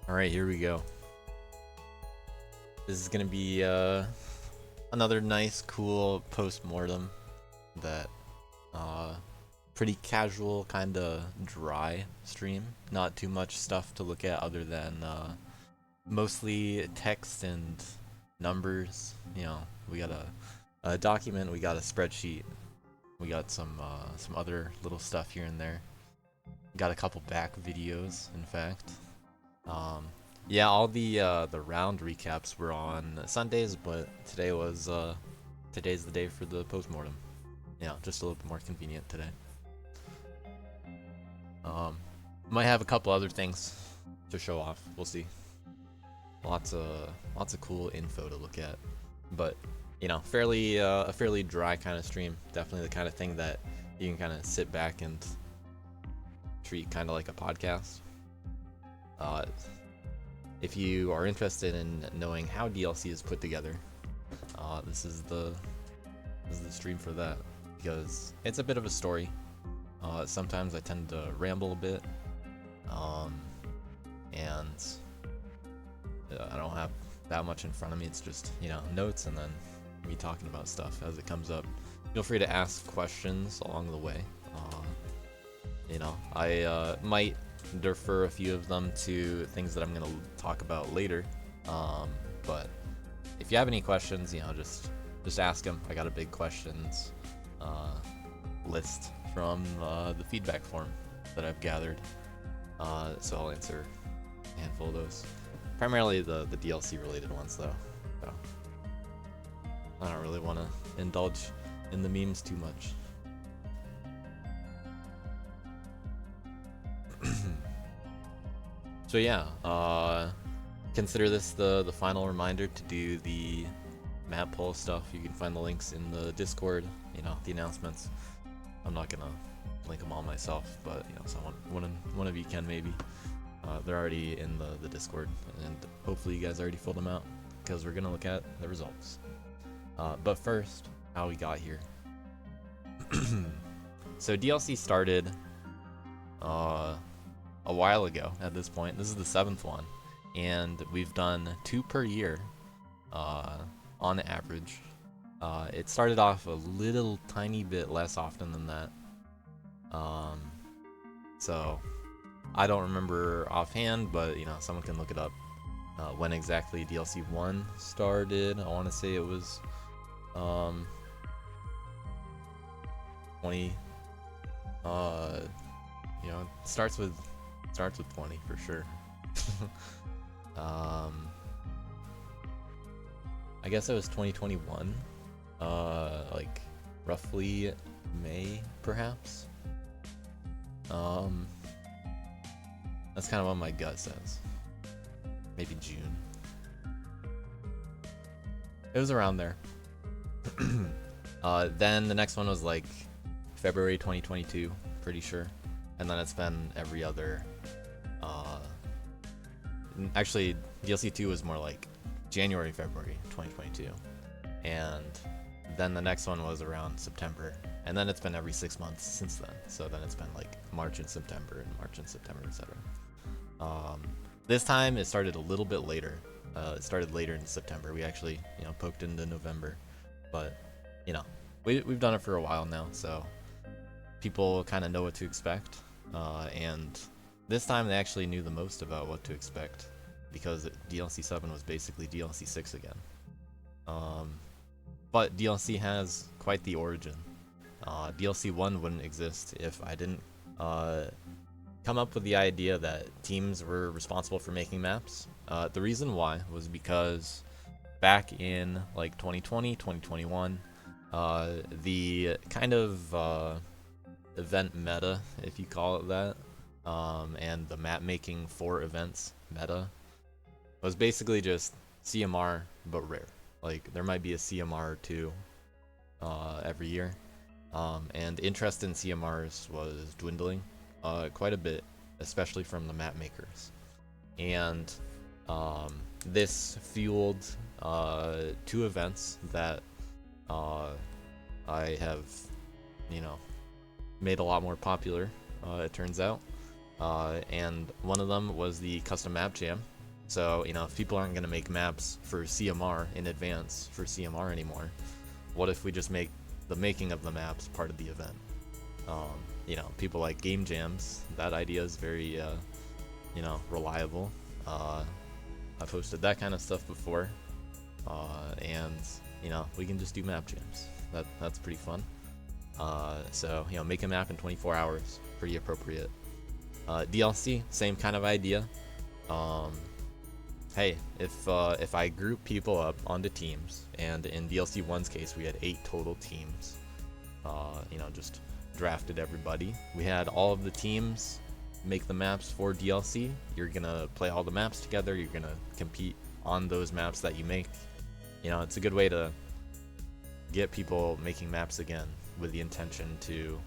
Alright, here we go. This is gonna be another nice, cool post-mortem that pretty casual, kinda dry stream. Not too much stuff to look at other than mostly text and numbers. You know, we got a document, we got a spreadsheet, we got some other little stuff here and there. Got a couple back videos, in fact. Yeah, all the round recaps were on Sundays, but today was today's the day for the postmortem. Yeah, just a little bit more convenient today. Might have a couple other things to show off. We'll see. Lots of cool info to look at, but you know, a fairly dry kind of stream. Definitely the kind of thing that you can kind of sit back and treat kind of like a podcast. If you are interested in knowing how DLC is put together, this is the stream for that, because it's a bit of a story. Sometimes I tend to ramble a bit, and I don't have that much in front of me. It's just, you know, notes and then me talking about stuff as it comes up. Feel free to ask questions along the way. You know, I might defer a few of them to things that I'm gonna talk about later. But if you have any questions, you know, just ask them. I got a big questions list from the feedback form that I've gathered, so I'll answer a handful of those. Primarily the DLC related ones, though. So I don't really want to indulge in the memes too much. So yeah, consider this the final reminder to do the map poll stuff. You can find the links in the Discord, you know, the announcements. I'm not gonna link them all myself, but you know, one of you can maybe. They're already in the Discord, and hopefully you guys already filled them out, because we're gonna look at the results. But first, how we got here. So DLC started a while ago at this point. This is the 7th one, and we've done 2 per year on average. It started off a little tiny bit less often than that. So I don't remember offhand, but you know, someone can look it up. When exactly DLC 1 started, I want to say it was 20. You know, it starts with 20 for sure. I guess it was 2021. Like roughly May, perhaps. That's kind of what my gut says. Maybe June. It was around there. Then the next one was like February 2022, pretty sure. And then it's been every other. Actually, DLC 2 was more like January, February 2022. And then the next one was around September. And then it's been every 6 months since then. So then it's been like March and September, etc. This time it started a little bit later. It started later in September. We actually, you know, poked into November. But, you know, we've done it for a while now, so people kind of know what to expect. And this time they actually knew the most about what to expect, because DLC 7 was basically DLC 6 again. But DLC has quite the origin. DLC 1 wouldn't exist if I didn't come up with the idea that teams were responsible for making maps. The reason why was because back in like 2020, 2021, the kind of event meta, if you call it that, and the map making for events meta was basically just CMR but rare. Like there might be a CMR or two every year, and interest in CMRs was dwindling quite a bit, especially from the map makers. And this fueled 2 events that I have, you know, made a lot more popular, it turns out. And one of them was the custom map jam, So, you know, if people aren't going to make maps for CMR in advance for CMR anymore, what if we just make the making of the maps part of the event? You know, people like game jams. That idea is very, you know, reliable. I've hosted that kind of stuff before, and you know, we can just do map jams. That's pretty fun. So you know, make a map in 24 hours, pretty appropriate. DLC, same kind of idea. Hey, if I group people up onto teams, and in DLC 1's case, we had 8 total teams. You know, just drafted everybody. We had all of the teams make the maps for DLC. You're gonna play all the maps together. You're gonna compete on those maps that you make. You know, it's a good way to get people making maps again with the intention to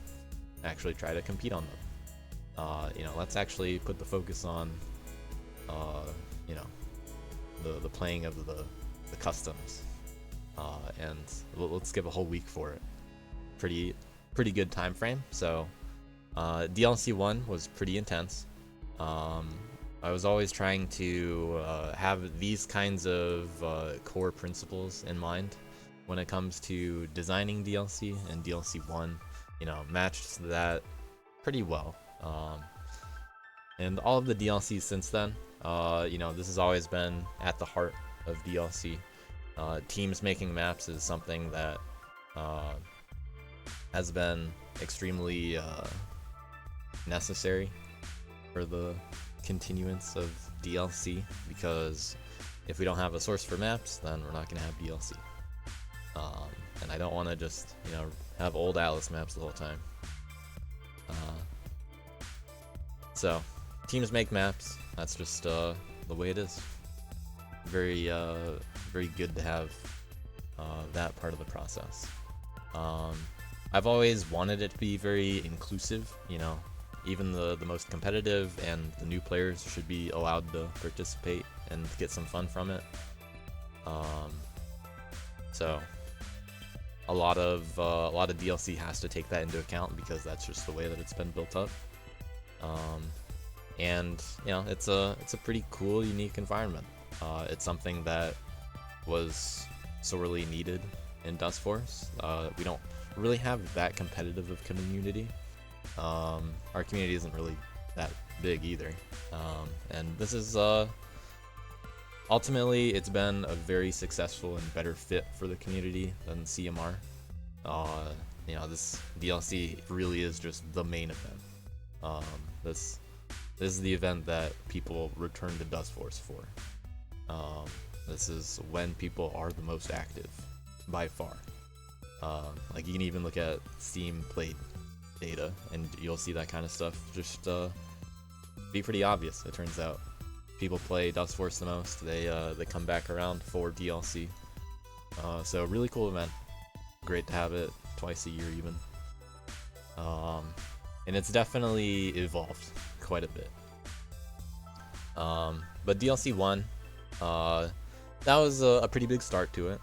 actually try to compete on them. You know, let's actually put the focus on, you know, the playing of the customs, and let's give a whole week for it. Pretty good time frame. So DLC 1 was pretty intense. I was always trying to have these kinds of core principles in mind when it comes to designing DLC, and DLC 1, you know, matched that pretty well. And all of the DLCs since then, you know, this has always been at the heart of DLC. Teams making maps is something that has been extremely necessary for the continuance of DLC, because if we don't have a source for maps, then we're not going to have DLC. And I don't want to just, you know, have old Alice maps the whole time. So, teams make maps. That's just the way it is. Very good to have that part of the process. I've always wanted it to be very inclusive, you know. Even the most competitive and the new players should be allowed to participate and get some fun from it. So a lot of DLC has to take that into account, because that's just the way that it's been built up. And you know, it's a pretty cool, unique environment. It's something that was sorely needed in Dustforce. We don't really have that competitive of community. Our community isn't really that big either. And this is ultimately, it's been a very successful and better fit for the community than CMR. You know, this DLC really is just the main event. This is the event that people return to Dustforce for. This is when people are the most active, by far. Like, you can even look at Steam played data, and you'll see that kind of stuff just be pretty obvious. It turns out people play Dustforce the most. They come back around for DLC. So really cool event. Great to have it twice a year even. And it's definitely evolved quite a bit. But DLC 1, that was a pretty big start to it.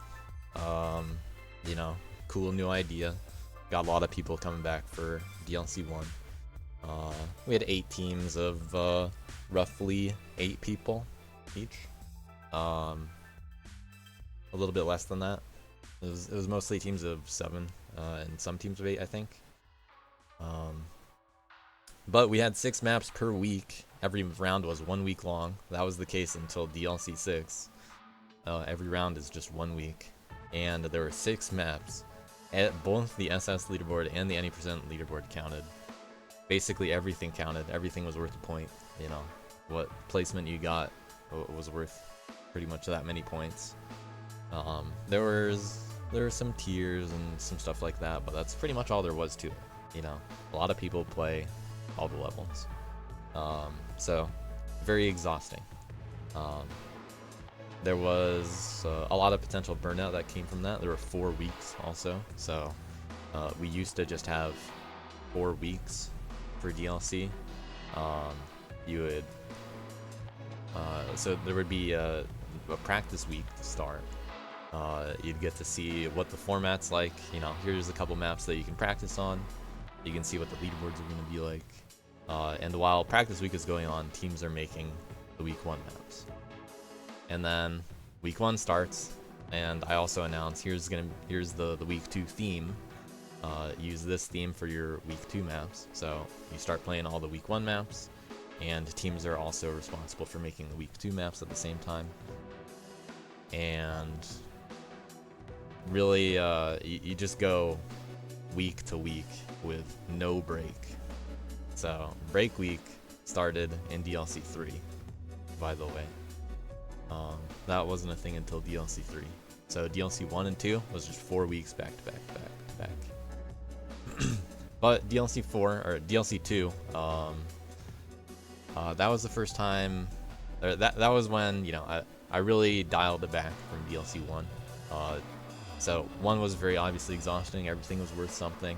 You know, cool new idea. Got a lot of people coming back for DLC 1. We had 8 teams of roughly 8 people each. A little bit less than that. It was mostly teams of 7 and some teams of 8, I think. But we had 6 maps per week. Every round was 1 week long. That was the case until DLC 6. Every round is just 1 week. And there were 6 maps. At both the SS leaderboard and the any percent leaderboard counted. Basically everything counted. Everything was worth a point. You know, what placement you got was worth pretty much that many points. There were some tiers and some stuff like that, but that's pretty much all there was to it. You know, a lot of people play all the levels. So very exhausting. There was a lot of potential burnout that came from that. There were 4 weeks also, so we used to just have 4 weeks for DLC. You would so there would be a practice week to start. You'd get to see what the format's like. You know, here's a couple maps that you can practice on. You can see what the leaderboards are going to be like. And while practice week is going on, teams are making the week 1 maps. And then week 1 starts, and I also announce here's the week 2 theme. Use this theme for your week 2 maps. So you start playing all the week 1 maps, and teams are also responsible for making the week 2 maps at the same time. And really, you just go week to week with no break. So break week started in DLC 3, by the way. That wasn't a thing until DLC 3. So DLC 1 and 2 was just 4 weeks back to back to back to back. But DLC 4 or DLC 2, that was the first time. Or that was when I really dialed it back from DLC 1. So 1 was very obviously exhausting. Everything was worth something.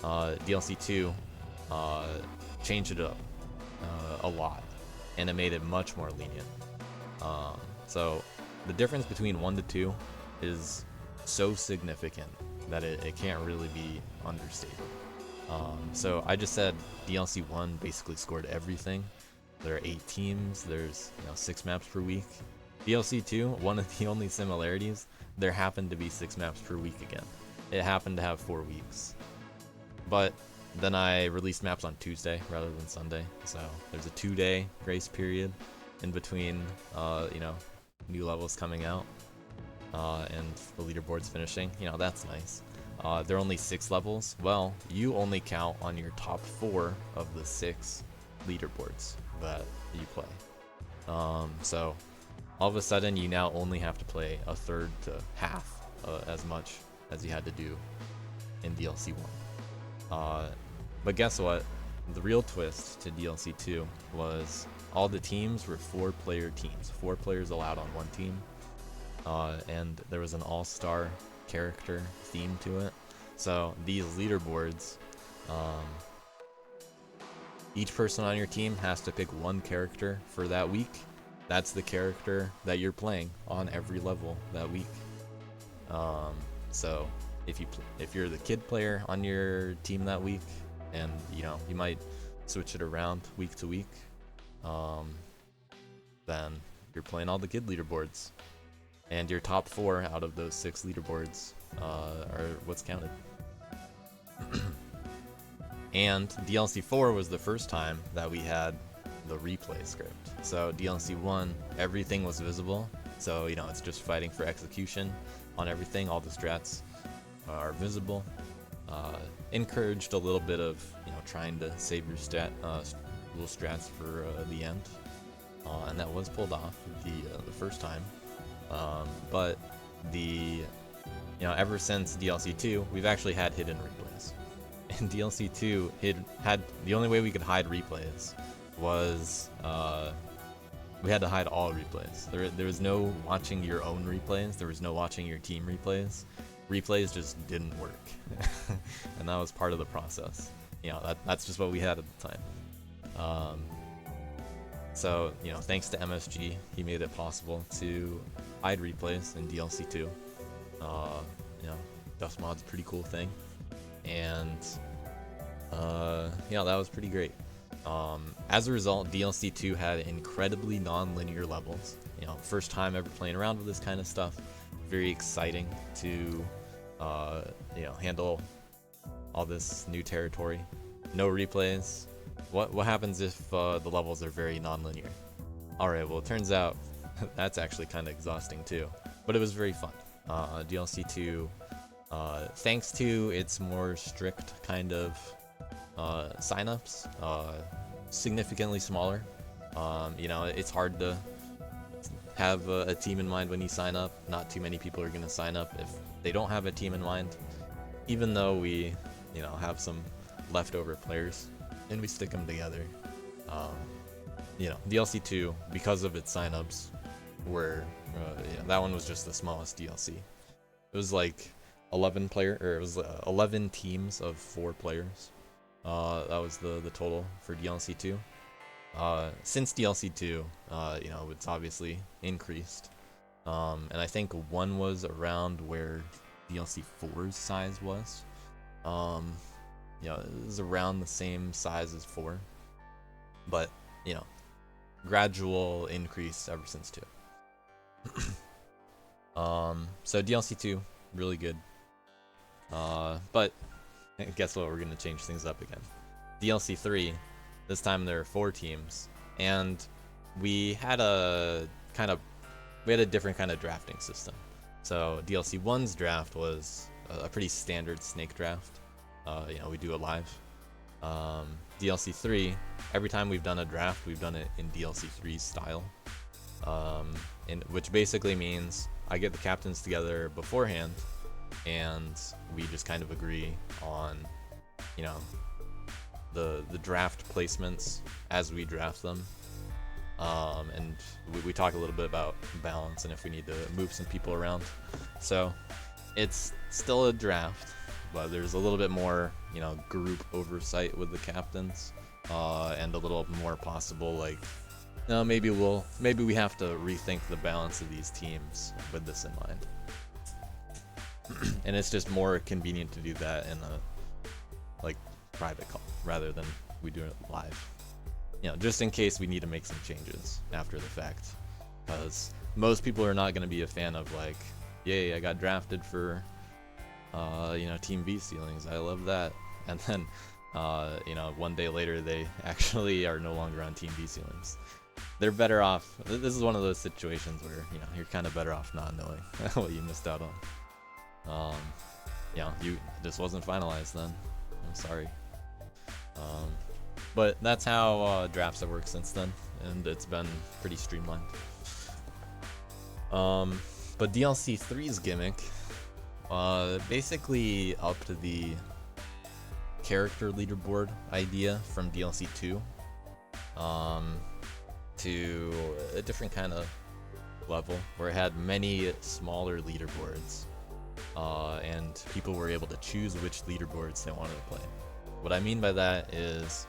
DLC 2 changed it up a lot, and it made it much more lenient. So the difference between 1 to 2 is so significant that it can't really be understated. So I just said DLC 1 basically scored everything. There are 8 teams, there's 6 maps per week. DLC 2, one of the only similarities, there happened to be 6 maps per week again. It happened to have 4 weeks. But then I released maps on Tuesday rather than Sunday, so there's a 2-day grace period in between new levels coming out and the leaderboards finishing. That's nice. There are only 6 levels. Well, you only count on your top 4 of the 6 leaderboards that you play. So all of a sudden you now only have to play a third to half as much as you had to do in DLC 1. But guess what? The real twist to DLC 2 was all the teams were 4-player teams. 4 players allowed on one team. And there was an all-star character theme to it. So these leaderboards, each person on your team has to pick one character for that week. That's the character that you're playing on every level that week. So if you're the kid player on your team that week, and you might switch it around week to week, then you're playing all the kid leaderboards, and your top 4 out of those 6 leaderboards are what's counted. And DLC 4 was the first time that we had the replay script. So DLC 1, everything was visible, so it's just fighting for execution on everything. All the strats are visible. Encouraged a little bit of trying to save your little strats for the end, and that was pulled off the first time. But ever since DLC 2, we've actually had hidden replays. In DLC 2, had the only way we could hide replays was we had to hide all replays. There was no watching your own replays. There was no watching your team replays. Replays just didn't work, and that was part of the process. That's just what we had at the time. So thanks to MSG, he made it possible to hide replays in DLC 2. Dust mod's a pretty cool thing, and that was pretty great. As a result, DLC 2 had incredibly non-linear levels. First time ever playing around with this kind of stuff. Very exciting to handle all this new territory. No replays. What happens if the levels are very non-linear? Alright, well it turns out that's actually kind of exhausting too, but it was very fun. DLC 2, thanks to its more strict kind of signups, significantly smaller. It's hard to have a team in mind when you sign up. Not too many people are going to sign up if they don't have a team in mind, even though we have some leftover players and we stick them together. DLC 2, because of its signups, that one was just the smallest DLC. It was like 11 teams of 4 players. That was the total for DLC 2. Since DLC 2, it's obviously increased. And I think 1 was around where DLC 4's size was. It was around the same size as 4. But, gradual increase ever since 2. So DLC 2, really good. But guess what? We're gonna change things up again. DLC 3, this time there are 4 teams, and we had a different kind of drafting system. So DLC 1's draft was a pretty standard snake draft. We do it live. DLC 3, every time we've done a draft, we've done it in DLC 3's style. Which basically means I get the captains together beforehand, and we just kind of agree on, the draft placements as we draft them. And we talk a little bit about balance and if we need to move some people around. So it's still a draft, but there's a little bit more, group oversight with the captains, and a little more possible, like, maybe we have to rethink the balance of these teams with this in mind. And it's just more convenient to do that in a private call rather than we do it live. Just in case we need to make some changes after the fact, because most people are not going to be a fan of like, yay, I got drafted for Team V ceilings, I love that, and then 1 day later they actually are no longer on Team V ceilings. They're better off. This is one of those situations where you're kind of better off not knowing what you missed out on. This wasn't finalized then. I'm sorry. But that's how drafts have worked since then, and it's been pretty streamlined. But DLC 3's gimmick, basically up to the character leaderboard idea from DLC 2, to a different kind of level where it had many smaller leaderboards, and people were able to choose which leaderboards they wanted to play. What I mean by that is,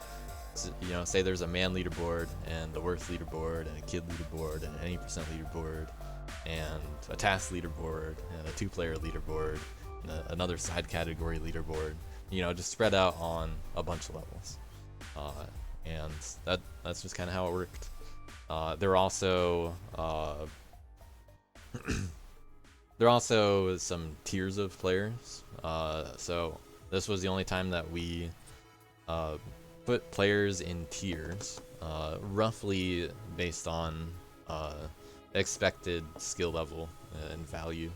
say there's a man leaderboard and a worth leaderboard and a kid leaderboard and an 80% leaderboard and a task leaderboard and a 2-player leaderboard and another side category leaderboard, just spread out on a bunch of levels. And that's just kind of how it worked. There are also some tiers of players. So this was the only time that we put players in tiers, roughly based on expected skill level and value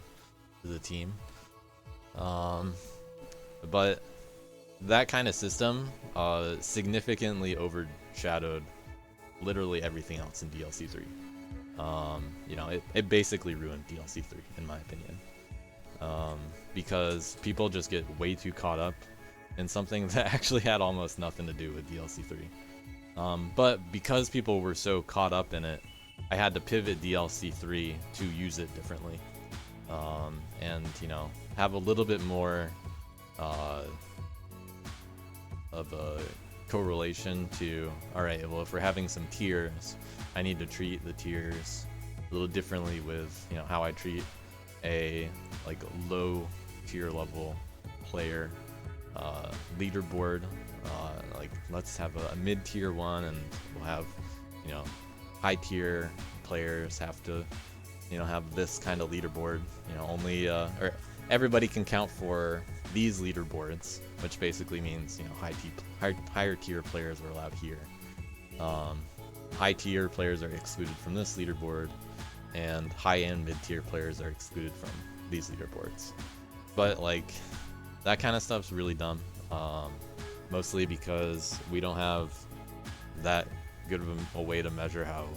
to the team. But that kind of system significantly overshadowed literally everything else in DLC 3. It basically ruined DLC 3 in my opinion, because people just get way too caught up in something that actually had almost nothing to do with DLC 3. But because people were so caught up in it, I had to pivot DLC 3 to use it differently, and have a little bit more of a correlation to, alright, well, if we're having some tiers, I need to treat the tiers a little differently with how I treat a low tier level player leaderboard. Let's have a mid-tier one, and we'll have high tier players have to have this kind of leaderboard, only or everybody can count for these leaderboards, which basically means higher tier players are allowed here. High tier players are excluded from this leaderboard, and high and mid tier players are excluded from these leaderboards. But that kind of stuff's really dumb, mostly because we don't have that good of a way to measure how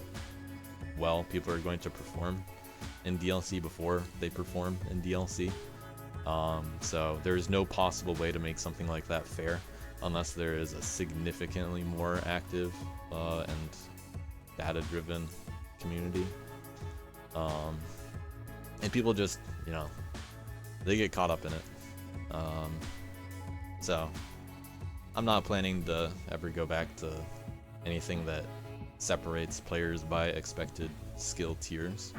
well people are going to perform in DLC before they perform in DLC. So there's no possible way to make something like that fair unless there is a significantly more active and data-driven community. And people just, they get caught up in it. So I'm not planning to ever go back to anything that separates players by expected skill tiers.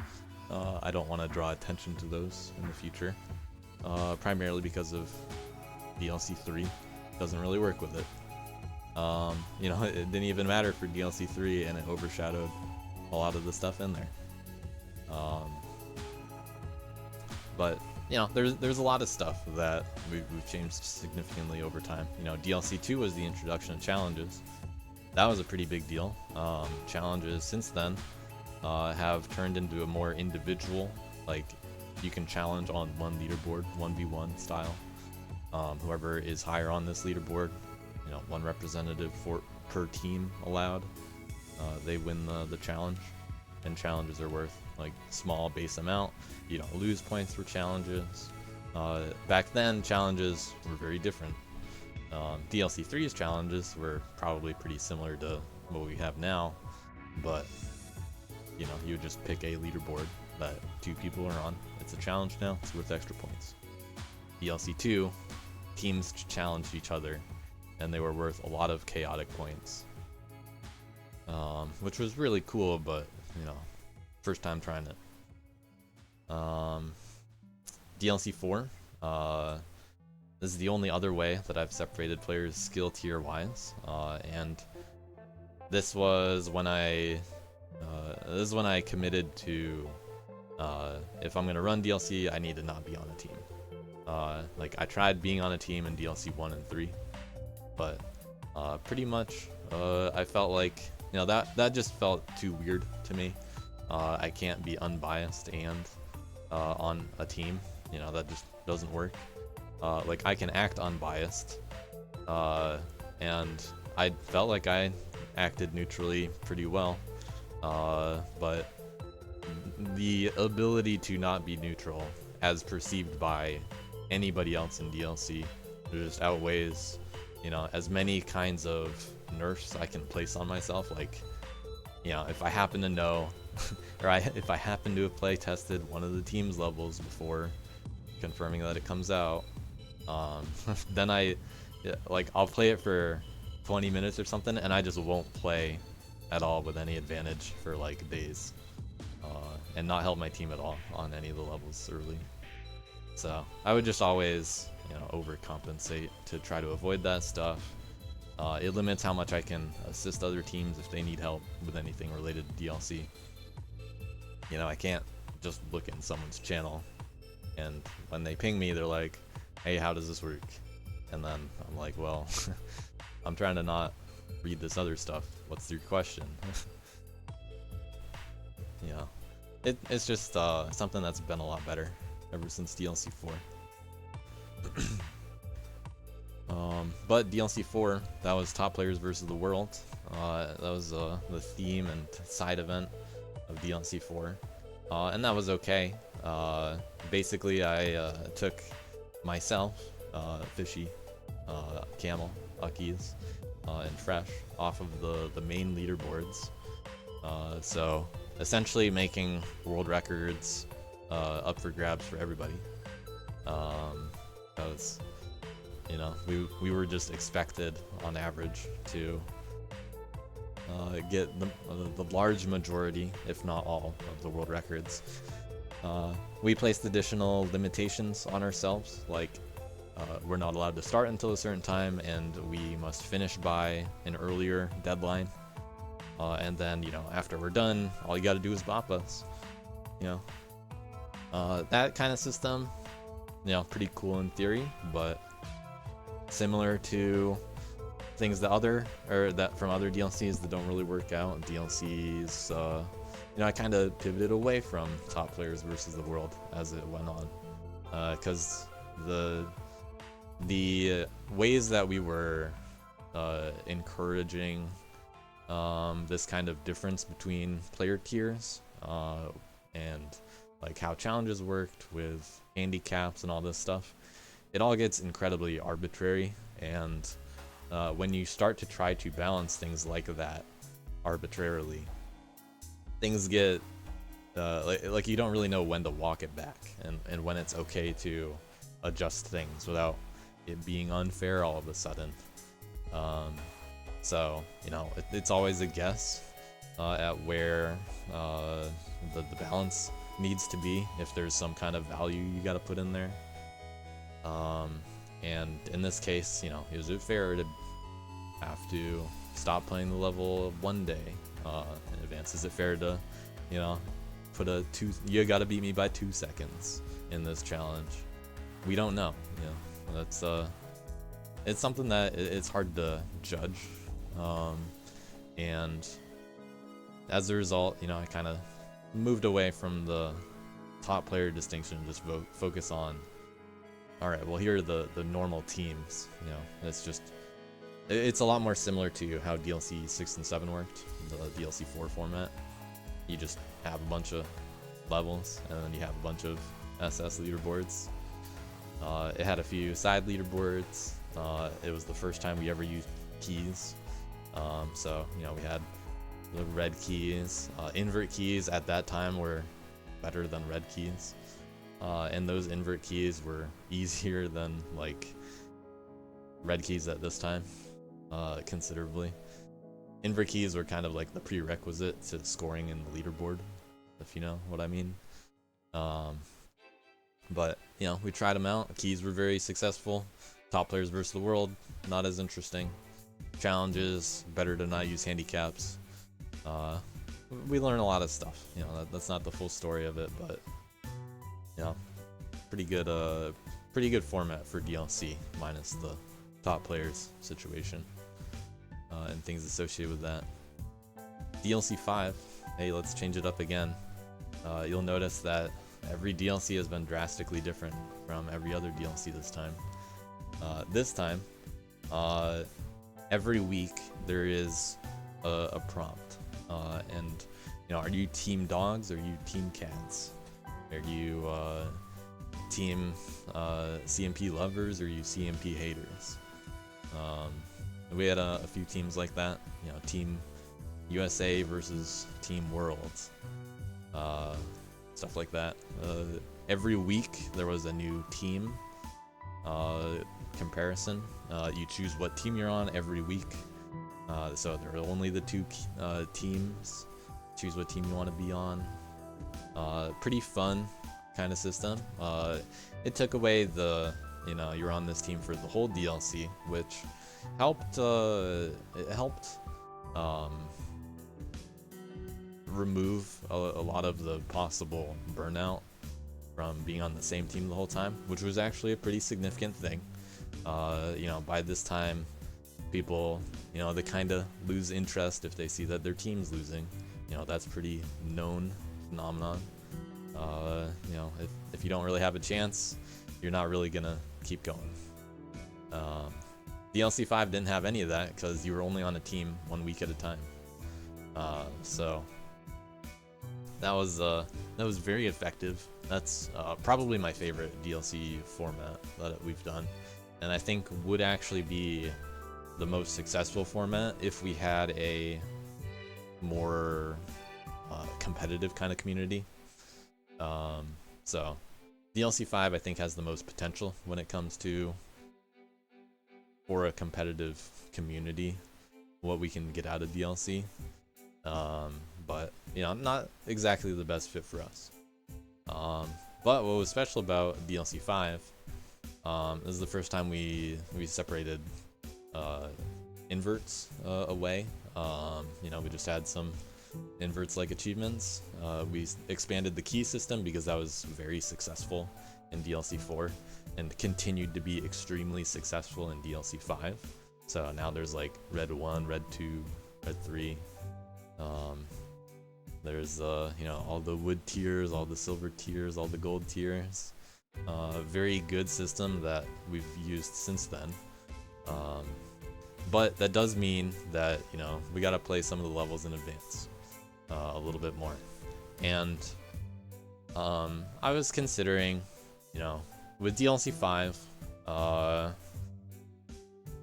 I don't want to draw attention to those in the future, primarily because of DLC 3 doesn't really work with it. It didn't even matter for DLC 3, and it overshadowed a lot of the stuff in there. But you know, there's a lot of stuff that we've changed significantly over time. You know, DLC 2 was the introduction of challenges. That was a pretty big deal. Challenges since then have turned into a more individual, like you can challenge on one leaderboard, 1v1 style. Whoever is higher on this leaderboard, you know, one representative per team allowed, they win the challenge. And challenges are worth like small base amount. You don't lose points for challenges. Back then, challenges were very different. DLC 3's challenges were probably pretty similar to what we have now, but you know, you would just pick a leaderboard that 2 people are on. It's a challenge now, it's worth extra points. DLC 2, teams challenged each other, and they were worth a lot of chaotic points, which was really cool, but you know, first time trying it. DLC 4, this is the only other way that I've separated players skill tier wise, and this was when I committed to if I'm gonna run DLC, I need to not be on a team. Like I tried being on a team in DLC 1 and 3, but pretty much I felt like, you know, that just felt too weird to me. I can't be unbiased and on a team, you know, that just doesn't work. Like I can act unbiased, and I felt like I acted neutrally pretty well, but the ability to not be neutral as perceived by anybody else in DLC just outweighs, you know, as many kinds of nerfs I can place on myself. Like, you know, if I happen to know or if I happen to have play tested one of the team's levels before confirming that it comes out, then I'll play it for 20 minutes or something, and I just won't play at all with any advantage for like days, and not help my team at all on any of the levels early. So I would just always, you know, overcompensate to try to avoid that stuff. It limits how much I can assist other teams if they need help with anything related to DLC. You know, I can't just look in someone's channel and when they ping me, they're like, hey, how does this work? And then I'm like, well, I'm trying to not read this other stuff. What's your question? You know, it's just something that's been a lot better ever since DLC 4. But DLC 4, that was top players versus the world. That was the theme and side event of DLC 4, and that was okay. Basically, I took myself, Fishy, Camel, Uckies, and Fresh off of the main leaderboards. So essentially making world records up for grabs for everybody. Because, you know, we were just expected on average to get the large majority, if not all, of the world records. We placed additional limitations on ourselves, like we're not allowed to start until a certain time, and we must finish by an earlier deadline. And then, you know, after we're done, all you gotta do is bop us. You know, that kind of system, you know, pretty cool in theory, but similar to things that from other DLCs that don't really work out. DLCs, you know, I kind of pivoted away from top players versus the world as it went on, because the ways that we were encouraging this kind of difference between player tiers, and like how challenges worked with handicaps and all this stuff, it all gets incredibly arbitrary. And when you start to try to balance things like that arbitrarily, things get like you don't really know when to walk it back, and when it's okay to adjust things without it being unfair all of a sudden. So, you know, it's always a guess at where the balance needs to be, if there's some kind of value you got to put in there. And in this case, you know, is it fair to have to stop playing the level one day in advance? Is it fair to, you know, You gotta beat me by 2 seconds in this challenge. We don't know. That's it's something that it's hard to judge, and as a result, I kind of moved away from the top player distinction, just focus on, all right, well, here are the normal teams. It's a lot more similar to how DLC 6 and 7 worked, the DLC 4 format. You just have a bunch of levels, and then you have a bunch of SS leaderboards. It had a few side leaderboards. It was the first time we ever used keys. So, we had the red keys. Invert keys at that time were better than red keys. And those invert keys were easier than, like, red keys at this time, considerably. Invert keys were kind of like the prerequisite to scoring in the leaderboard, if you know what I mean. But, we tried them out. Keys were very successful. Top players versus the world, not as interesting. Challenges, better to not use handicaps. We learned a lot of stuff. That's not the full story of it, but, pretty good format for DLC, minus the top players situation, and things associated with that. DLC 5, hey, let's change it up again. You'll notice that every DLC has been drastically different from every other DLC this time. This time, every week there is a prompt, and are you team dogs or are you team cats? Are you team CMP lovers or are you CMP haters? We had a few teams like that, Team USA versus Team World, stuff like that. Every week there was a new team comparison. You choose what team you're on every week. So there are only the 2 teams. Choose what team you want to be on. Pretty fun kind of system. It took away the, you're on this team for the whole DLC, which helped. It helped remove a lot of the possible burnout from being on the same team the whole time, which was actually a pretty significant thing. By this time, people, they kind of lose interest if they see that their team's losing. That's pretty known phenomenon. If you don't really have a chance, you're not really gonna keep going. DLC 5 didn't have any of that because you were only on a team 1 week at a time. So that was very effective. That's probably my favorite DLC format that we've done, and I think would actually be the most successful format if we had a more competitive kind of community. So DLC 5 I think has the most potential when it comes to, for a competitive community, what we can get out of DLC. But not exactly the best fit for us. But what was special about DLC 5, this is the first time we separated inverts away. We just had some inverts like achievements. We expanded the key system because that was very successful in DLC 4 and continued to be extremely successful in DLC 5. So now there's like Red 1, Red 2, Red 3. There's all the wood tiers, all the silver tiers, all the gold tiers. Very good system that we've used since then. But that does mean that we gotta play some of the levels in advance a little bit more. And I was considering, with DLC 5,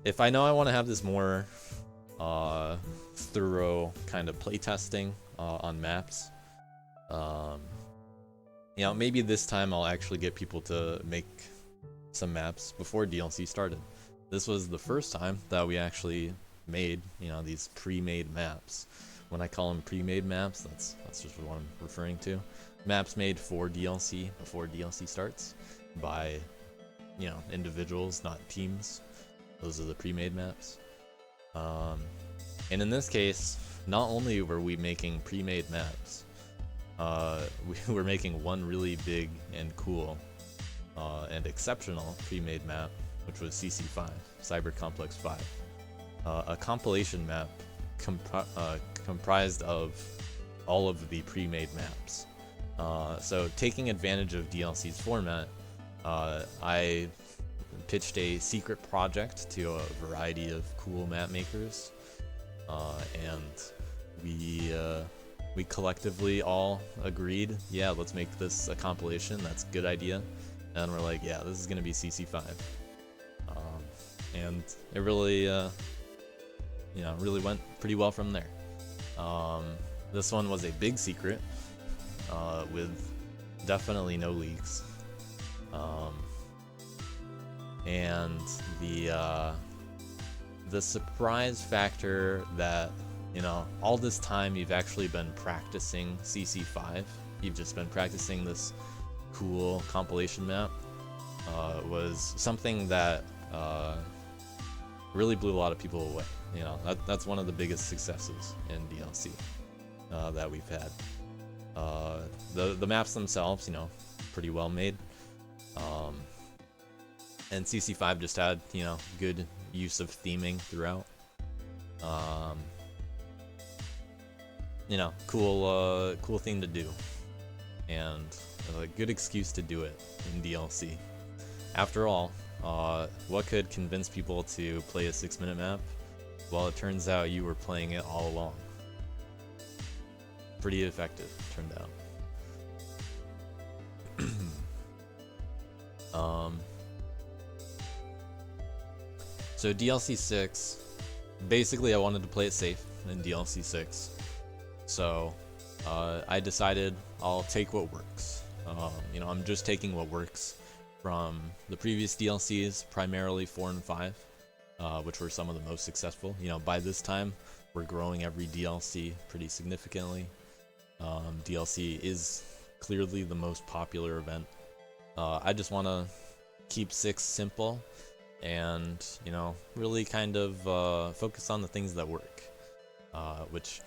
if I know I want to have this more thorough kind of playtesting on maps, maybe this time I'll actually get people to make some maps before DLC started. This was the first time that we actually made, these pre-made maps. When I call them pre-made maps, that's just what I'm referring to. Maps made for DLC before DLC starts by, individuals, not teams. Those are the pre-made maps. And in this case, not only were we making pre-made maps, we were making one really big and cool and exceptional pre-made map, which was CC5, Cyber Complex 5. A compilation map comprised of all of the pre-made maps. So taking advantage of DLC's format, I pitched a secret project to a variety of cool map makers, and we collectively all agreed, yeah, let's make this a compilation. That's a good idea. And we're like, yeah, this is gonna be CC5, and it really, really went pretty well from there. This one was a big secret, with definitely no leaks, and the surprise factor that, all this time you've actually been practicing CC5, you've just been practicing this cool compilation map, was something that really blew a lot of people away. That's one of the biggest successes in DLC that we've had. The maps themselves, pretty well made, and CC5 just had, good use of theming throughout. Cool thing to do, and a good excuse to do it in DLC. After all, what could convince people to play a 6-minute map? Well, it turns out you were playing it all along. Pretty effective, turned out. So DLC 6, basically I wanted to play it safe in DLC 6. So I decided I'll take what works. I'm just taking what works from the previous DLCs, primarily 4 and 5, which were some of the most successful. By this time, we're growing every DLC pretty significantly. DLC is clearly the most popular event. I just want to keep 6 simple and, really kind of focus on the things that work, which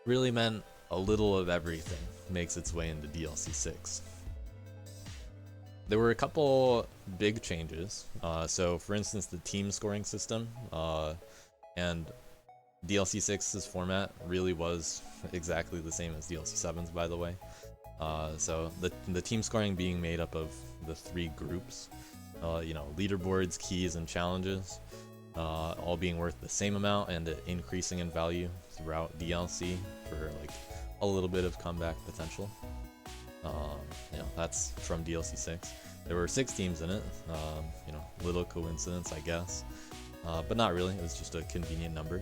really meant a little of everything makes its way into DLC 6. There were a couple big changes. So for instance, the team scoring system, and DLC 6's format really was exactly the same as DLC 7's, by the way. So the team scoring being made up of the 3 groups, leaderboards, keys, and challenges, all being worth the same amount and increasing in value throughout DLC for a little bit of comeback potential. That's from DLC 6. There were 6 teams in it, little coincidence, I guess, but not really. It was just a convenient number.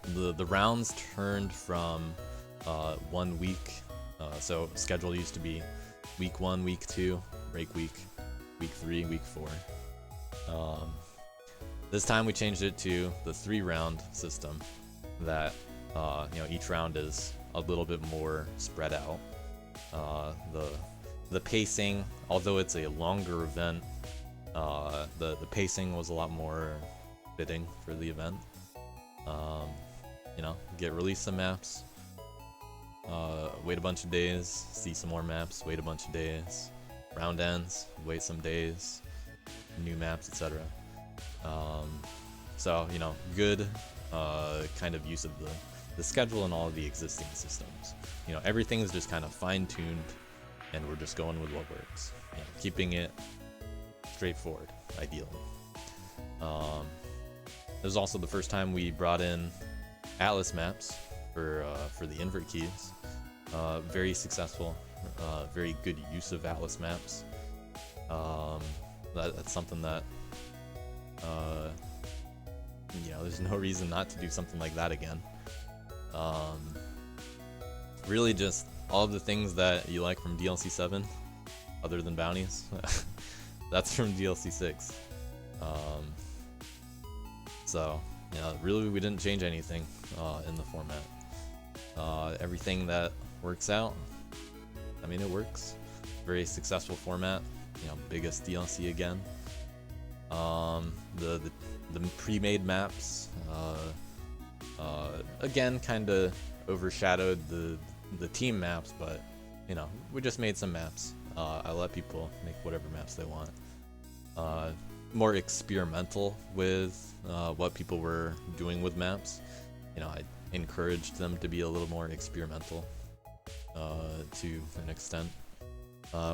The rounds turned from 1 week, so schedule used to be week 1, week 2, break week, week 3, week 4. This time we changed it to the 3-round system that, each round is a little bit more spread out. The pacing, although it's a longer event, the pacing was a lot more fitting for the event. Release some maps, wait a bunch of days, see some more maps, wait a bunch of days, round ends, wait some days, new maps, etc. So, good kind of use of the schedule and all of the existing systems. Everything is just kind of fine-tuned, and we're just going with what works. Keeping it straightforward, ideally. This was also the first time we brought in Atlas maps for the invert keys. Very successful, very good use of Atlas maps. That's something that there's no reason not to do something like that again. Really just all of the things that you like from DLC 7, other than bounties, that's from DLC 6. So, really we didn't change anything in the format. Everything that works out, it works. Very successful format, biggest DLC again. The pre-made maps, again, kind of overshadowed the team maps, but you know, we just made some maps. I let people make whatever maps they want. More experimental with what people were doing with maps. You know, I encouraged them to be a little more experimental to an extent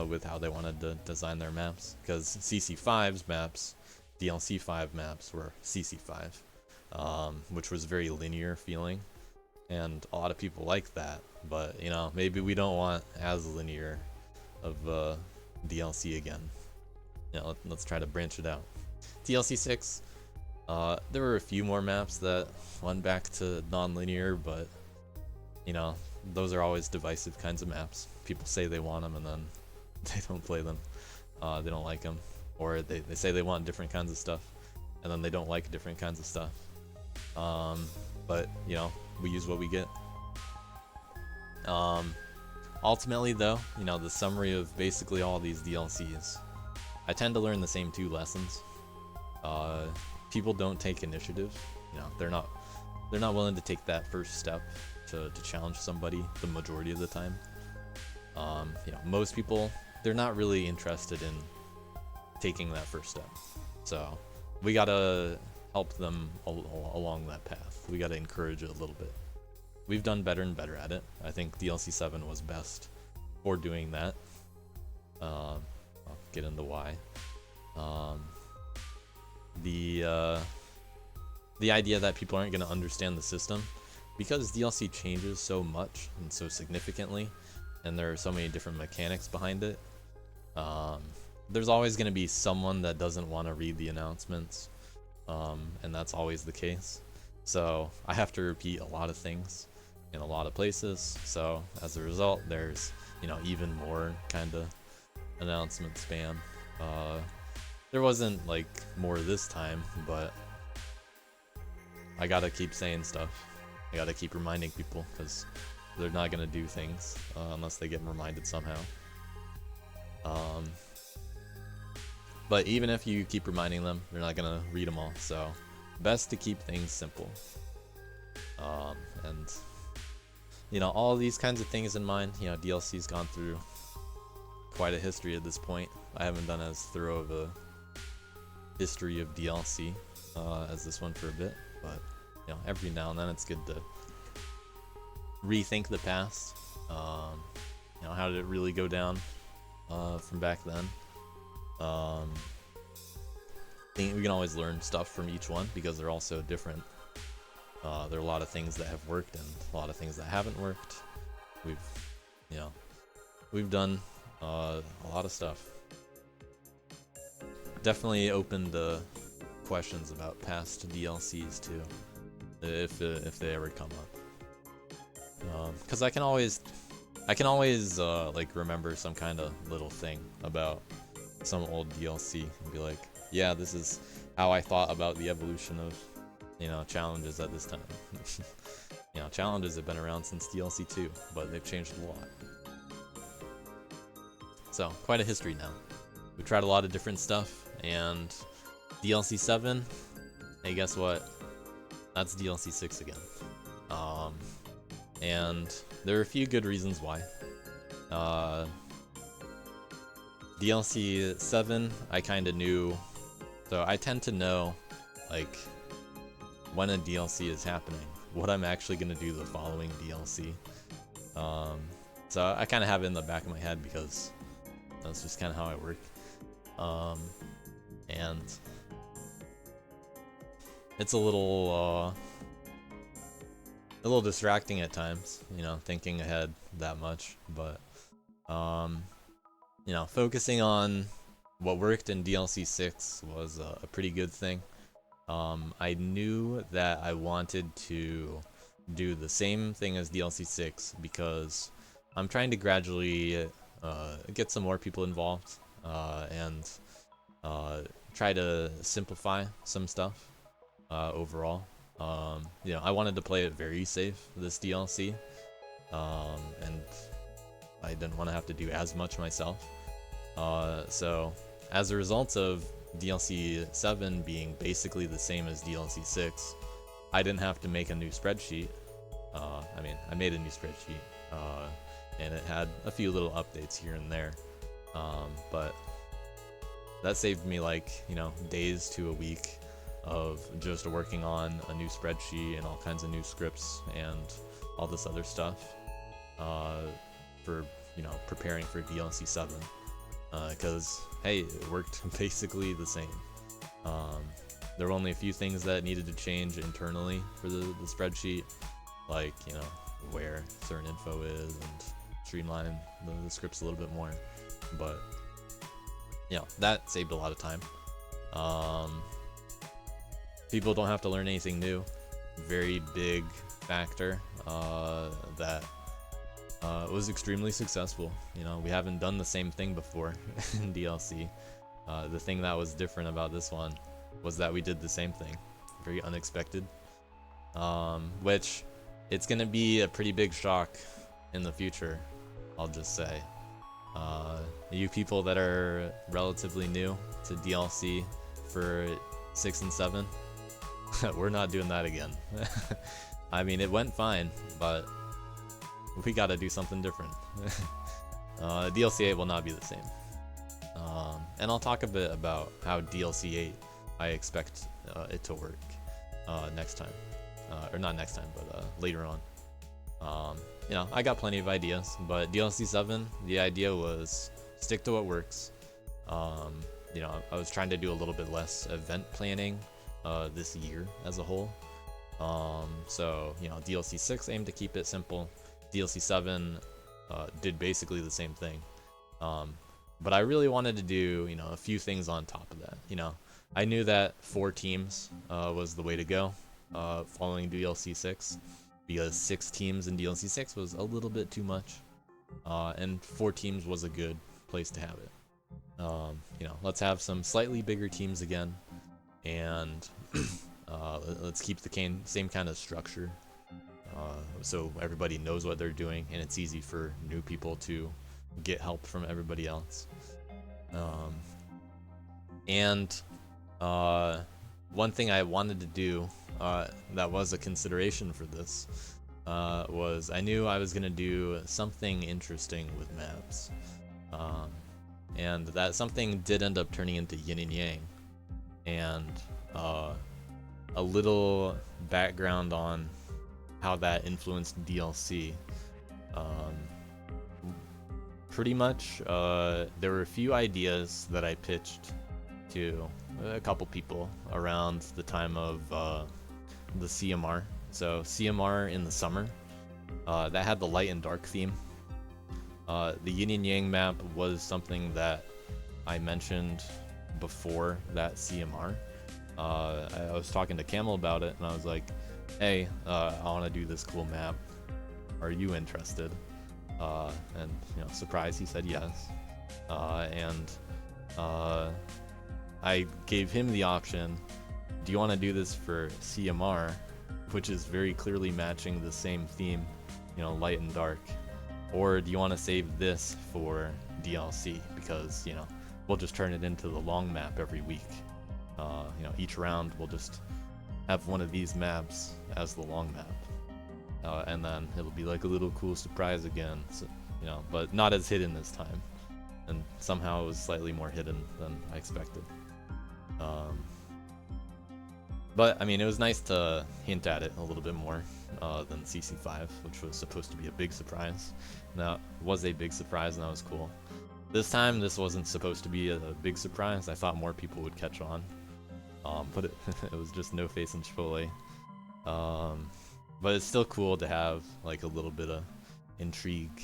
with how they wanted to design their maps, because CC5's maps, DLC 5 maps, were CC5, which was very linear feeling, and a lot of people like that. But you know, maybe we don't want as linear of DLC again. You know, let's try to branch it out. DLC 6, there were a few more maps that went back to non-linear, but you know, those are always divisive kinds of maps. People say they want them and then they don't play them. They don't like them, or they say they want different kinds of stuff and then they don't like different kinds of stuff. But you know, we use what we get. Ultimately though, you know, the summary of basically all these DLCs, I tend to learn the same 2 lessons. People don't take initiative. You know, they're not willing to take that first step to challenge somebody the majority of the time. You know, most people, they're not really interested in taking that first step. So we gotta help them along that path. We gotta encourage it a little bit. We've done better and better at it. I think DLC 7 was best for doing that. I'll get into why. The idea that people aren't going to understand the system, because DLC changes so much and so significantly, and there are so many different mechanics behind it. There's always going to be someone that doesn't want to read the announcements, and that's always the case. So I have to repeat a lot of things in a lot of places, so as a result there's, you know, even more kind of announcement spam. There wasn't like more this time, but I gotta keep saying stuff. I gotta keep reminding people, because they're not gonna do things unless they get reminded somehow. But even if you keep reminding them, they're not gonna read them all, so best to keep things simple. And you know, all these kinds of things in mind. You know, DLC's gone through quite a history at this point. I haven't done as thorough of a history of DLC as this one for a bit, but you know, every now and then it's good to rethink the past. You know, how did it really go down from back then? I think we can always learn stuff from each one because they're all so different. There are a lot of things that have worked and a lot of things that haven't worked. We've done a lot of stuff. Definitely open to questions about past DLCs too, if they ever come up. Because I can always like remember some kind of little thing about some old DLC and be like, yeah, this is how I thought about the evolution of, you know, challenges at this time. You know, challenges have been around since DLC 2, but they've changed a lot. So, quite a history now. We've tried a lot of different stuff, and DLC 7, hey, guess what? That's DLC 6 again. And there are a few good reasons why. DLC 7, I kind of knew, so I tend to know, like, when a DLC is happening, what I'm actually going to do the following DLC. So I kind of have it in the back of my head because that's just kind of how I work. And it's a little distracting at times, you know, thinking ahead that much, but you know, focusing on what worked in DLC 6 was a pretty good thing. I knew that I wanted to do the same thing as DLC 6 because I'm trying to gradually get some more people involved and try to simplify some stuff overall. You know, I wanted to play it very safe this DLC, and I didn't want to have to do as much myself. So as a result of DLC 7 being basically the same as DLC 6, I didn't have to make a new spreadsheet. I mean, I made a new spreadsheet, and it had a few little updates here and there, but that saved me like, you know, days to a week of just working on a new spreadsheet and all kinds of new scripts and all this other stuff, for, you know, preparing for DLC 7, because hey, it worked basically the same. There were only a few things that needed to change internally for the spreadsheet, like, you know, where certain info is and streamline the scripts a little bit more, but you know, that saved a lot of time. People don't have to learn anything new. Very big factor that was extremely successful. You know, we haven't done the same thing before in DLC. The thing that was different about this one was that we did the same thing. Very unexpected. Which, it's gonna be a pretty big shock in the future, I'll just say. You people that are relatively new to DLC for 6 and 7, we're not doing that again. I mean, it went fine, but we gotta do something different. DLC 8 will not be the same. And I'll talk a bit about how DLC 8 I expect it to work next time. Or not next time, but later on. You know, I got plenty of ideas, but DLC 7, the idea was stick to what works. You know, I was trying to do a little bit less event planning this year as a whole. So, you know, DLC 6 aimed to keep it simple. DLC 7 did basically the same thing. But I really wanted to do, you know, a few things on top of that. You know, I knew that 4 teams was the way to go following DLC 6, because 6 teams in DLC 6 was a little bit too much, and 4 teams was a good place to have it. You know, let's have some slightly bigger teams again, and let's keep the same kind of structure, so everybody knows what they're doing, and it's easy for new people to get help from everybody else. And one thing I wanted to do that was a consideration for this was I knew I was going to do something interesting with maps. And that something did end up turning into Yin and Yang. And a little background on how that influenced DLC. Pretty much, there were a few ideas that I pitched to a couple people around the time of the CMR. So CMR in the summer, that had the light and dark theme. The Yin and Yang map was something that I mentioned before that CMR. I was talking to Camel about it, and I was like, hey, I want to do this cool map. Are you interested? And, you know, surprise, he said yes. And I gave him the option, do you want to do this for CMR, which is very clearly matching the same theme, you know, light and dark, or do you want to save this for DLC, because, you know, we'll just turn it into the long map every week. You know, each round we'll just have one of these maps as the long map, and then it'll be like a little cool surprise again, so, you know, but not as hidden this time, and somehow it was slightly more hidden than I expected. But I mean, it was nice to hint at it a little bit more than CC5, which was supposed to be a big surprise. That was a big surprise, and that was cool. This time, this wasn't supposed to be a big surprise. I thought more people would catch on, but it, it was just No Face and Chipotle. But it's still cool to have like a little bit of intrigue.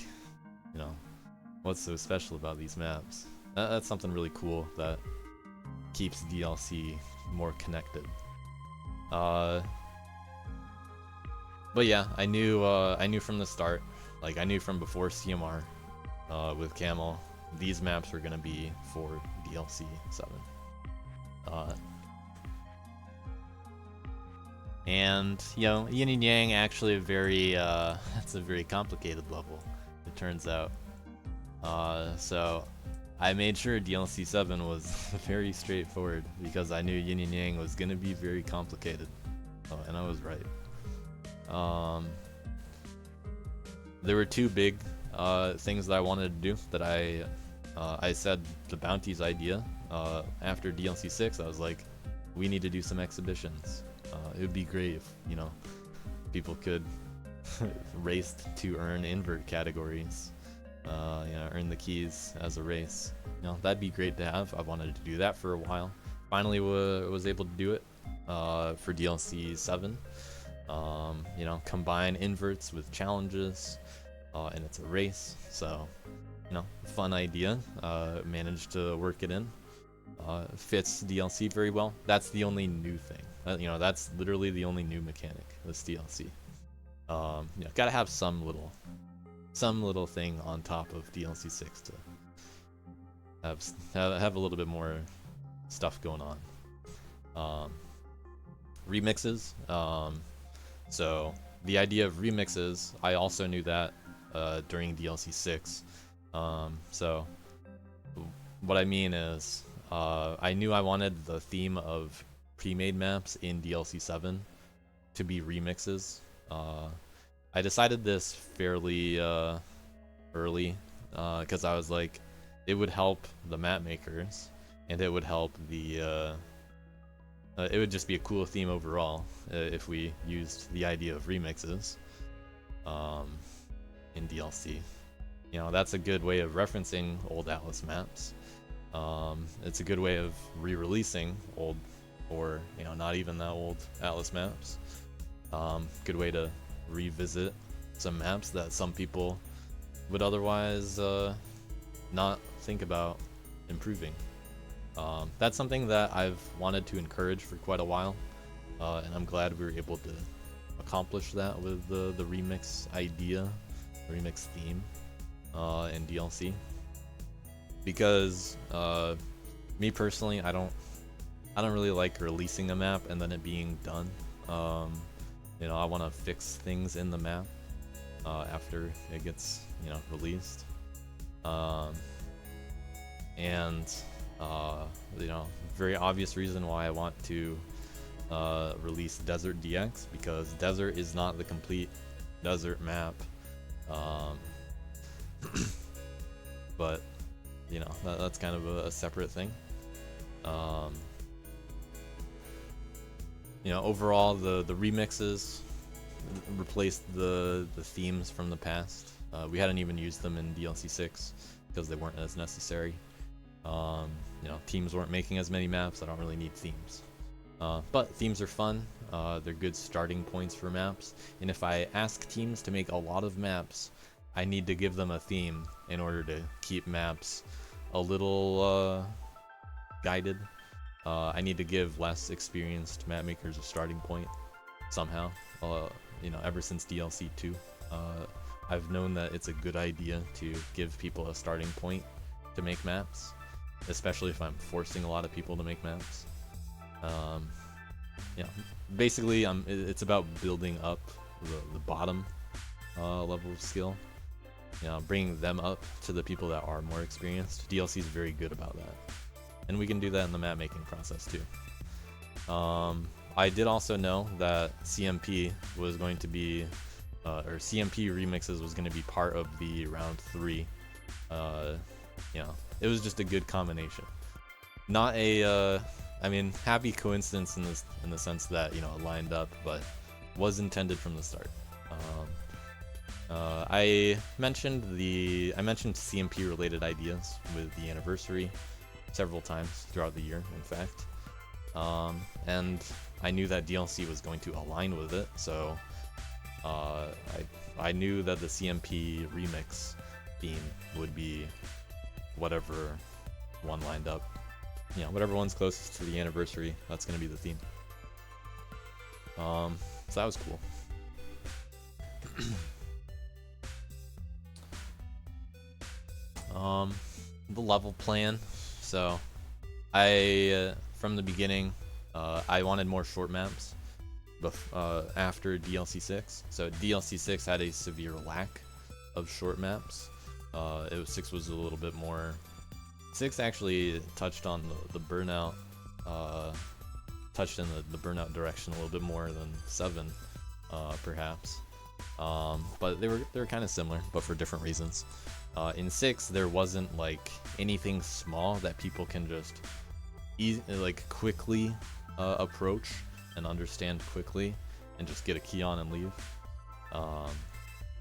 You know, what's so special about these maps? That's something really cool that keeps DLC more connected. But yeah, I knew from the start, like I knew from before CMR, with Camel, these maps were gonna be for DLC 7. And you know, Yin and Yang actually that's a very complicated level, it turns out. So I made sure DLC 7 was very straightforward, because I knew Yin and Yang was gonna be very complicated, and I was right. there were two big things that I wanted to do that I said the bounties idea after DLC 6. I was like, we need to do some exhibitions. It would be great if, you know, people could race to earn invert categories, you know, earn the keys as a race. You know, that'd be great to have. I wanted to do that for a while. Finally was able to do it for DLC 7. You know, combine inverts with challenges, and it's a race, so, you know, fun idea. Managed to work it in. Fits DLC very well. That's the only new thing. You know, that's literally the only new mechanic, this DLC. You know, gotta have some little thing on top of DLC 6 to have a little bit more stuff going on. Remixes. So the idea of remixes, I also knew that during DLC 6. So what I mean is, I knew I wanted the theme of pre-made maps in DLC 7 to be remixes. I decided this fairly early because I was like, it would help the map makers, and it would help the it would just be a cool theme overall if we used the idea of remixes in DLC. You know, that's a good way of referencing old Atlas maps. It's a good way of re-releasing old, or, you know, not even that old Atlas maps. Good way to revisit some maps that some people would otherwise not think about improving. That's something that I've wanted to encourage for quite a while, and I'm glad we were able to accomplish that with the remix idea, remix theme in DLC. Because me personally, I don't really like releasing a map and then it being done. You know, I want to fix things in the map after it gets, you know, released. And you know, very obvious reason why I want to release Desert DX, because Desert is not the complete desert map. But, you know, that's kind of a separate thing. You know, overall, the remixes replaced the themes from the past. We hadn't even used them in DLC 6 because they weren't as necessary. You know, teams weren't making as many maps. I don't really need themes. But themes are fun. They're good starting points for maps. And if I ask teams to make a lot of maps, I need to give them a theme in order to keep maps a little guided. I need to give less experienced map makers a starting point somehow. You know, ever since DLC 2, I've known that it's a good idea to give people a starting point to make maps, especially if I'm forcing a lot of people to make maps. Yeah, basically, it's about building up the bottom level of skill. You know, bringing them up to the people that are more experienced. DLC is very good about that, and we can do that in the map making process too. I did also know that CMP was going to be, or CMP remixes was going to be part of the round 3. You know, it was just a good combination. Not a, I mean, happy coincidence in the sense that, you know, it lined up, but was intended from the start. I mentioned CMP related ideas with the anniversary several times throughout the year, in fact. And I knew that DLC was going to align with it, so I knew that the CMP remix theme would be whatever one lined up. You know, whatever one's closest to the anniversary, that's going to be the theme. So that was cool. The level plan. So I from the beginning, I wanted more short maps after DLC 6. So DLC 6 had a severe lack of short maps. 6 was a little bit more. 6 actually touched on the burnout, touched in the burnout direction a little bit more than 7, perhaps. but they were kind of similar, but for different reasons. In 6, there wasn't like anything small that people can just quickly approach and understand quickly, and just get a key on and leave.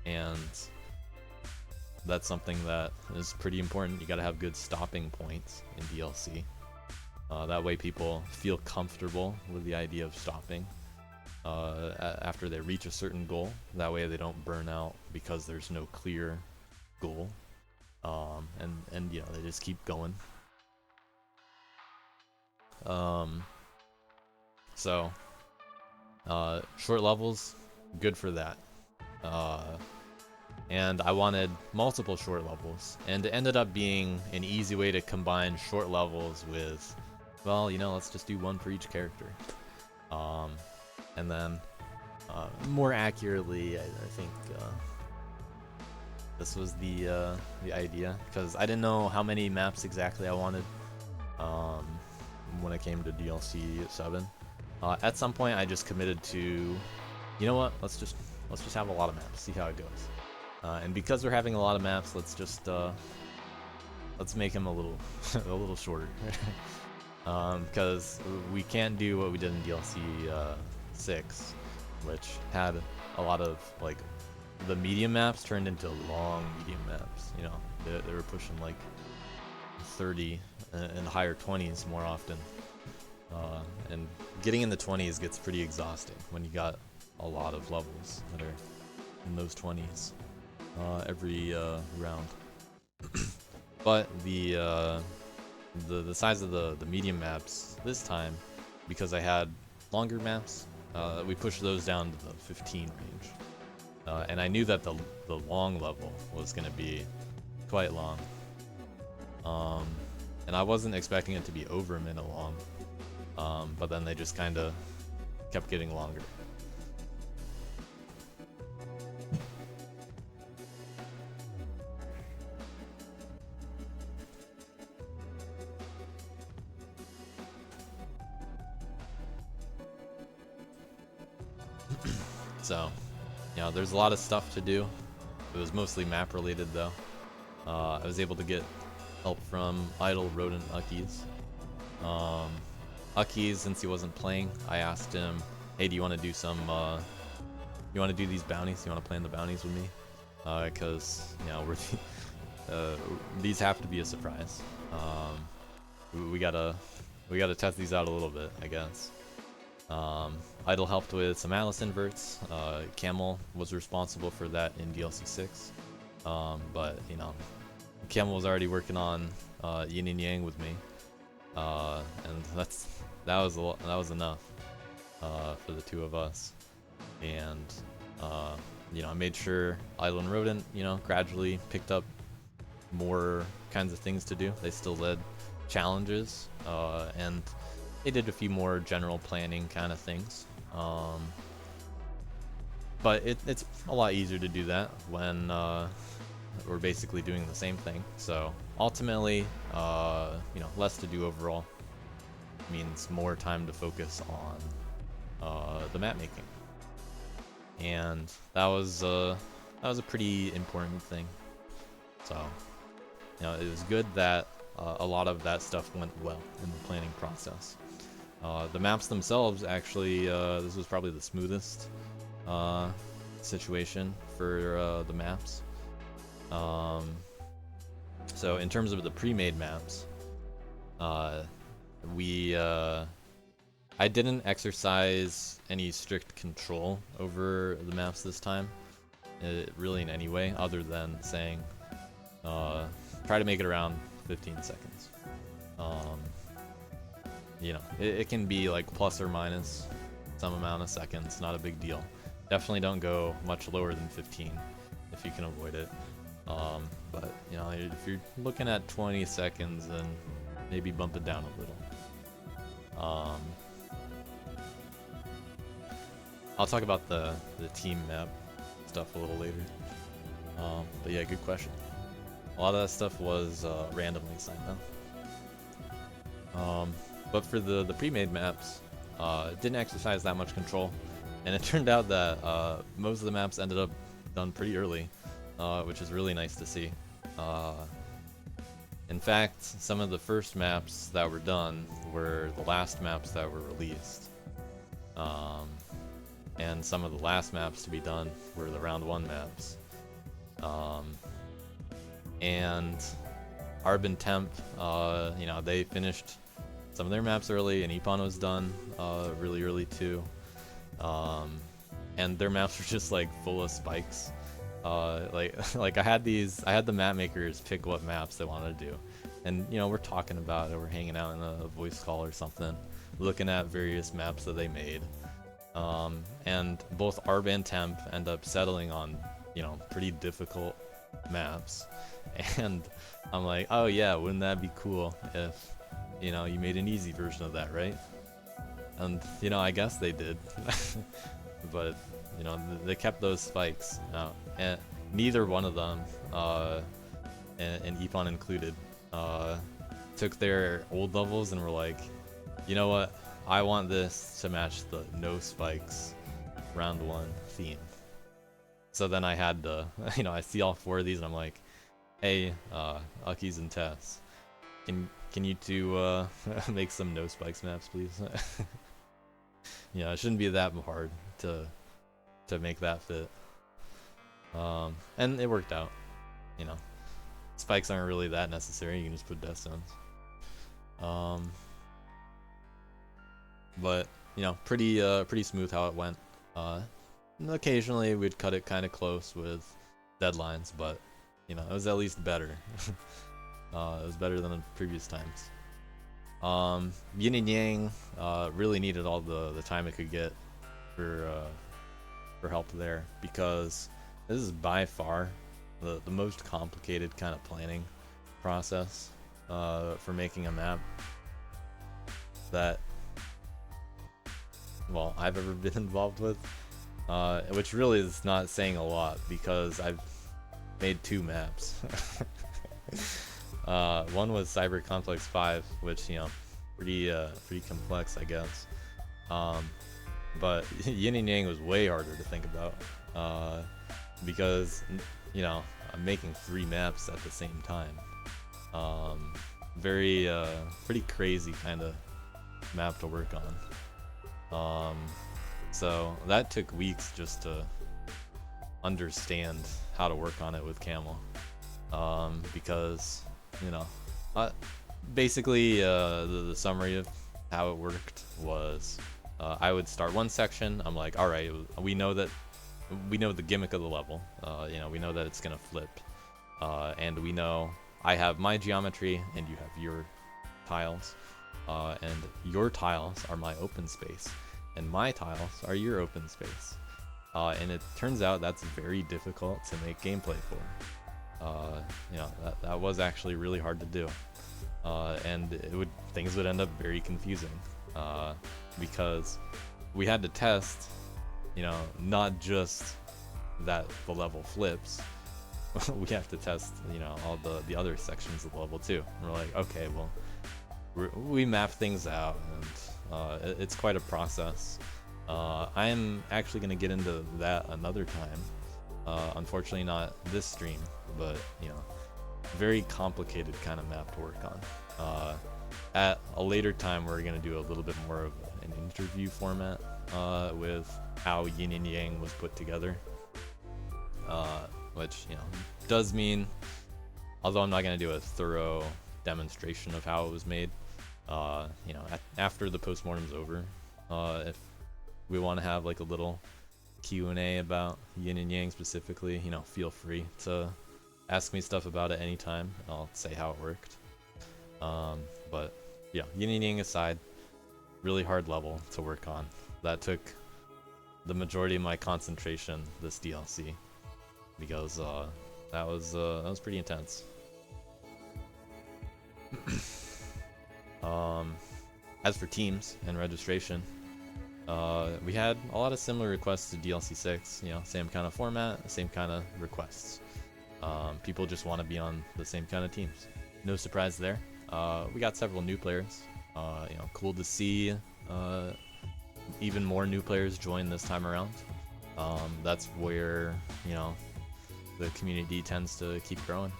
And that's something that is pretty important. You gotta have good stopping points in DLC. That way people feel comfortable with the idea of stopping after they reach a certain goal. That way they don't burn out because there's no clear goal. And you know, they just keep going. So short levels, good for that. And I wanted multiple short levels, and it ended up being an easy way to combine short levels with, well, you know, let's just do one for each character. And then more accurately, I think this was the idea, because I didn't know how many maps exactly I wanted when it came to DLC 7. At some point, I just committed to, you know what? Let's just have a lot of maps, see how it goes. And because we're having a lot of maps, let's make them a little a little shorter, because we can't do what we did in DLC 6, which had a lot of like the medium maps turned into long medium maps. You know, they were pushing like 30 and higher 20s more often, and getting in the 20s gets pretty exhausting when you got a lot of levels that are in those 20s every round. But the size of the medium maps this time, because I had longer maps, we pushed those down to the 15 range, and I knew that the long level was going to be quite long, and I wasn't expecting it to be over a minute long, but then they just kind of kept getting longer. So, you know, there's a lot of stuff to do. It was mostly map related though. I was able to get help from Idle, Rodent, Uckies. Uckies, since he wasn't playing, I asked him, hey, do you want to do some, you want to do these bounties? You want to play in the bounties with me? Because, you know, these have to be a surprise. We gotta test these out a little bit, I guess. Idle helped with some Alice inverts. Camel was responsible for that in DLC 6. But, you know, Camel was already working on Yin and Yang with me. And that was enough for the two of us. And, you know, I made sure Idle and Rodent, you know, gradually picked up more kinds of things to do. They still led challenges, and they did a few more general planning kind of things. But it's a lot easier to do that when we're basically doing the same thing. So ultimately, you know, less to do overall means more time to focus on the map making, and that was a pretty important thing. So, you know, it was good that a lot of that stuff went well in the planning process. The maps themselves, actually, this was probably the smoothest situation for the maps. So in terms of the pre-made maps, I didn't exercise any strict control over the maps this time, really in any way, other than saying, try to make it around 15 seconds. You know, it can be like plus or minus some amount of seconds, not a big deal. Definitely don't go much lower than 15 if you can avoid it. But, you know, if you're looking at 20 seconds, then maybe bump it down a little. I'll talk about the team map stuff a little later. But yeah, good question. A lot of that stuff was randomly assigned though. But for the pre-made maps, didn't exercise that much control. And it turned out that most of the maps ended up done pretty early, which is really nice to see. In fact, some of the first maps that were done were the last maps that were released. And some of the last maps to be done were the round 1 maps. And Arbin Temp, you know, they finished some of their maps early, and Epon was done really early too. And their maps were just like full of spikes. Like I had the map makers pick what maps they wanted to do, and you know, we're talking about it, we're hanging out in a voice call or something, looking at various maps that they made. And both Arb and Temp end up settling on, you know, pretty difficult maps. And I'm like, oh yeah, wouldn't that be cool if, you know, you made an easy version of that, right? And, you know, I guess they did. But, you know, they kept those spikes out. And neither one of them, and Epon included, took their old levels and were like, you know what? I want this to match the no spikes round 1 theme. So then I had to, you know, I see all 4 of these and I'm like, hey, Ukkies and Tess, can you two make some no spikes maps, please? Yeah, it shouldn't be that hard to make that fit. And it worked out. You know, spikes aren't really that necessary. You can just put death stones. But you know, pretty smooth how it went. Occasionally we'd cut it kind of close with deadlines, but you know, it was at least better. It was better than the previous times. Yin and Yang really needed all the time it could get for help there, because this is by far the most complicated kind of planning process for making a map that, well, I've ever been involved with, which really is not saying a lot because I've made 2 maps. One was Cyber Complex 5, which, you know, pretty complex, I guess. But Yin and Yang was way harder to think about, because, you know, I'm making 3 maps at the same time. Pretty crazy kind of map to work on. So that took weeks just to understand how to work on it with Camel, because, you know, basically the summary of how it worked was, I would start one section. I'm like, all right, we know the gimmick of the level. You know, we know that it's gonna flip, and we know I have my geometry and you have your tiles, and your tiles are my open space, and my tiles are your open space. And it turns out that's very difficult to make gameplay for. You know, that was actually really hard to do, and things would end up very confusing, because we had to test, you know, not just that the level flips. We have to test, you know, all the other sections of the level too. And we're like, okay, well, we map things out, and it's quite a process. I'm actually going to get into that another time. Unfortunately not this stream, but, you know, very complicated kind of map to work on. At a later time, we're going to do a little bit more of an interview format with how Yin and Yang was put together, which, you know, does mean, although I'm not going to do a thorough demonstration of how it was made, you know, after the postmortem's over, if we want to have like a little Q&A about Yin and Yang specifically, you know, feel free to ask me stuff about it anytime. I'll say how it worked. But yeah, Yin and Yang aside, really hard level to work on. That took the majority of my concentration this DLC, because that was pretty intense. As for teams and registration, we had a lot of similar requests to DLC 6, you know, same kind of format, same kind of requests. People just want to be on the same kind of teams. No surprise there. We got several new players. You know, cool to see even more new players join this time around. That's where, you know, the community tends to keep growing.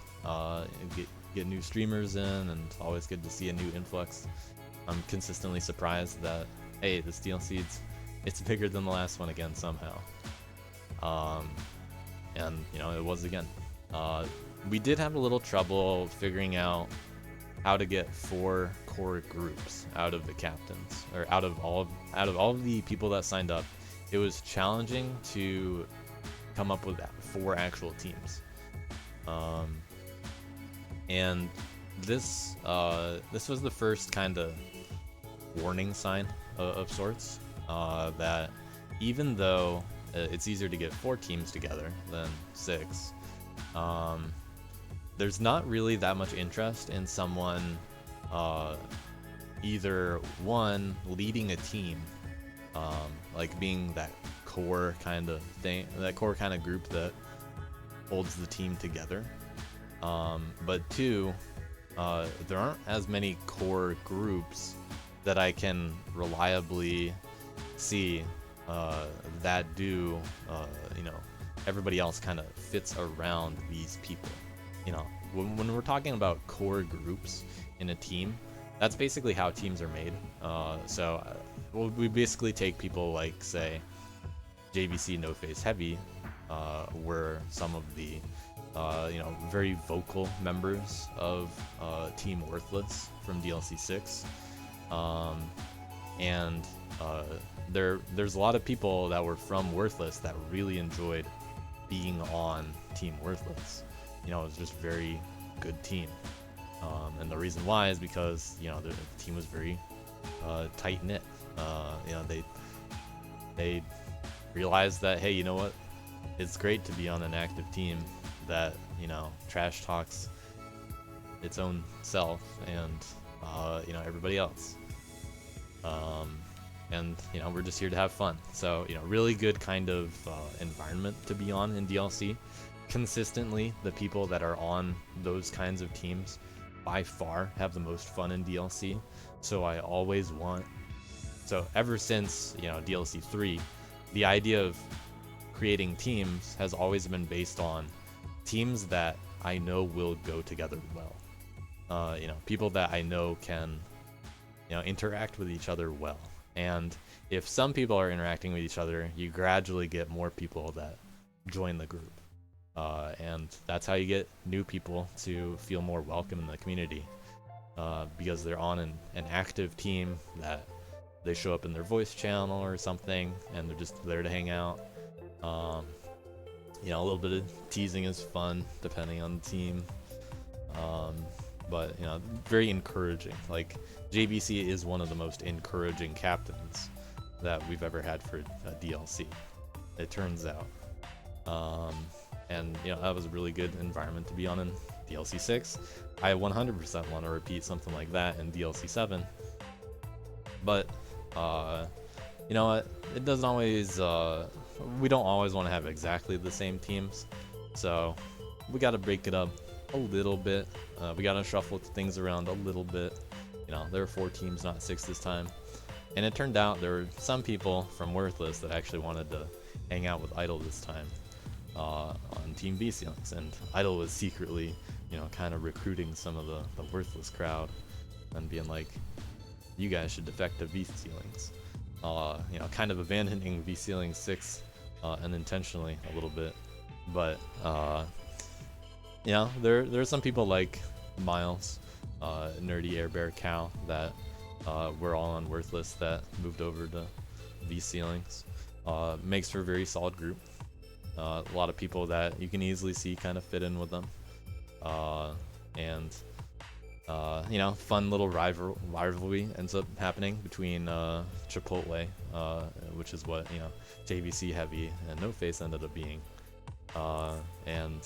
Get new streamers in, and always good to see a new influx. I'm consistently surprised that, hey, this DLC, it's bigger than the last one again somehow. And you know, it was again. We did have a little trouble figuring out how to get 4 core groups out of the captains, or out of all of the people that signed up. It was challenging to come up with 4 actual teams. And this was the first kind of warning sign of sorts, that even though it's easier to get 4 teams together than 6, there's not really that much interest in someone either one leading a team, like being that core kind of thing, that core kind of group that holds the team together, but 2, there aren't as many core groups that I can reliably see that do, you know, everybody else kind of fits around these people. You know, when we're talking about core groups in a team, that's basically how teams are made. So we basically take people like, say, JVC No Face Heavy, were some of the you know, very vocal members of Team Worthless from DLC 6, and there's a lot of people that were from Worthless that really enjoyed being on Team Worthless. You know, it was just a very good team, and the reason why is because, you know, the team was very tight knit. You know, they realized that, hey, you know what, it's great to be on an active team that, you know, trash talks its own self and you know, everybody else, and you know, we're just here to have fun. So, you know, really good kind of environment to be on in DLC. Consistently, the people that are on those kinds of teams by far have the most fun in DLC. So I always want, so ever since, you know, DLC 3, the idea of creating teams has always been based on teams that I know will go together well. You know, people that I know can, you know, interact with each other well. And if some people are interacting with each other, you gradually get more people that join the group. And that's how you get new people to feel more welcome in the community, because they're on an active team that they show up in their voice channel or something, and they're just there to hang out. You know, a little bit of teasing is fun depending on the team, but you know, very encouraging. Like, JVC is one of the most encouraging captains that we've ever had for DLC, it turns out. And you know, that was a really good environment to be on in DLC 6. I 100% want to repeat something like that in DLC 7. But you know what? It doesn't always. We don't always want to have exactly the same teams, so we got to break it up a little bit. We got to shuffle things around a little bit. You know, there were 4 teams, not 6 this time. And it turned out there were some people from Worthless that actually wanted to hang out with Idle this time, on Team V ceilings, and Idle was secretly, you know, kind of recruiting some of the Worthless crowd and being like, you guys should defect to V ceilings. You know, kind of abandoning V Ceiling 6 unintentionally a little bit, but you know, there's some people like Miles, Nerdy Air Bear Cow, that were all on Worthless that moved over to V Ceilings. Makes for a very solid group. A lot of people that you can easily see kind of fit in with them, and you know, fun little rivalry ends up happening between Chipotle, which is what, you know, JVC Heavy and No Face ended up being, and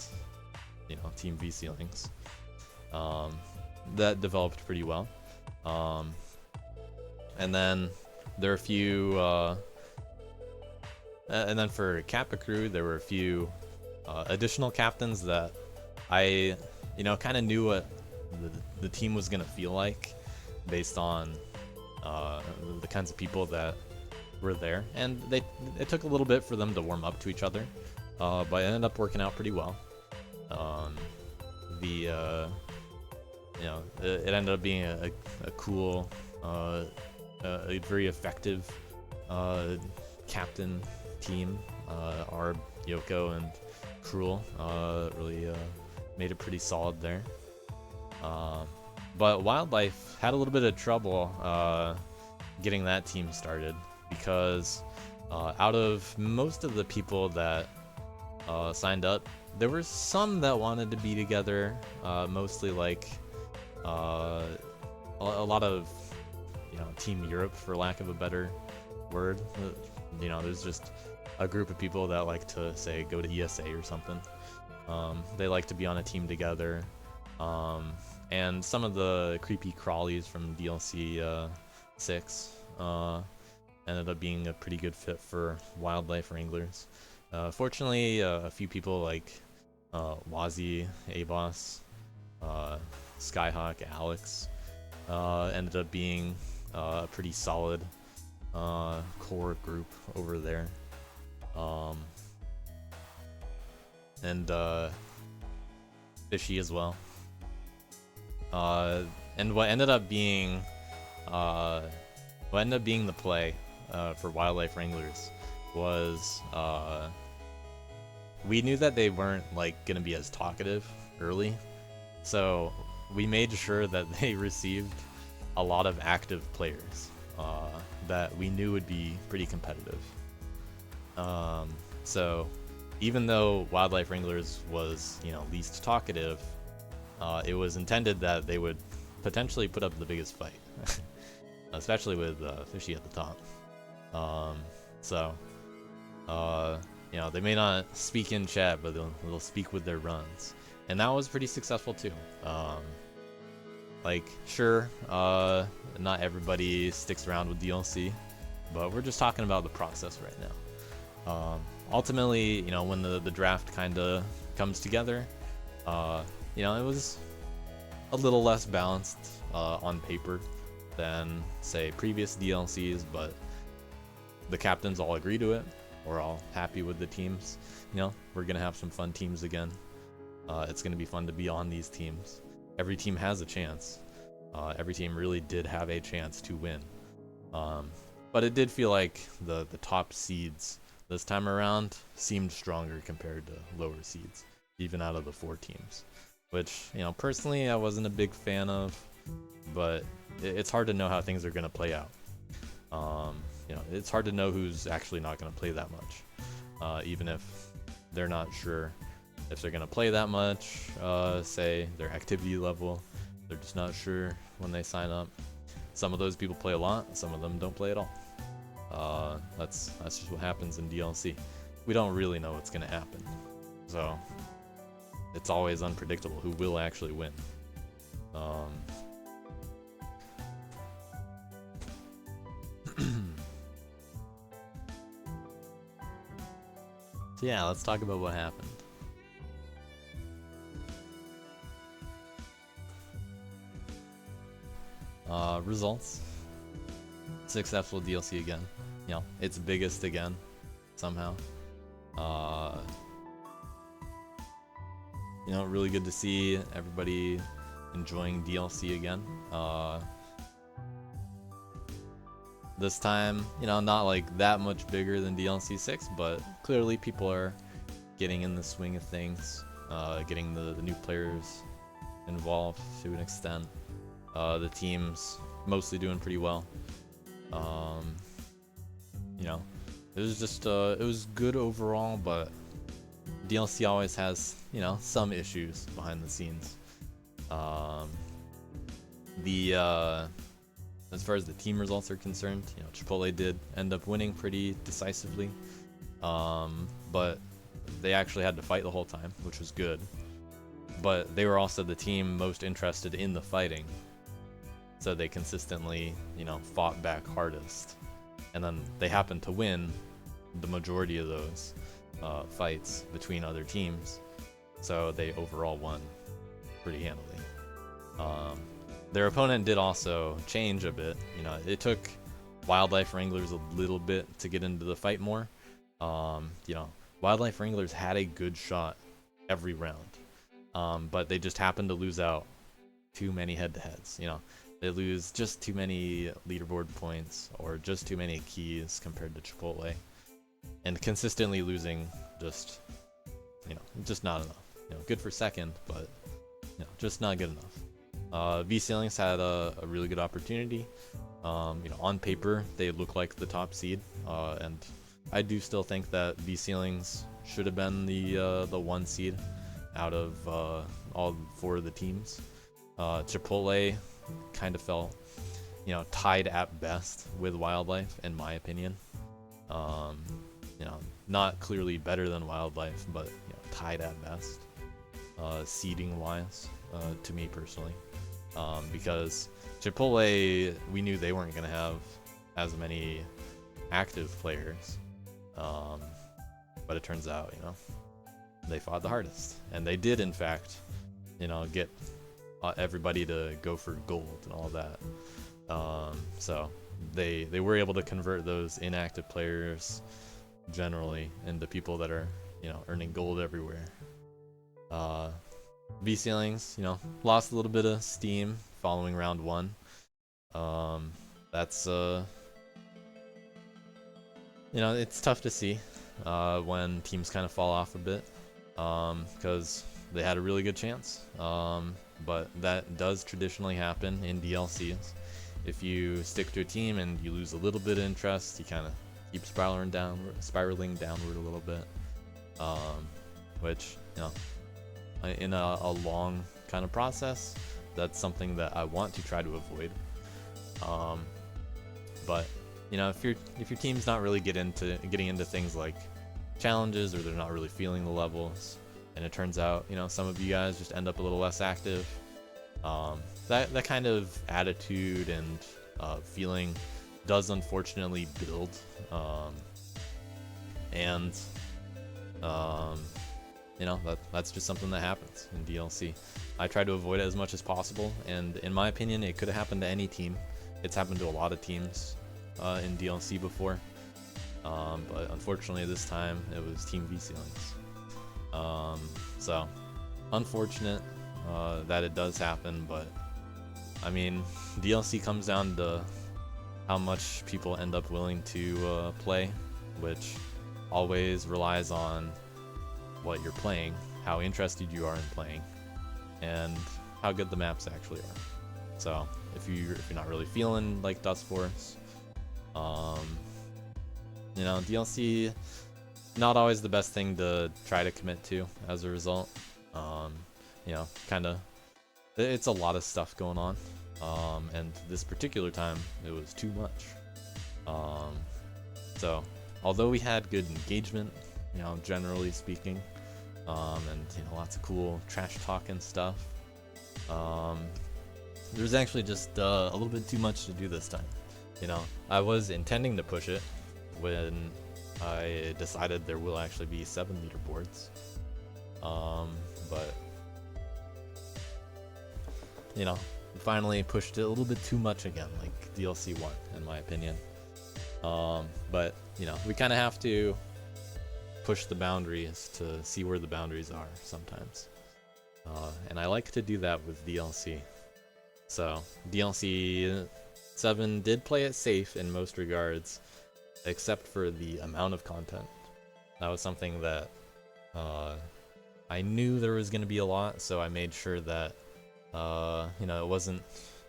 you know, Team V Ceilings. That developed pretty well, and then there are a few, and then for Kappa Crew, there were a few additional captains that I, you know, kind of knew what the team was gonna feel like based on the kinds of people that were there, and it took a little bit for them to warm up to each other, but it ended up working out pretty well. It ended up being a cool, a very effective captain team. Arb, Yoko, and Cruel really made it pretty solid there. But Wildlife had a little bit of trouble getting that team started because out of most of the people that signed up, there were some that wanted to be together, mostly like a lot of, Team Europe, for lack of a better word. There's just a group of people that like to, say, go to ESA or something. They like to be on a team together. And some of the creepy crawlies from DLC 6 ended up being a pretty good fit for Wildlife Wranglers. Fortunately, a few people like Wazi, Abos, Skyhawk, Alex ended up being a pretty solid core group over there. And Fishy as well. And what ended up being the play for Wildlife Wranglers was we knew that they weren't like gonna be as talkative early, so we made sure that they received a lot of active players that we knew would be pretty competitive. So even though Wildlife Wranglers was, least talkative, it was intended that they would potentially put up the biggest fight, especially with Fishy at the top. They may not speak in chat, but they'll speak with their runs, and that was pretty successful too. Sure, not everybody sticks around with DLC, but we're just talking about the process right now. Ultimately, when the draft kind of comes together, it was a little less balanced on paper than, say, previous DLCs, but the captains all agree to it. We're all happy with the teams. We're gonna have some fun teams again. It's gonna be fun to be on these teams. Every team has a chance. Every team really did have a chance to win. But it did feel like the top seeds this time around seemed stronger compared to lower seeds, even out of the 4 teams. Which, personally I wasn't a big fan of, but it's hard to know how things are gonna play out. It's hard to know who's actually not going to play that much, even if they're not sure if they're going to play that much, say their activity level. They're just not sure when they sign up. Some of those people play a lot, some of them don't play at all. That's just what happens in DLC. We don't really know what's going to happen, so it's always unpredictable who will actually win. So yeah, let's talk about what happened. Results. Successful DLC again. Its biggest again, somehow. Really good to see everybody enjoying DLC again. This time, not like that much bigger than DLC 6, but clearly people are getting in the swing of things, getting the new players involved to an extent. The team's mostly doing pretty well. It was just it was good overall, but DLC always has some issues behind the scenes. As far as the team results are concerned, Chipotle did end up winning pretty decisively, but they actually had to fight the whole time, which was good. But they were also the team most interested in the fighting, so they consistently, fought back hardest. And then they happened to win the majority of those fights between other teams, so they overall won pretty handily. Their opponent did also change a bit. It took Wildlife Wranglers a little bit to get into the fight more. Wildlife Wranglers had a good shot every round, but they just happened to lose out too many head-to-heads. They lose just too many leaderboard points or just too many keys compared to Chipotle, and consistently losing just not enough. Good for second, but just not good enough. V Ceilings had a really good opportunity. On paper they look like the top seed, and I do still think that V Ceilings should have been the 1 seed out of all 4 of the teams. Chipotle kind of felt tied at best with Wildlife, in my opinion. Not clearly better than Wildlife, but tied at best, seeding wise, to me personally, because Chipotle, we knew they weren't going to have as many active players, but it turns out they fought the hardest, and they did in fact get everybody to go for gold and all that. So they were able to convert those inactive players generally into people that are earning gold everywhere. V Ceilings lost a little bit of steam following round 1. That's it's tough to see when teams kind of fall off a bit, because they had a really good chance, but that does traditionally happen in DLCs. If you stick to a team and you lose a little bit of interest, you kind of keep spiraling downward a little bit, which in a long kind of process, that's something that I want to try to avoid. But if your team's not really getting into things like challenges, or they're not really feeling the levels, and it turns out some of you guys just end up a little less active, that kind of attitude and feeling does unfortunately build, and that's just something that happens in DLC. I try to avoid it as much as possible, and in my opinion it could have happened to any team. It's happened to a lot of teams in DLC before, but unfortunately this time it was Team V Ceilings. So unfortunate that it does happen, but I mean, DLC comes down to how much people end up willing to play, which always relies on what you're playing, how interested you are in playing, and how good the maps actually are. So if you're not really feeling like Dust Force, DLC not always the best thing to try to commit to as a result. It's a lot of stuff going on, and this particular time it was too much. So although we had good engagement, generally speaking, and lots of cool trash talk and stuff, there's actually just a little bit too much to do this time. I was intending to push it when I decided there will actually be 7 leaderboards, but finally pushed it a little bit too much again, like DLC 1 in my opinion. But we kind of have to push the boundaries to see where the boundaries are sometimes, and I like to do that with DLC. So DLC 7 did play it safe in most regards, except for the amount of content. That was something that I knew there was going to be a lot, so I made sure that it wasn't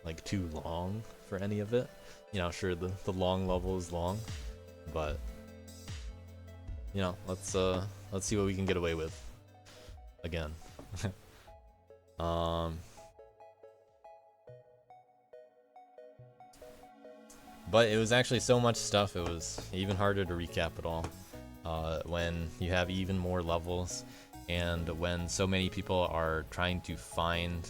like too long for any of it. Sure, the long level is long, but let's see what we can get away with again. But it was actually so much stuff, it was even harder to recap it all when you have even more levels, and when so many people are trying to find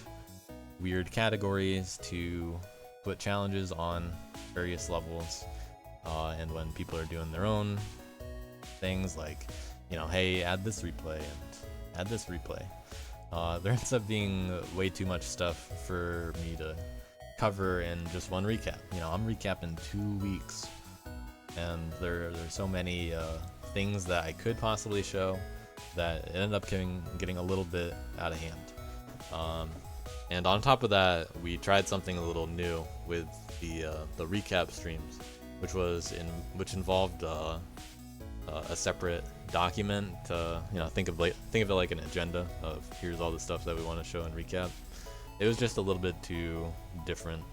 weird categories to put challenges on various levels, and when people are doing their own things like, hey, add this replay and add this replay. There ends up being way too much stuff for me to cover in just one recap. I'm recapping 2 weeks and there's so many things that I could possibly show that it ended up getting a little bit out of hand. And on top of that, we tried something a little new with the recap streams, which involved a separate document to, you know, think of it like an agenda of here's all the stuff that we want to show in recap. It was just a little bit too different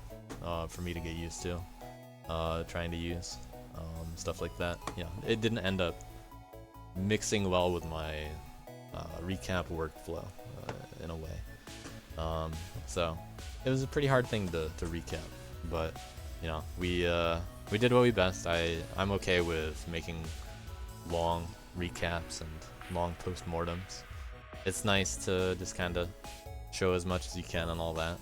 for me to get used to trying to use stuff like that. You know, it didn't end up mixing well with my recap workflow in a way. So it was a pretty hard thing to recap, but you know, we did what we best. I'm okay with making long recaps and long postmortems. It's nice to just kind of show as much as you can and all that.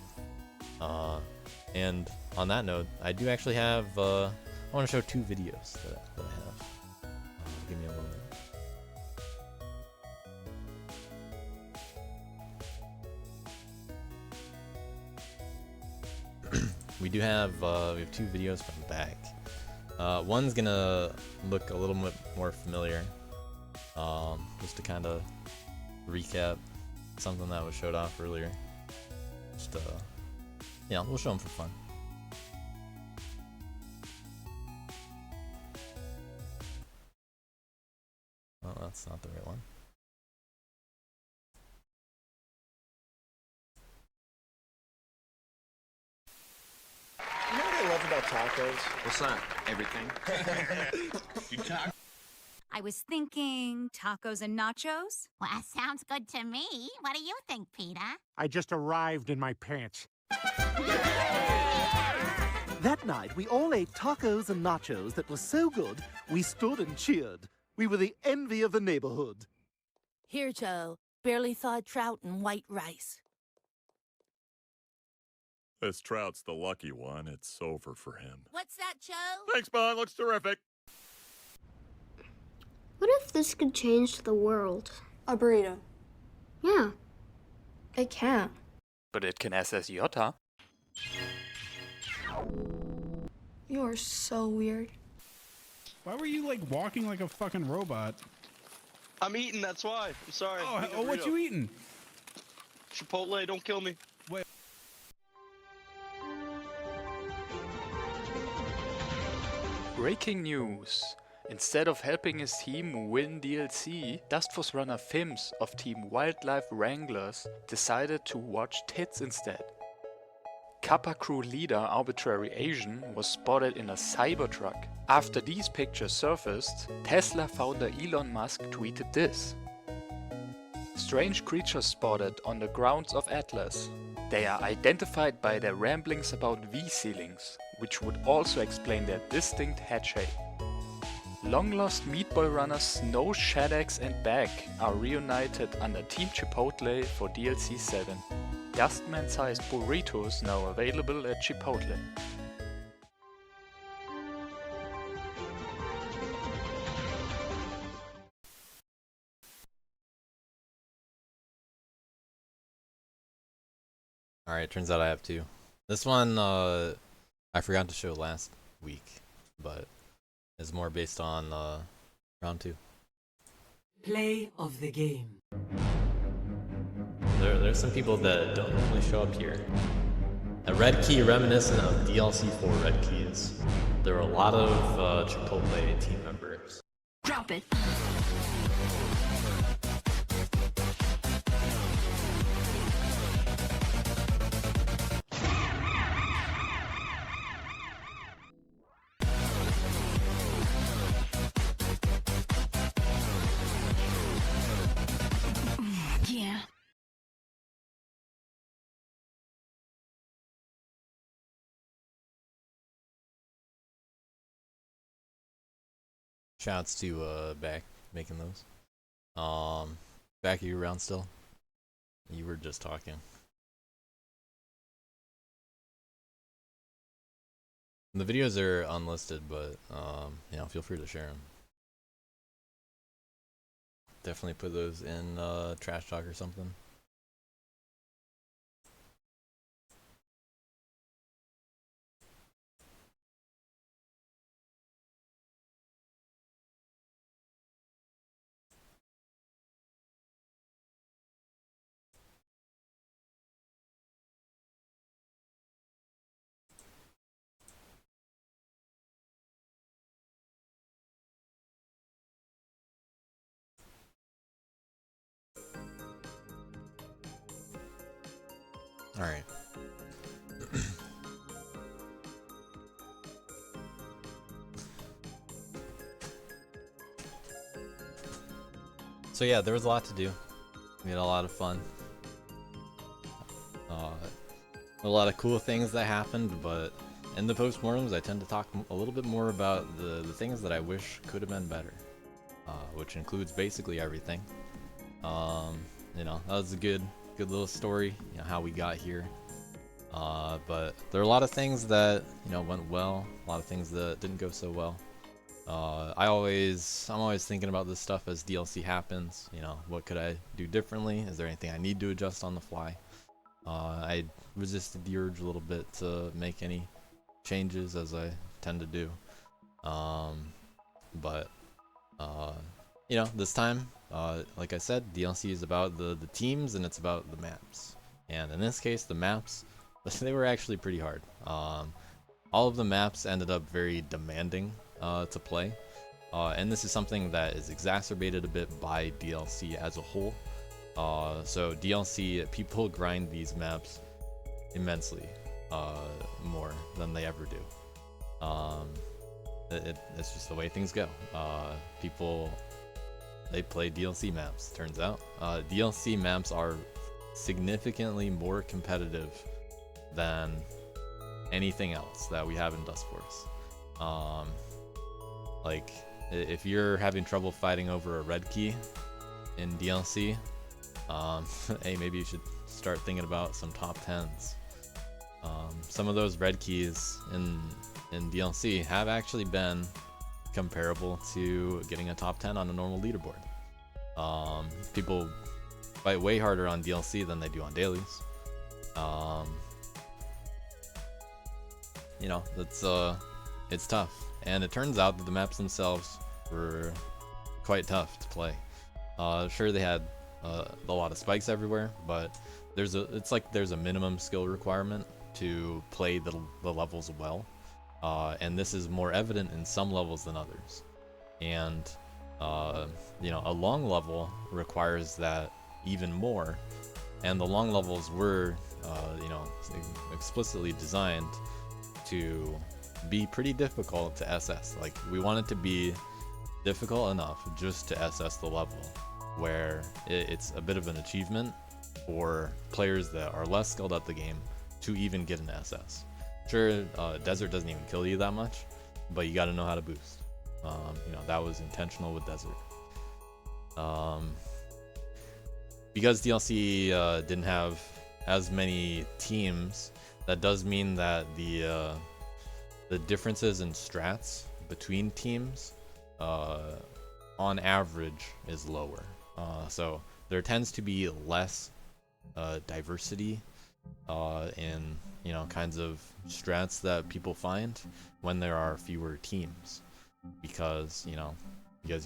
And on that note, I do actually have I want to show 2 videos that I have. Give me a moment. We have 2 videos from the back. One's gonna look a little bit more familiar, just to kind of recap something that was showed off earlier. Just yeah, we'll show them for fun. Oh, that's not the right one. You know what I love about tacos? What's that? Everything. I was thinking tacos and nachos. Well, that sounds good to me. What do you think, Peter? I just arrived in my pants. That night, we all ate tacos and nachos that were so good, we stood and cheered. We were the envy of the neighborhood. Here, Joe. Barely thawed trout and white rice. This trout's the lucky one. It's over for him. What's that, Joe? Thanks, Bud. Looks terrific. What if this could change the world? A burrito. Yeah. It can't. But it can SS Jota. You're so weird. Why were you like walking like a fucking robot? I'm eating, that's why. I'm sorry. Oh, what you eating? Chipotle, don't kill me. Wait. Breaking news. Instead of helping his team win DLC, Dustforce runner Fims of Team Wildlife Wranglers decided to watch tits instead. Kappa crew leader Arbitrary Asian was spotted in a Cybertruck. After these pictures surfaced, Tesla founder Elon Musk tweeted this. Strange creatures spotted on the grounds of Atlas. They are identified by their ramblings about V-ceilings, which would also explain their distinct head shape. Long-lost meatball runners Snow, Shadex and Bag are reunited under Team Chipotle for DLC 7. Dustman-sized burritos now available at Chipotle. Alright, turns out I have 2. This one I forgot to show last week, but is more based on round 2. Play of the game. There's some people that don't normally show up here. A red key reminiscent of DLC 4 red keys. There are a lot of Chipotle team members. Drop it. Yeah. Shouts to Back making those. Back, are you around still? You were just talking. The videos are unlisted, but you know, feel free to share them. Definitely put those in trash talk or something. All right. So yeah, there was a lot to do. We had a lot of fun. A lot of cool things that happened, but in the postmortems, I tend to talk a little bit more about the things that I wish could have been better, which includes basically everything. You know, that was a good little story, you know, how we got here. But there are a lot of things that, you know, went well, a lot of things that didn't go so well. I'm always thinking about this stuff as DLC happens. You know, what could I do differently? Is there anything I need to adjust on the fly? I resisted the urge a little bit to make any changes, as I tend to do. But you know, this time, like I said, DLC is about the teams and it's about the maps. And in this case, the maps, they were actually pretty hard. All of the maps ended up very demanding to play. And this is something that is exacerbated a bit by DLC as a whole. So DLC, people grind these maps immensely more than they ever do. It's just the way things go. People, they play DLC maps, turns out. DLC maps are significantly more competitive than anything else that we have in Dustforce. Like, if you're having trouble fighting over a red key in DLC, hey, maybe you should start thinking about some top 10s. Some of those red keys in DLC have actually been comparable to getting a top 10 on a normal leaderboard. People fight way harder on DLC than they do on dailies. You know, it's tough, and it turns out that the maps themselves were quite tough to play. Sure, they had a lot of spikes everywhere, but it's like there's a minimum skill requirement to play the levels well, and this is more evident in some levels than others. And you know, a long level requires that even more, and the long levels were you know, explicitly designed to be pretty difficult to SS. Like, we want it to be difficult enough just to SS the level, where it's a bit of an achievement for players that are less skilled at the game to even get an SS. Sure, Desert doesn't even kill you that much, but you got to know how to boost. You know, that was intentional with Desert. Because DLC didn't have as many teams, that does mean that the differences in strats between teams on average is lower. So there tends to be less diversity in, you know, kinds of strats that people find when there are fewer teams, because you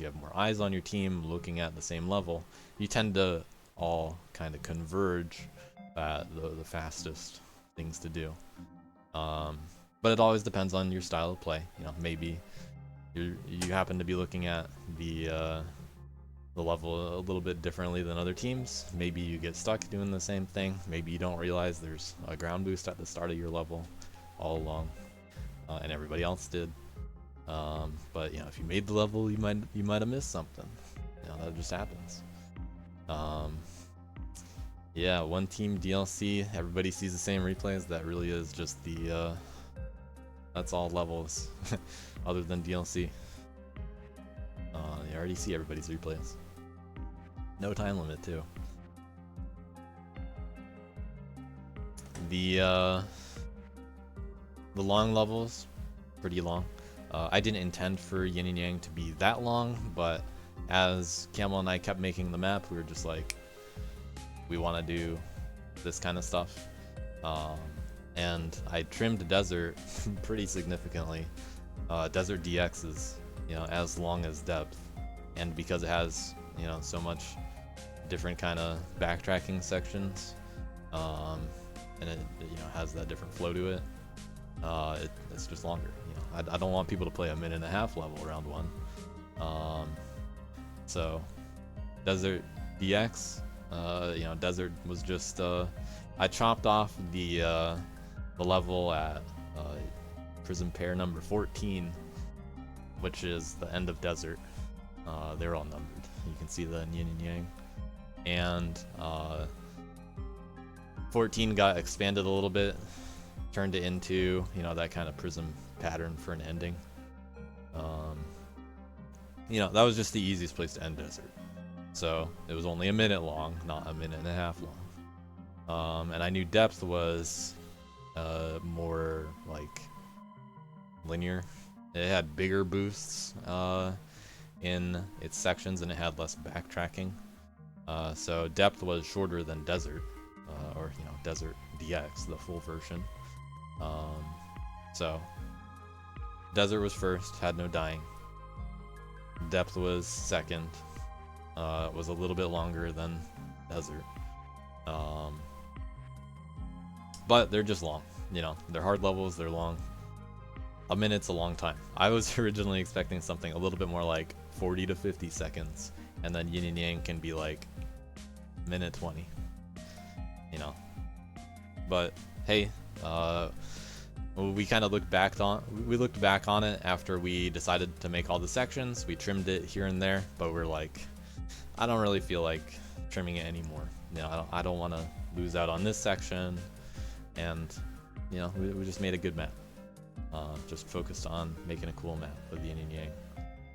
have more eyes on your team looking at the same level. You tend to all kind of converge at the fastest things to do. But it always depends on your style of play. You know, maybe you happen to be looking at the level a little bit differently than other teams. Maybe you get stuck doing the same thing. Maybe you don't realize there's a ground boost at the start of your level all along, and everybody else did. But you know, if you made the level, you might have missed something. You know, that just happens. Yeah, one team DLC, everybody sees the same replays. That really is just that's all levels other than DLC. You already see everybody's replays. No time limit too. The long levels, pretty long. I didn't intend for Yin and Yang to be that long, but as Camel and I kept making the map, we were just like, we want to do this kind of stuff. And I trimmed Desert pretty significantly. Desert DX is, you know, as long as depth, and because it has, you know, so much different kind of backtracking sections, and it, you know, has that different flow to it, it's just longer. You know, I don't want people to play a minute and a half level round one. So Desert DX You know, desert was just I chopped off the level at prison pair number 14, which is the end of desert. They're all numbered. You can see the yin and yang. And 14 got expanded a little bit, turned it into, you know, that kind of prism pattern for an ending. You know, that was just the easiest place to end desert. So it was only a minute long, not a minute and a half long. And I knew depth was more like linear. It had bigger boosts in its sections, and it had less backtracking. So depth was shorter than desert, or you know, desert DX, the full version. So desert was first, had no dying. Depth was second. Was a little bit longer than desert. But they're just long, you know, they're hard levels, they're long. A minute's a long time. I was originally expecting something a little bit more like 40 to 50 seconds, and then yin and yang can be like minute 20, you know. But hey, we kind of looked back on it after we decided to make all the sections. We trimmed it here and there, but we're like, I don't really feel like trimming it anymore. You know, I don't want to lose out on this section, and you know, we just made a good map. Just focused on making a cool map with yin and yang,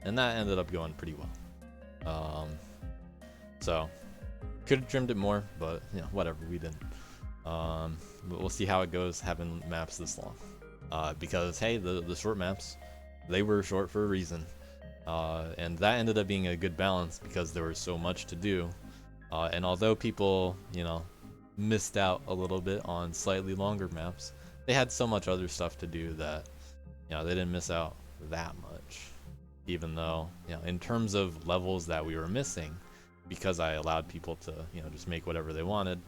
and that ended up going pretty well. So could have trimmed it more, but you know, whatever, we didn't. But we'll see how it goes having maps this long, because hey, the short maps, they were short for a reason, and that ended up being a good balance because there was so much to do, and although people, you know, missed out a little bit on slightly longer maps, they had so much other stuff to do that, you know, they didn't miss out that much. Even though, you know, in terms of levels that we were missing, because I allowed people to, you know, just make whatever they wanted,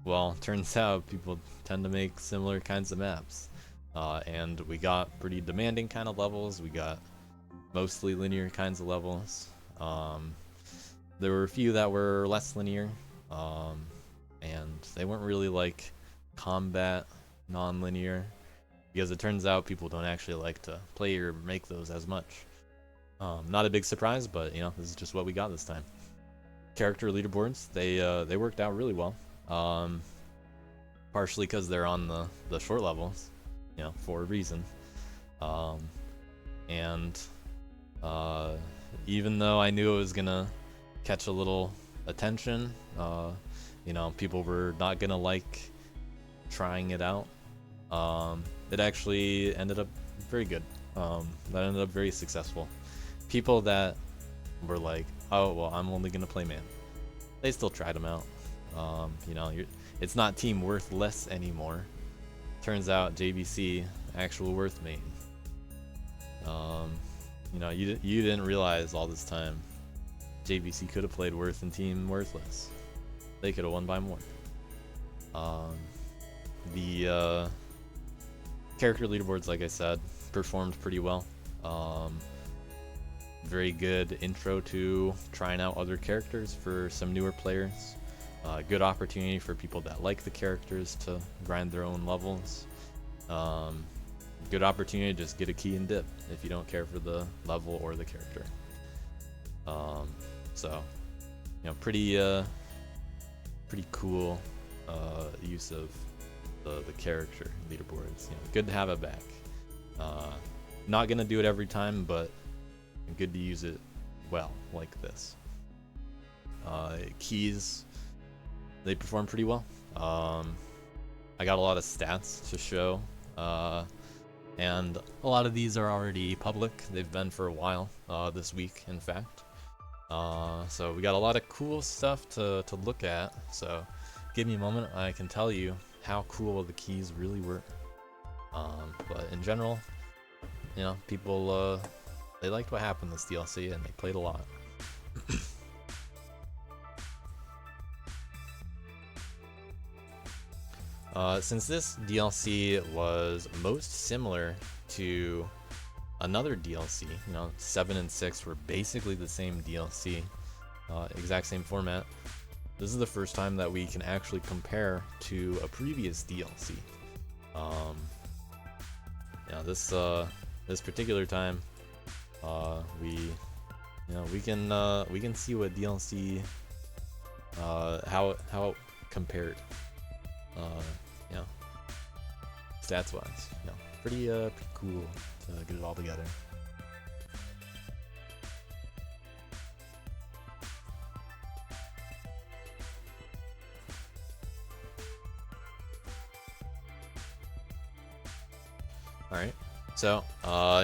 well, turns out people tend to make similar kinds of maps. And we got pretty demanding kind of levels. We got mostly linear kinds of levels. There were a few that were less linear, and they weren't really like combat non-linear, because it turns out people don't actually like to play or make those as much. Not a big surprise, but you know, this is just what we got this time. Character leaderboards, they worked out really well. Partially because they're on the short levels, you know, for a reason. And even though I knew it was gonna catch a little attention, you know, people were not gonna like trying it out. It actually ended up very good. That ended up very successful. People that were like, oh well, I'm only gonna play man, they still tried them out. You know, it's not team worthless anymore. Turns out JVC actual worth main. You know, you didn't realize all this time JVC could have played worth and team worthless. They could have won by more. The character leaderboards, like I said, performed pretty well. Very good intro to trying out other characters for some newer players. Good opportunity for people that like the characters to grind their own levels. Good opportunity to just get a key and dip if you don't care for the level or the character. So, you know, pretty cool use of the character leaderboards. You know, good to have it back. Not gonna do it every time, but good to use it well like this. Keys, they perform pretty well. I got a lot of stats to show, and a lot of these are already public. They've been for a while, this week in fact. So we got a lot of cool stuff to look at, so give me a moment, I can tell you how cool the keys really were. But in general, you know, people they liked what happened this DLC and they played a lot. Since this DLC was most similar to another DLC, you know, 7 and 6 were basically the same DLC, exact same format. this is the first time that we can actually compare to a previous DLC. Yeah, this particular time, we can see what DLC, how it compared, yeah, stats wise. Pretty cool to get it all together. Alright, so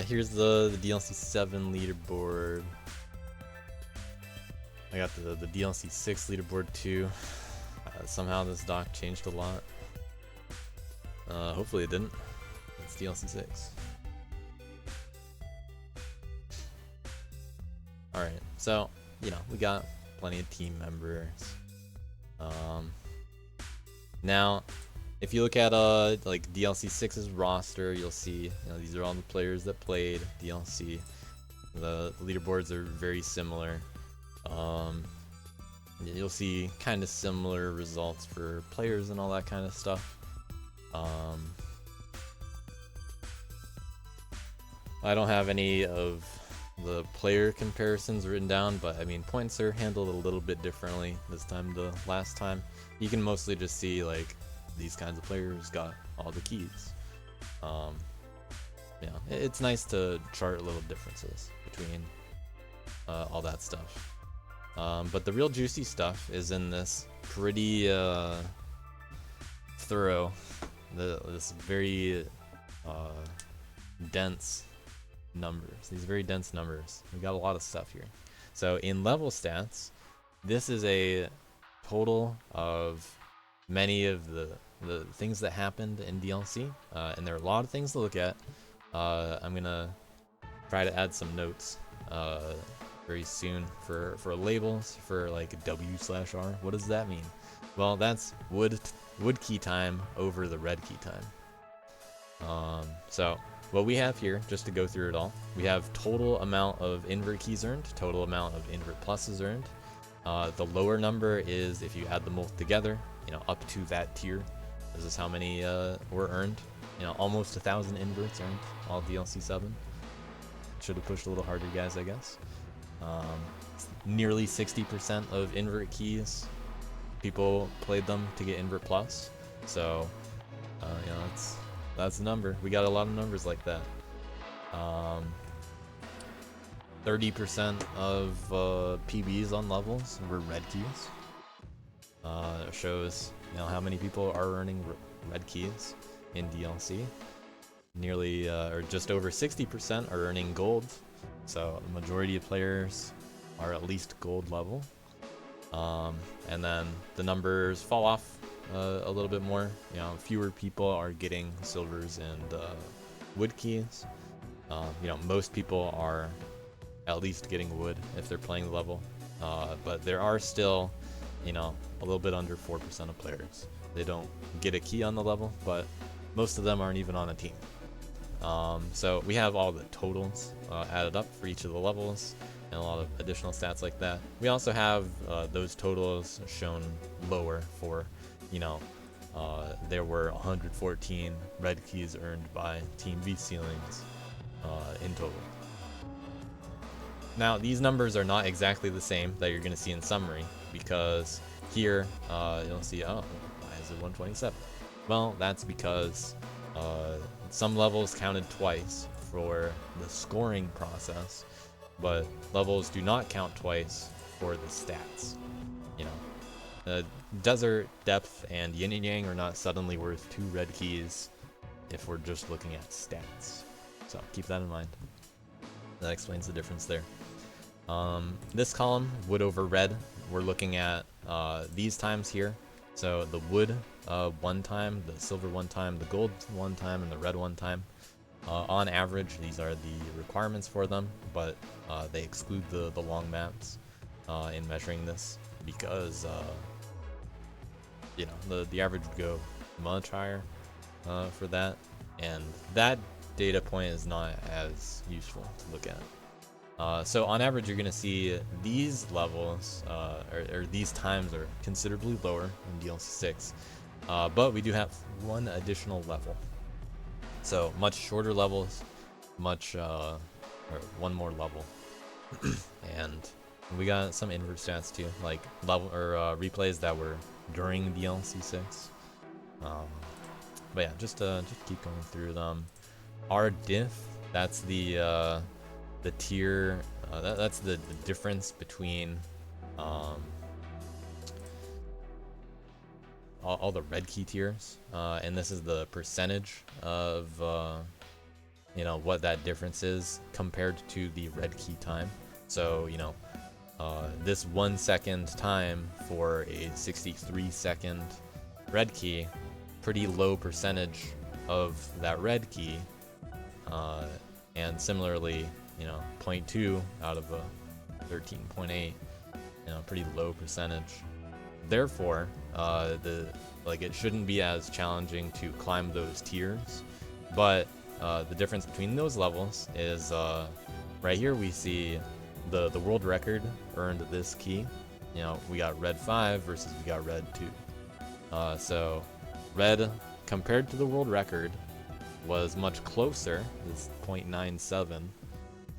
here's the DLC 7 leaderboard. I got the DLC 6 leaderboard too. Somehow this doc changed a lot. Hopefully it didn't. It's DLC 6. Alright, so, we got plenty of team members. Now, if you look at like DLC 6's roster, you'll see these are all the players that played DLC. The leaderboards are very similar. You'll see kind of similar results for players and all that kind of stuff. I don't have any of the player comparisons written down, but I mean points are handled a little bit differently this time to last time. You can mostly just see like these kinds of players got all the keys. It's nice to chart little differences between all that stuff. But the real juicy stuff is in this pretty thorough, this very dense numbers. These very dense numbers. We got a lot of stuff here. So in level stats, this is a total of many of the things that happened in DLC, and there are a lot of things to look at. I'm gonna try to add some notes very soon for labels for like W/R. What does that mean? Well, that's wood key time over the red key time. So what we have here, just to go through it all, we have total amount of invert keys earned, total amount of invert pluses earned. The lower number is if you add them both together, up to that tier. This is how many were earned. Almost 1,000 inverts earned, all DLC 7. Should have pushed a little harder, guys, I guess. Nearly 60% of invert keys, people played them to get invert plus. So, that's the number. We got a lot of numbers like that. 30% of PBs on levels were red keys. It shows how many people are earning red keys in DLC. Nearly or just over 60% are earning gold. So the majority of players are at least gold level. And then the numbers fall off a little bit more. Fewer people are getting silvers and wood keys. Most people are at least getting wood if they're playing the level. But there are still, a little bit under 4% of players. They don't get a key on the level, but most of them aren't even on a team. So we have all the totals added up for each of the levels and a lot of additional stats like that. We also have those totals shown lower for, there were 114 red keys earned by Team V ceilings in total. Now, these numbers are not exactly the same that you're going to see in summary, because here you'll see, oh, why is it 127? Well, that's because some levels counted twice for the scoring process, but levels do not count twice for the stats. Desert, depth, and yin and yang are not suddenly worth 2 red keys if we're just looking at stats. So keep that in mind. That explains the difference there. This column, wood over red, we're looking at these times here. So the wood 1 time, the silver 1 time, the gold 1 time, and the red 1 time. On average, these are the requirements for them, but they exclude the long maps in measuring this because the average would go much higher for that, and that data point is not as useful to look at. So on average, you're gonna see these levels, or these times are considerably lower in DLC 6, but we do have one additional level. So much shorter levels, or one more level, and we got some invert stats too, like level or replays that were during DLC 6. But yeah, just keep going through them. Our diff, that's the tier, that's the difference between all the red key tiers, and this is the percentage of you know, what that difference is compared to the red key time. So you know, this 1 second time for a 63-second red key, pretty low percentage of that red key, and similarly, you know, 0.2 out of a 13.8, you know, pretty low percentage. Therefore, it shouldn't be as challenging to climb those tiers, but the difference between those levels is right here we see the world record earned this key. You know, we got red 5 versus we got red 2. So red compared to the world record was much closer, it's 0.97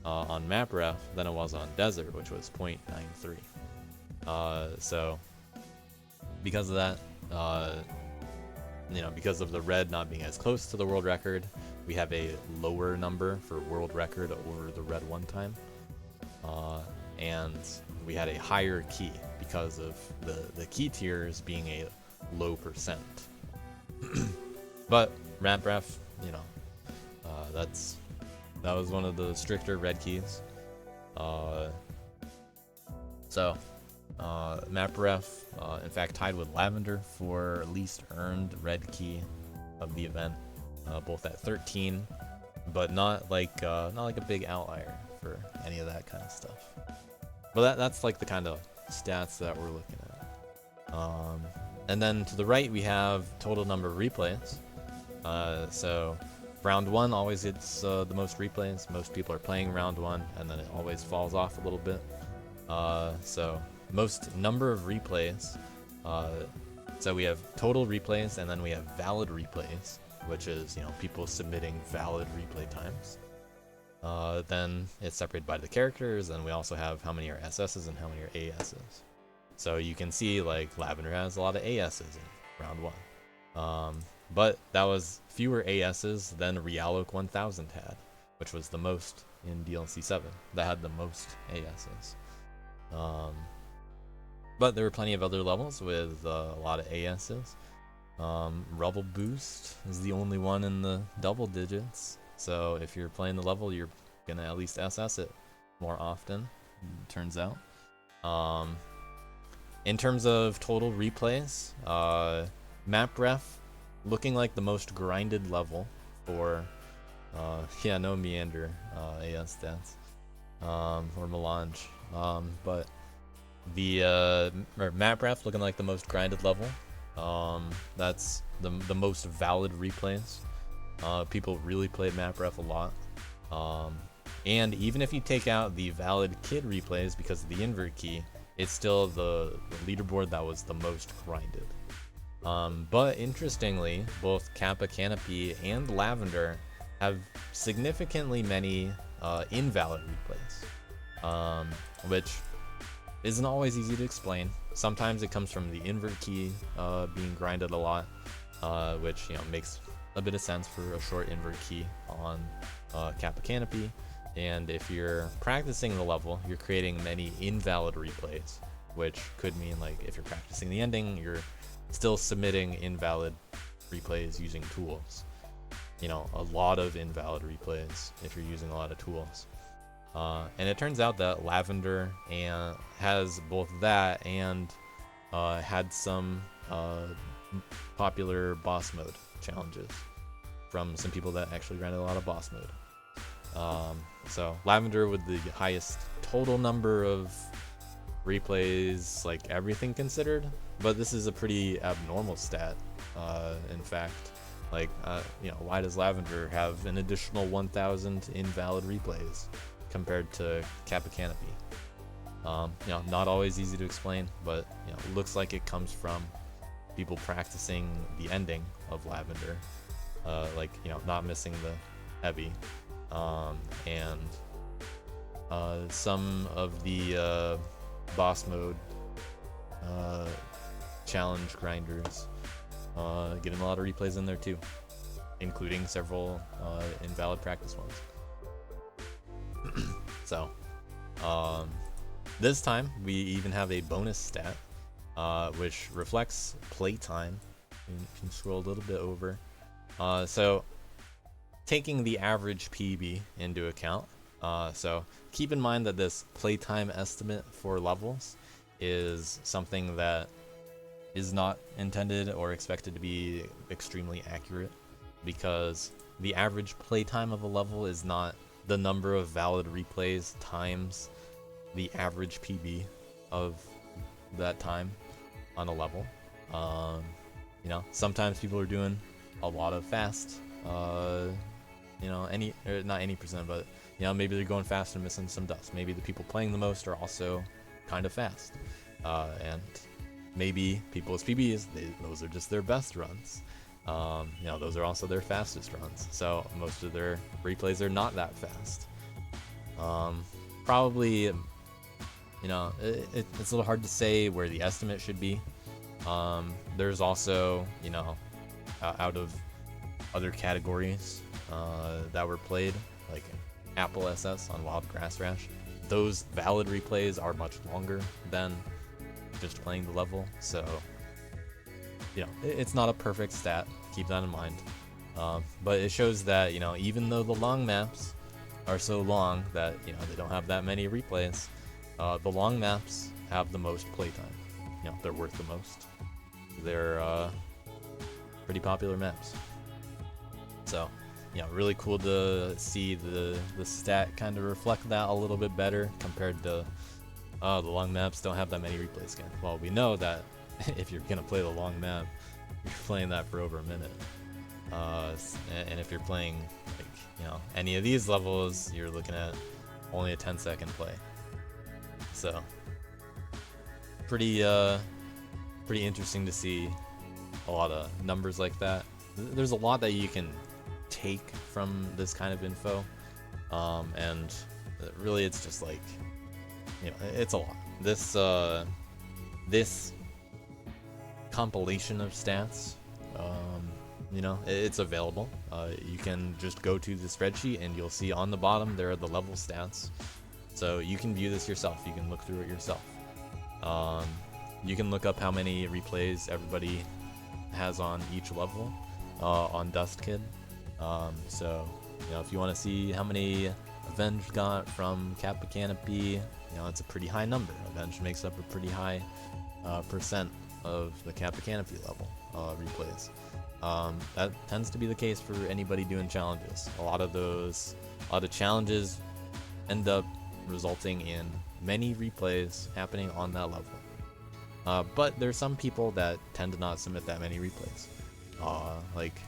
on map ref than it was on desert, which was 0.93. So because of that, you know, because of the red not being as close to the world record, we have a lower number for world record over the red 1 time, and we had a higher key because of the key tiers being a low percent. But map ref, you know, that was one of the stricter red keys. Map ref, in fact, tied with Lavender for least earned red key of the event, both at 13, but not like a big outlier for any of that kind of stuff. But that's like the kind of stats that we're looking at. And then to the right we have total number of replays. So round 1 always gets the most replays. Most people are playing round 1, and then it always falls off a little bit. So most number of replays. So we have total replays, and then we have valid replays, which is, you know, people submitting valid replay times. Then it's separated by the characters, and we also have how many are SSs and how many are ASs. So you can see like Lavender has a lot of ASs in round 1. But that was fewer ASs than Realoak 1000 had, which was the most in DLC 7. That had the most ASs. But there were plenty of other levels with a lot of ASs. Rubble Boost is the only one in the double digits. So if you're playing the level, you're gonna at least SS it more often, turns out. In terms of total replays, map ref looking like the most grinded level for no meander AS stats, or melange, but the map ref looking like the most grinded level. That's the most valid replays. People really played map ref a lot, and even if you take out the valid kid replays because of the invert key, it's still the leaderboard that was the most grinded. But interestingly, both Kappa Canopy and Lavender have significantly many invalid replays, which isn't always easy to explain. Sometimes it comes from the invert key being grinded a lot, which, you know, makes a bit of sense for a short invert key on Kappa Canopy. And if you're practicing the level, you're creating many invalid replays, which could mean, like, if you're practicing the ending, you're still submitting invalid replays using tools. You know, a lot of invalid replays if you're using a lot of tools. And it turns out that Lavender has both that and had some popular boss mode challenges from some people that actually ran a lot of boss mode. So Lavender with the highest total number of replays, like everything considered, but this is a pretty abnormal stat. In fact, like, you know, why does Lavender have an additional 1,000 invalid replays? compared to Kappa Canopy. You know, not always easy to explain, but you know, looks like it comes from people practicing the ending of Lavender, like, you know, not missing the heavy, and some of the boss mode challenge grinders getting a lot of replays in there too, including several invalid practice ones. So this time we even have a bonus stat which reflects playtime. You can scroll a little bit over. So taking the average PB into account, so keep in mind that this playtime estimate for levels is something that is not intended or expected to be extremely accurate, because the average playtime of a level is not the number of valid replays times the average PB of that time on a level. You know, sometimes people are doing a lot of fast, you know, not any percent, but you know, maybe they're going fast and missing some dust. Maybe the people playing the most are also kind of fast, and maybe people's PBs, those are just their best runs. You know, those are also their fastest runs. So most of their replays are not that fast. Probably, you know, it's a little hard to say where the estimate should be. There's also, you know, out of other categories that were played, like Apple SS on Wild Grass Rash, those valid replays are much longer than just playing the level. So, you know, it's not a perfect stat, keep that in mind. But it shows that, you know, even though the long maps are so long that, you know, they don't have that many replays, the long maps have the most playtime. You know, they're worth the most. They're pretty popular maps. So, you know, really cool to see the stat kind of reflect that a little bit better compared to the long maps don't have that many replays again. Well, we know that if you're gonna play the long map, you're playing that for over a minute. And if you're playing, like, you know, any of these levels, you're looking at only a 10-second play. So pretty interesting to see a lot of numbers like that. There's a lot that you can take from this kind of info, and really it's just like, you know, it's a lot. This compilation of stats, you know, it's available. You can just go to the spreadsheet and you'll see on the bottom there are the level stats. So you can view this yourself. You can look through it yourself. You can look up how many replays everybody has on each level on Dust Kid. So, you know, if you want to see how many Avenged got from Kappa Canopy, you know, it's a pretty high number. Avenged makes up a pretty high percent of the Kappa Canopy level replays. That tends to be the case for anybody doing challenges. A lot of challenges end up resulting in many replays happening on that level. But there's some people that tend to not submit that many replays. Like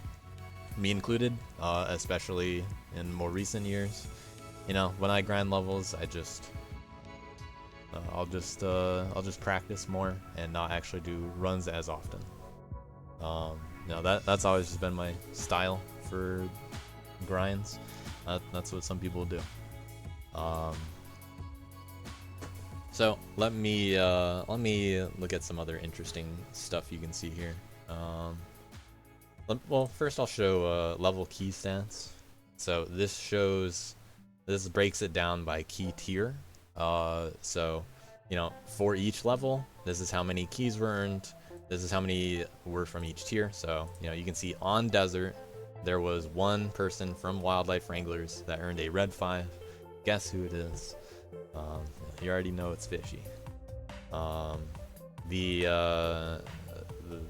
me included, especially in more recent years. You know, when I grind levels, I'll just practice more and not actually do runs as often. You know, that's always just been my style for grinds. That's what some people do. So let me look at some other interesting stuff you can see here. Well, first I'll show level key stats. So this breaks it down by key tier. So, you know, for each level, this is how many keys were earned. This is how many were from each tier. So, you know, you can see on Desert, there was one person from Wildlife Wranglers that earned a red 5. Guess who it is? You already know it's Fishy.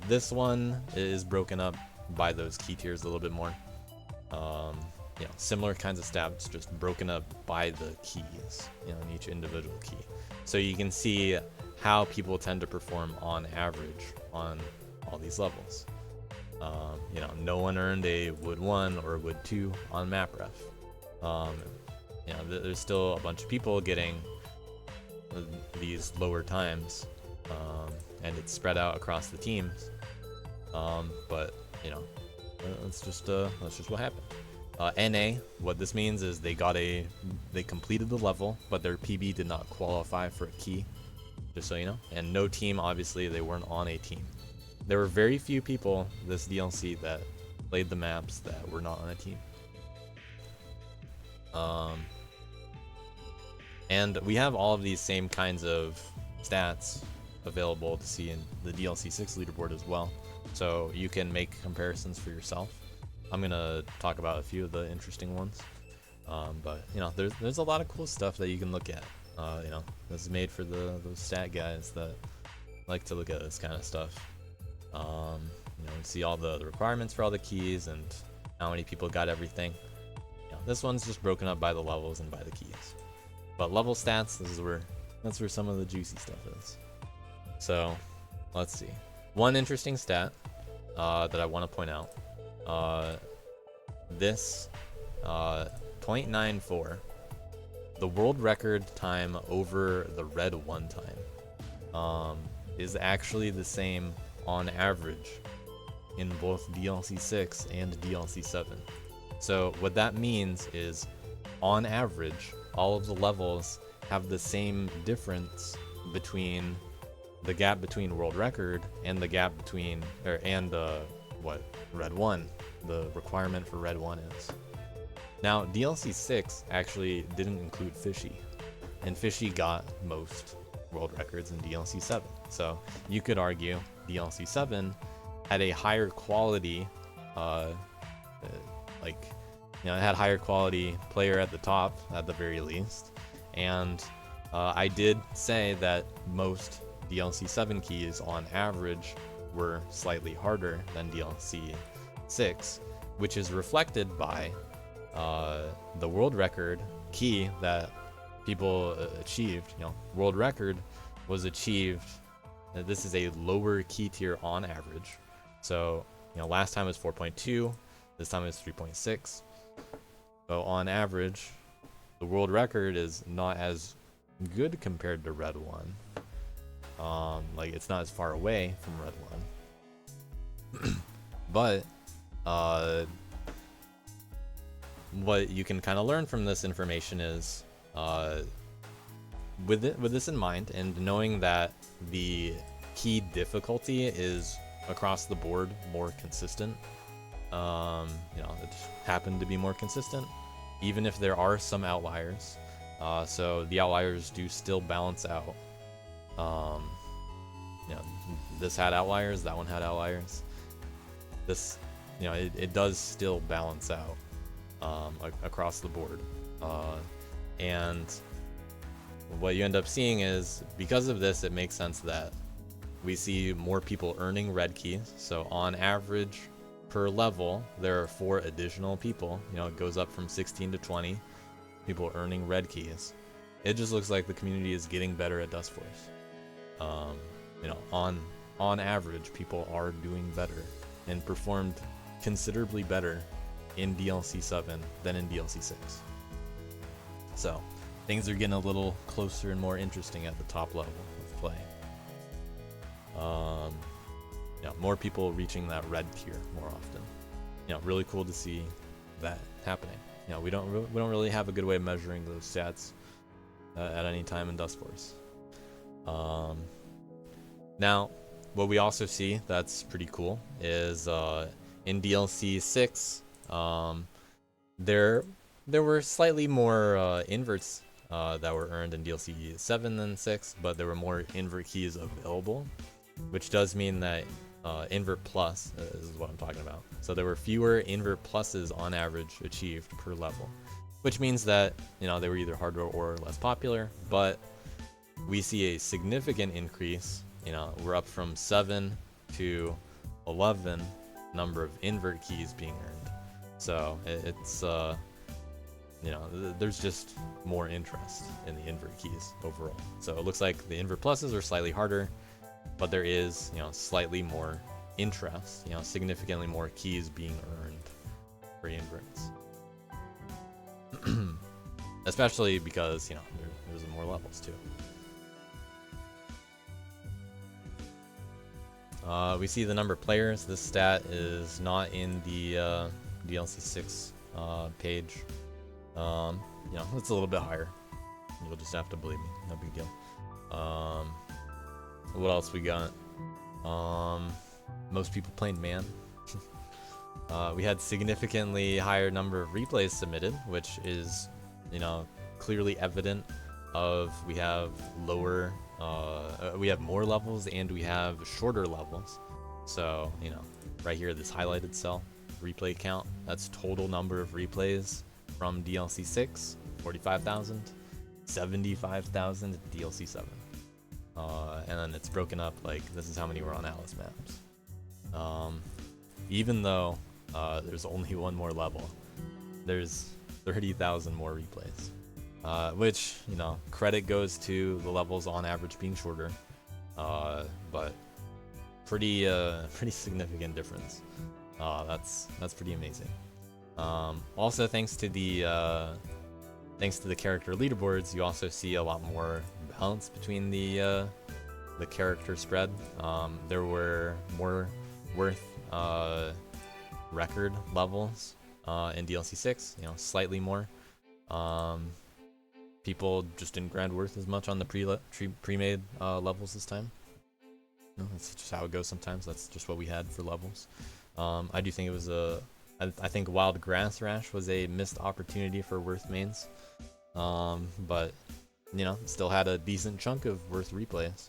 This one is broken up by those key tiers a little bit more. You know, similar kinds of stats, just broken up by the keys, you know, in each individual key. So you can see how people tend to perform on average on all these levels. You know, no one earned a Wood 1 or a Wood 2 on MapRef. you know, there's still a bunch of people getting these lower times, and it's spread out across the teams. But you know, that's just what happened. NA, what this means is they completed the level, but their PB did not qualify for a key, just so you know. And no team, obviously, they weren't on a team. There were very few people this DLC that played the maps that were not on a team. And we have all of these same kinds of stats available to see in the DLC 6 leaderboard as well, so you can make comparisons for yourself. I'm gonna talk about a few of the interesting ones, but you know, there's a lot of cool stuff that you can look at. You know, this is made for those stat guys that like to look at this kind of stuff. You know, see all the requirements for all the keys and how many people got everything. You know, this one's just broken up by the levels and by the keys. But level stats, that's where some of the juicy stuff is. So let's see. One interesting stat that I want to point out. This 0.94, the world record time over the red 1 time, is actually the same on average in both DLC 6 and DLC 7. So what that means is, on average, all of the levels have the same difference between the gap between world record and the gap between what red 1, the requirement for red 1 is. Now DLC 6 actually didn't include Fishy, and Fishy got most world records in DLC 7. So you could argue DLC 7 had a higher quality, it had higher quality player at the top at the very least. And I did say that most DLC 7 keys on average were slightly harder than DLC 6, which is reflected by the world record key that people achieved. You know, world record was achieved. This is a lower key tier on average. So, you know, last time it was 4.2, this time it's 3.6. So on average, the world record is not as good compared to red 1. Like, it's not as far away from red 1. But what you can kind of learn from this information is, with this in mind, and knowing that the key difficulty is across the board more consistent, you know, it just happened to be more consistent, even if there are some outliers. So the outliers do still balance out. You know, this had outliers, that one had outliers. This, you know, it does still balance out across the board. And what you end up seeing is, because of this, it makes sense that we see more people earning red keys. So on average, per level, there are 4 additional people. You know, it goes up from 16 to 20 people earning red keys. It just looks like the community is getting better at Dustforce. You know, on average, people are doing better and performed considerably better in DLC 7 than in DLC 6. So things are getting a little closer and more interesting at the top level of play. Yeah, more people reaching that red tier more often. You know, really cool to see that happening. You know, we don't really have a good way of measuring those stats at any time in Dustforce. Now, what we also see that's pretty cool is in DLC 6, there were slightly more inverts that were earned in DLC 7 than 6, but there were more invert keys available, which does mean that invert plus is what I'm talking about. So there were fewer invert pluses on average achieved per level, which means that, you know, they were either harder or less popular. But we see a significant increase. You know, we're up from 7 to 11 number of invert keys being earned. So it's you know, there's just more interest in the invert keys overall. So it looks like the invert pluses are slightly harder, but there is, you know, slightly more interest, you know, significantly more keys being earned for inverts. especially because, you know, there's more levels too. We see the number of players. This stat is not in the DLC 6 page. You know, it's a little bit higher. You'll just have to believe me. No big deal. What else we got? Most people playing man. We had significantly higher number of replays submitted, which is, you know, clearly evident of we have lower, we have more levels and we have shorter levels. So, you know, right here, this highlighted cell, replay count, that's total number of replays from DLC 6, 45,000, 75,000 at DLC 7. And then it's broken up, like, this is how many were on Atlas maps. Even though there's only one more level, there's 30,000 more replays. Which, you know, credit goes to the levels on average being shorter, but pretty significant difference. That's pretty amazing. Also, thanks to the character leaderboards, you also see a lot more balance between the character spread. There were more worth record levels in DLC 6, you know, slightly more. People just didn't grind worth as much on the pre-made levels this time. You know, that's just how it goes sometimes. That's just what we had for levels. I do think it was I think Wild Grass Rash was a missed opportunity for worth mains. But, you know, still had a decent chunk of worth replays.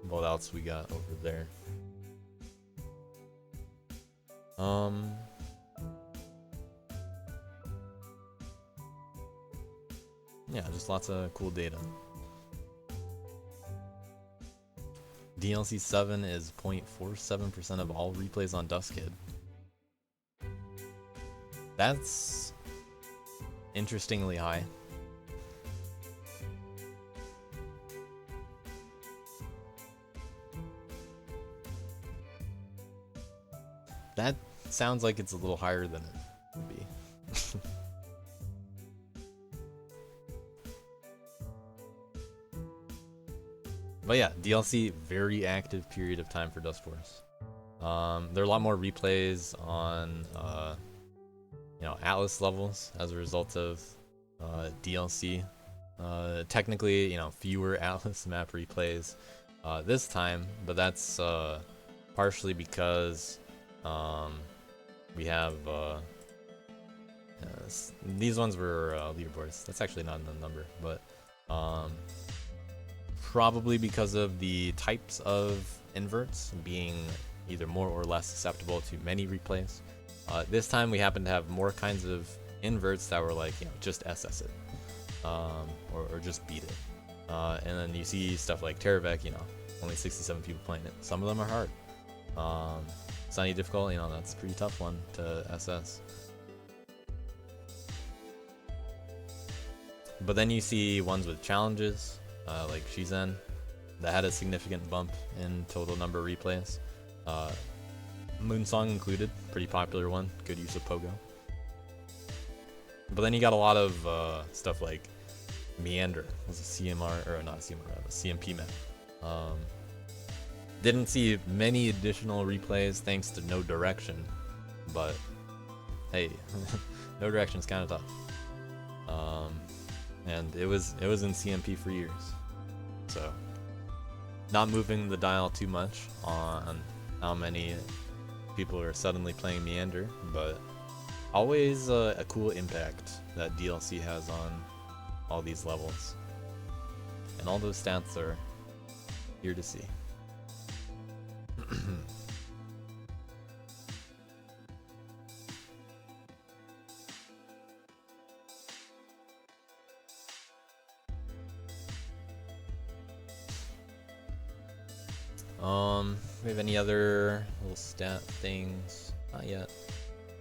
What else we got over there? Yeah, just lots of cool data. DLC 7 is 0.47% of all replays on Dustkid. That's interestingly high. That sounds like it's a little higher than it would be. But yeah, DLC, very active period of time for Dust Force. There are a lot more replays on you know, Atlas levels as a result of DLC. Technically, you know, fewer Atlas map replays this time, but that's partially because we have these ones were leaderboards. That's actually not in the number, but probably because of the types of inverts being either more or less susceptible to many replays. This time we happen to have more kinds of inverts that were like, you know, just SS it, or just beat it. And then you see stuff like Terravec, you know, only 67 people playing it. Some of them are hard. Sunny difficult, you know, that's a pretty tough one to SS. But then you see ones with challenges, like Shizen, that had a significant bump in total number of replays. Moonsong included, pretty popular one, good use of Pogo. But then you got a lot of stuff like Meander, was a CMR, or not a CMR, a CMP map. Didn't see many additional replays thanks to No Direction, but hey, No Direction's kind of tough. And it was in CMP for years, so not moving the dial too much on how many people are suddenly playing Meander, but always a cool impact that DLC has on all these levels, and all those stats are here to see. We have any other little stat things? Not yet.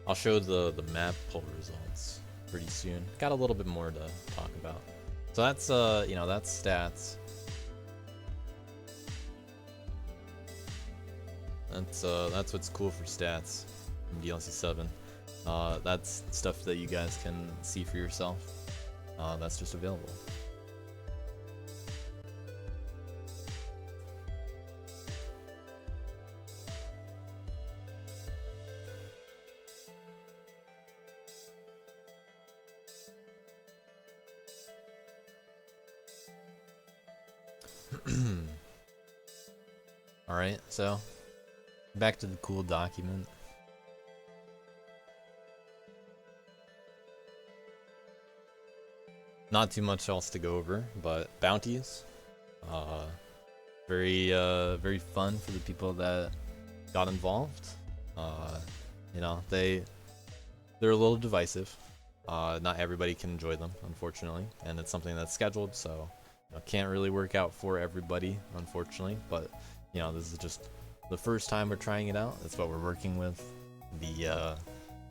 I'll show the map poll results pretty soon. Got a little bit more to talk about. So that's you know, that's stats. That's what's cool for stats in DLC 7. That's stuff that you guys can see for yourself. That's just available. Alright, so back to the cool document. Not too much else to go over, but bounties. Very fun for the people that got involved. You know, they're a little divisive. Not everybody can enjoy them, unfortunately, and it's something that's scheduled, so can't really work out for everybody, unfortunately. But you know, this is just the first time we're trying it out. That's what we're working with. The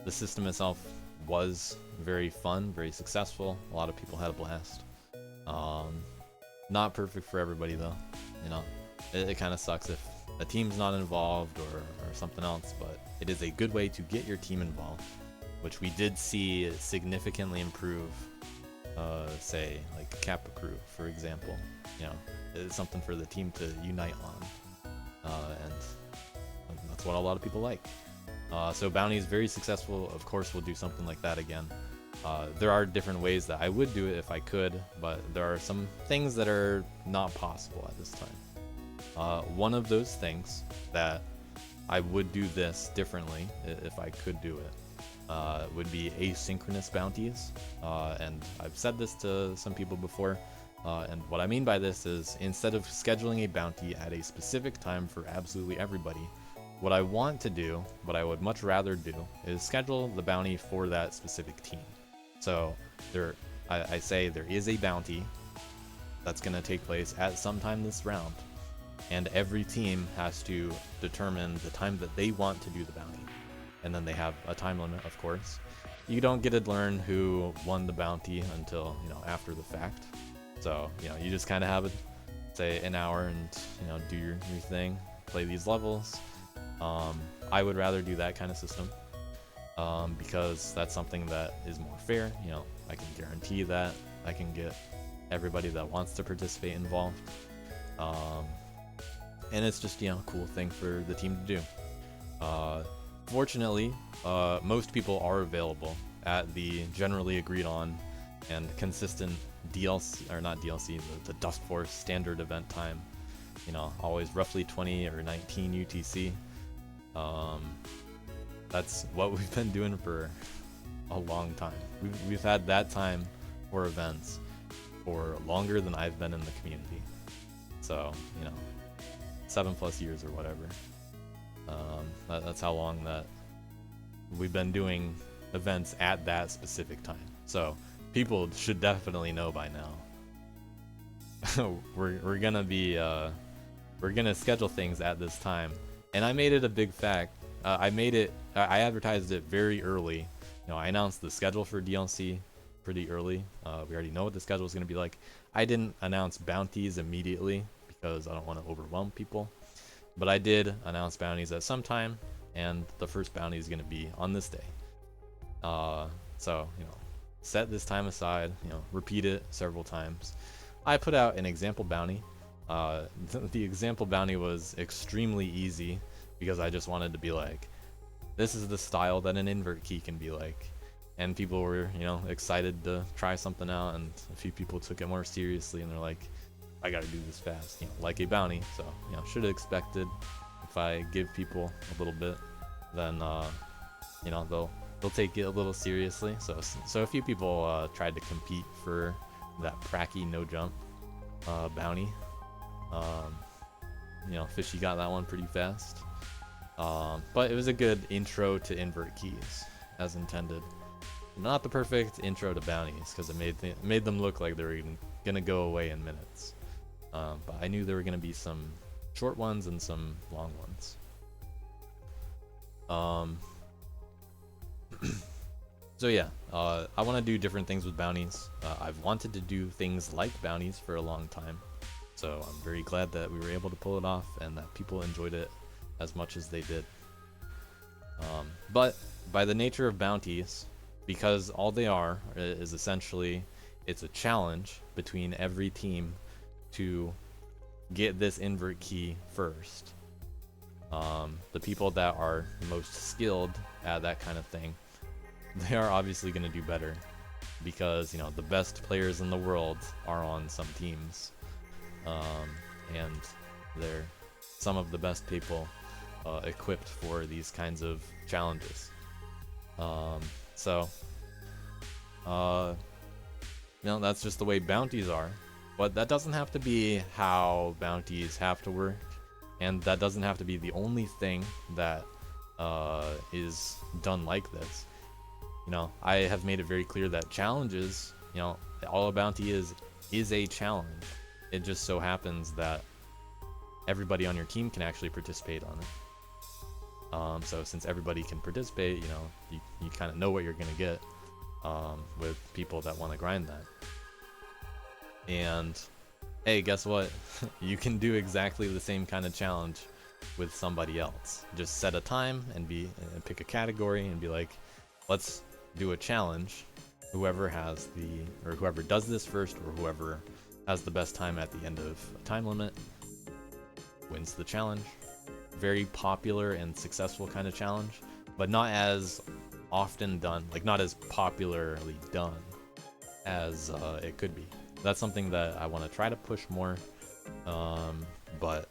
system itself was very fun, very successful. A lot of people had a blast. Not perfect for everybody though. You know, it kind of sucks if a team's not involved or something else, but it is a good way to get your team involved, which we did see significantly improve. Say like Kappa Crew, for example. You know, it's something for the team to unite on, and that's what a lot of people like. So Bounty is very successful. Of course, we'll do something like that again. There are different ways that I would do it if I could, but there are some things that are not possible at this time. One of those things that I would do this differently if I could do it would be asynchronous bounties, and I've said this to some people before, and what I mean by this is instead of scheduling a bounty at a specific time for absolutely everybody, what I want to do, what I would much rather do, is schedule the bounty for that specific team. So I say there is a bounty that's going to take place at some time this round, and every team has to determine the time that they want to do the bounty. And then they have a time limit, of course. You don't get to learn who won the bounty until, you know, after the fact. So, you know, you just kind of have it, say, an hour and, you know, do your thing, play these levels. I would rather do that kind of system, because that's something that is more fair. You know, I can guarantee that I can get everybody that wants to participate involved. And it's just, you know, a cool thing for the team to do. Fortunately, most people are available at the generally agreed on and consistent DLC, or not DLC, the Dust Force standard event time. You know, always roughly 20 or 19 UTC. That's what we've been doing for a long time. We've had that time for events for longer than I've been in the community. So, you know, 7+ years or whatever. That's how long that we've been doing events at that specific time. So people should definitely know by now. we're gonna be we're gonna schedule things at this time, and I made it a big fact. I advertised it very early. You know, I announced the schedule for DLC pretty early. We already know what the schedule is gonna be like. I didn't announce bounties immediately because I don't want to overwhelm people. But I did announce bounties at some time, and the first bounty is going to be on this day. So, you know, set this time aside, you know, repeat it several times. I put out an example bounty. The example bounty was extremely easy because I just wanted to be like, this is the style that an invert key can be like. And people were, you know, excited to try something out, and a few people took it more seriously, and they're like, I gotta do this fast, you know, like a bounty. So, you know, should have expected if I give people a little bit, then, you know, they'll take it a little seriously. So a few people tried to compete for that Pracky no jump bounty. You know, Fishy got that one pretty fast. But it was a good intro to invert keys, as intended. Not the perfect intro to bounties, because it made them look like they were even gonna go away in minutes. But I knew there were going to be some short ones and some long ones. So yeah, I want to do different things with bounties. I've wanted to do things like bounties for a long time. So I'm very glad that we were able to pull it off and that people enjoyed it as much as they did. But by the nature of bounties, because all they are is essentially it's a challenge between every team to get this invert key first. The people that are most skilled at that kind of thing, they are obviously going to do better, because you know the best players in the world are on some teams, and they're some of the best people equipped for these kinds of challenges. So you know, that's just the way bounties are, but that doesn't have to be how bounties have to work, and that doesn't have to be the only thing that is done like this. You know, I have made it very clear that challenges, you know, all a bounty is a challenge. It just so happens that everybody on your team can actually participate on it. So since everybody can participate, you know, you kind of know what you're gonna get with people that want to grind that. And hey, guess what? You can do exactly the same kind of challenge with somebody else. Just set a time and pick a category and be like, let's do a challenge. Whoever does this first, or whoever has the best time at the end of a time limit, wins the challenge. Very popular and successful kind of challenge, but not as often done, like not as popularly done as it could be. That's something that I want to try to push more, but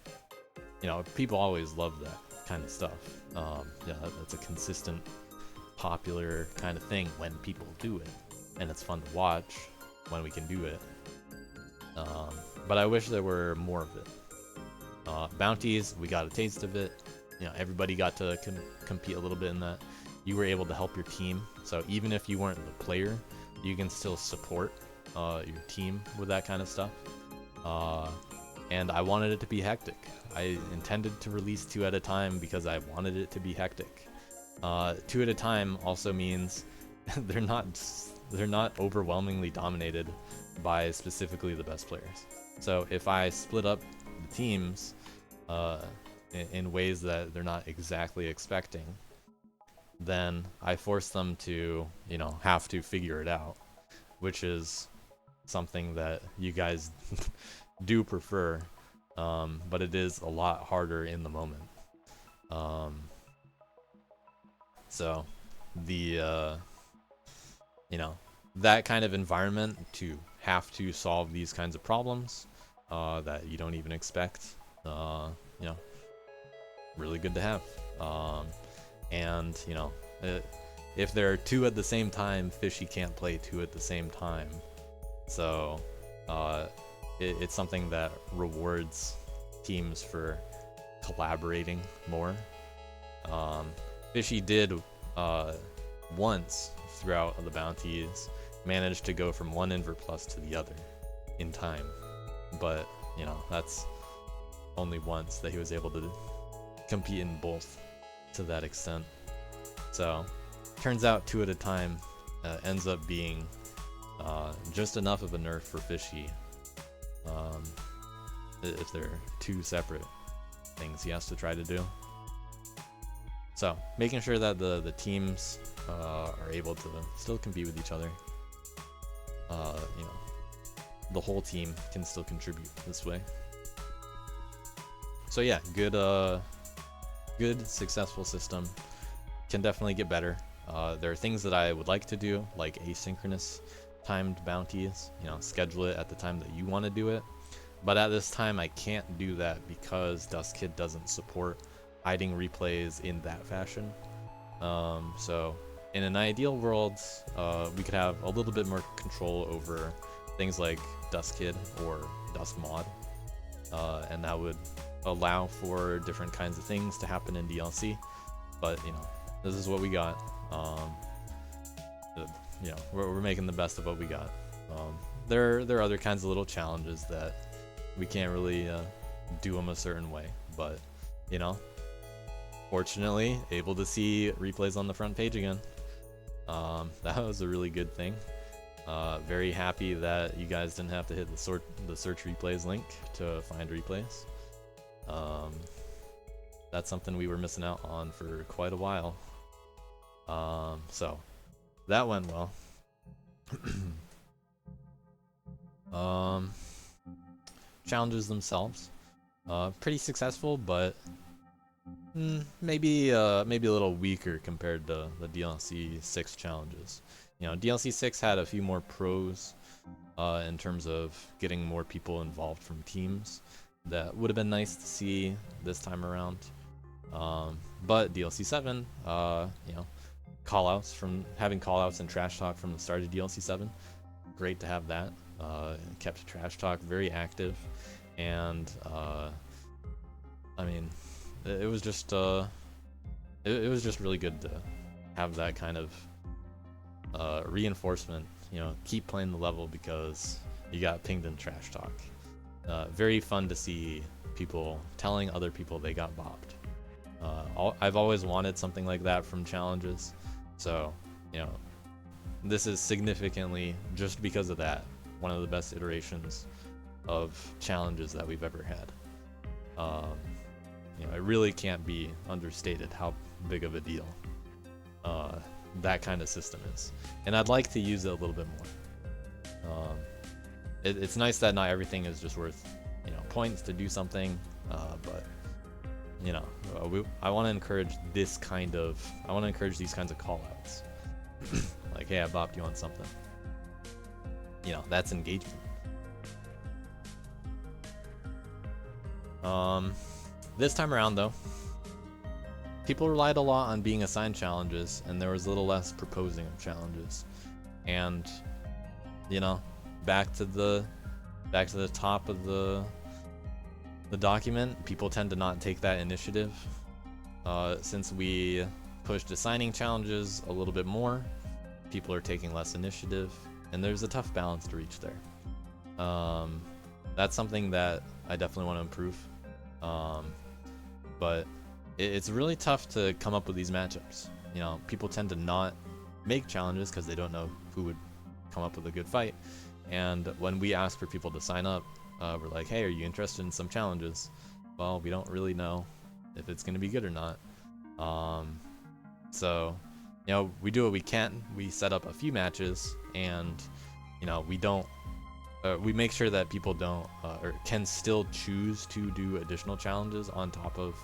you know, people always love that kind of stuff. Yeah, that's a consistent, popular kind of thing when people do it, and it's fun to watch when we can do it. But I wish there were more of it. Bounties, we got a taste of it. You know, everybody got to compete a little bit in that. You were able to help your team, so even if you weren't the player, you can still support your team with that kind of stuff. And I wanted it to be hectic. I intended to release 2 at a time because I wanted it to be hectic. 2 at a time also means they're not overwhelmingly dominated by specifically the best players. So if I split up the teams in ways that they're not exactly expecting, then I force them to, you know, have to figure it out, which is something that you guys do prefer, but it is a lot harder in the moment. So the you know, that kind of environment to have to solve these kinds of problems that you don't even expect, you know, really good to have. And you know, if there are 2 at the same time, Fishy can't play 2 at the same time. So it's something that rewards teams for collaborating more. Fishy did once throughout the bounties manage to go from one invert plus to the other in time, but you know, that's only once that he was able to compete in both to that extent. So turns out 2 at a time ends up being just enough of a nerf for Fishy if there are 2 separate things he has to try to do. So making sure that the teams are able to still compete with each other, you know, the whole team can still contribute this way. So yeah, good successful system. Can definitely get better. There are things that I would like to do, like asynchronous timed bounties, you know, schedule it at the time that you want to do it. But at this time I can't do that because Dustkid doesn't support hiding replays in that fashion. So in an ideal world, we could have a little bit more control over things like Dustkid or Dustmod, and that would allow for different kinds of things to happen in DLC. But you know, this is what we got. You know, we're making the best of what we got. There are other kinds of little challenges that we can't really do them a certain way, but you know, fortunately able to see replays on the front page again. That was a really good thing. Very happy that you guys didn't have to hit the search replays link to find replays. That's something we were missing out on for quite a while. So that went well. Challenges themselves, pretty successful, but maybe a little weaker compared to the DLC 6 challenges. You know, DLC 6 had a few more pros in terms of getting more people involved from teams. That would have been nice to see this time around. But DLC 7, you know, having callouts and trash talk from the start of DLC 7, great to have that. Kept trash talk very active, and I mean, it was just it was just really good to have that kind of reinforcement. You know, keep playing the level because you got pinged in trash talk. Very fun to see people telling other people they got bopped. I've always wanted something like that from challenges, so you know, this is significantly, just because of that, one of the best iterations of challenges that we've ever had. You know, it really can't be understated how big of a deal that kind of system is, and I'd like to use it a little bit more. It's nice that not everything is just worth, you know, points to do something, but you know, I want to encourage these kinds of callouts. Like, hey, I bopped you on something. You know, that's engagement. This time around, though, people relied a lot on being assigned challenges, and there was a little less proposing of challenges. And you know, back to the top of the document, people tend to not take that initiative. Since we pushed assigning challenges a little bit more, people are taking less initiative, and there's a tough balance to reach there. That's something that I definitely want to improve. But it's really tough to come up with these matchups. You know, people tend to not make challenges because they don't know who would come up with a good fight. And when we ask for people to sign up, we're like, hey, are you interested in some challenges? Well, we don't really know if it's going to be good or not. So, you know, we do what we can. We set up a few matches, and you know, we make sure that people don't or can still choose to do additional challenges on top of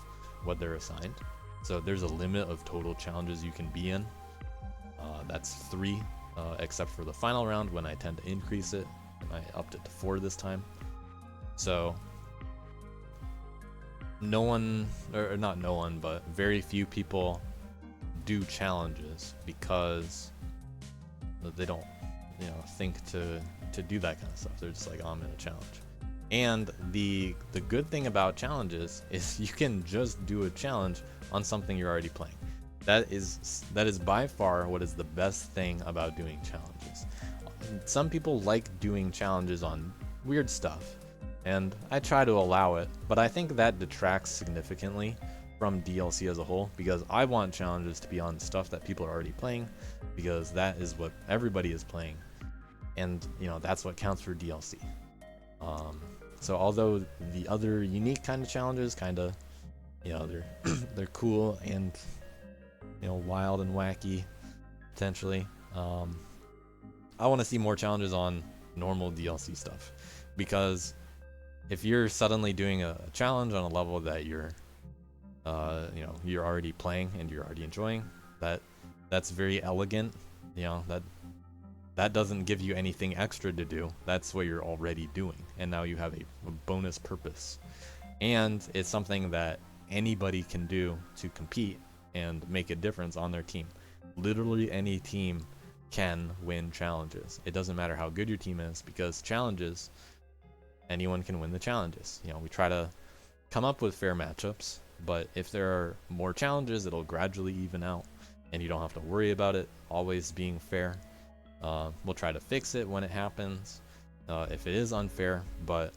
what they're assigned. So there's a limit of total challenges you can be in. That's 3, except for the final round when I tend to increase it. I upped it to 4 this time. So no one, or not no one, but very few people do challenges because they don't, you know, think to do that kind of stuff. They're just like, oh, I'm in a challenge. And the good thing about challenges is you can just do a challenge on something you're already playing. That is by far what is the best thing about doing challenges. Some people like doing challenges on weird stuff, and I try to allow it, but I think that detracts significantly from DLC as a whole, because I want challenges to be on stuff that people are already playing, because that is what everybody is playing, and you know, that's what counts for DLC. So although the other unique kind of challenges kind of, you know, they're cool and, you know, wild and wacky potentially, I want to see more challenges on normal DLC stuff, because if you're suddenly doing a challenge on a level that you're you know, you're already playing and you're already enjoying, that's very elegant. You know, that doesn't give you anything extra to do. That's what you're already doing, and now you have a bonus purpose, and it's something that anybody can do to compete and make a difference on their team. Literally any team can win challenges. It doesn't matter how good your team is, because challenges, anyone can win the challenges. You know, we try to come up with fair matchups, but if there are more challenges, it'll gradually even out, and you don't have to worry about it always being fair. We'll try to fix it when it happens, if it is unfair, but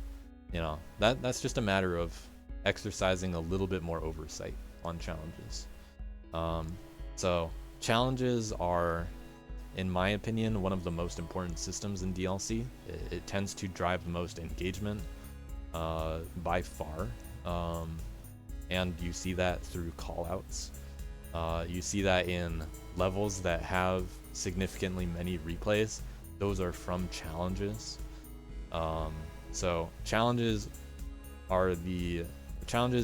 you know, that's just a matter of exercising a little bit more oversight on challenges. So challenges are, in my opinion, one of the most important systems in DLC. It tends to drive the most engagement by far, and you see that through callouts. You see that in levels that have significantly many replays. Those are from challenges. So challenges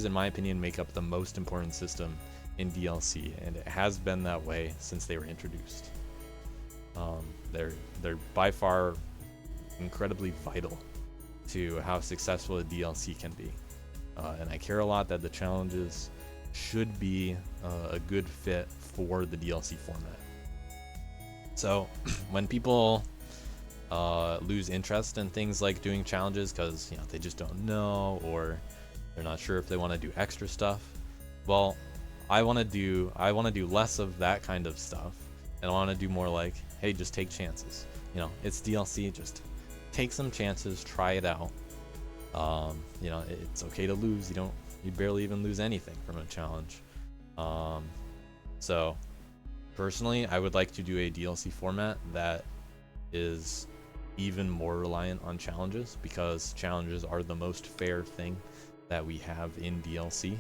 in my opinion make up the most important system in DLC, and it has been that way since they were introduced. They're by far incredibly vital to how successful a DLC can be, and I care a lot that the challenges should be a good fit for the DLC format. So when people lose interest in things like doing challenges because they just don't know, or they're not sure if they want to do extra stuff, well, I want to do less of that kind of stuff, and I want to do more like, hey, just take chances. It's DLC, just take some chances, try it out. It's okay to lose. You barely even lose anything from a challenge. So personally, I would like to do a DLC format that is even more reliant on challenges, because challenges are the most fair thing that we have in DLC.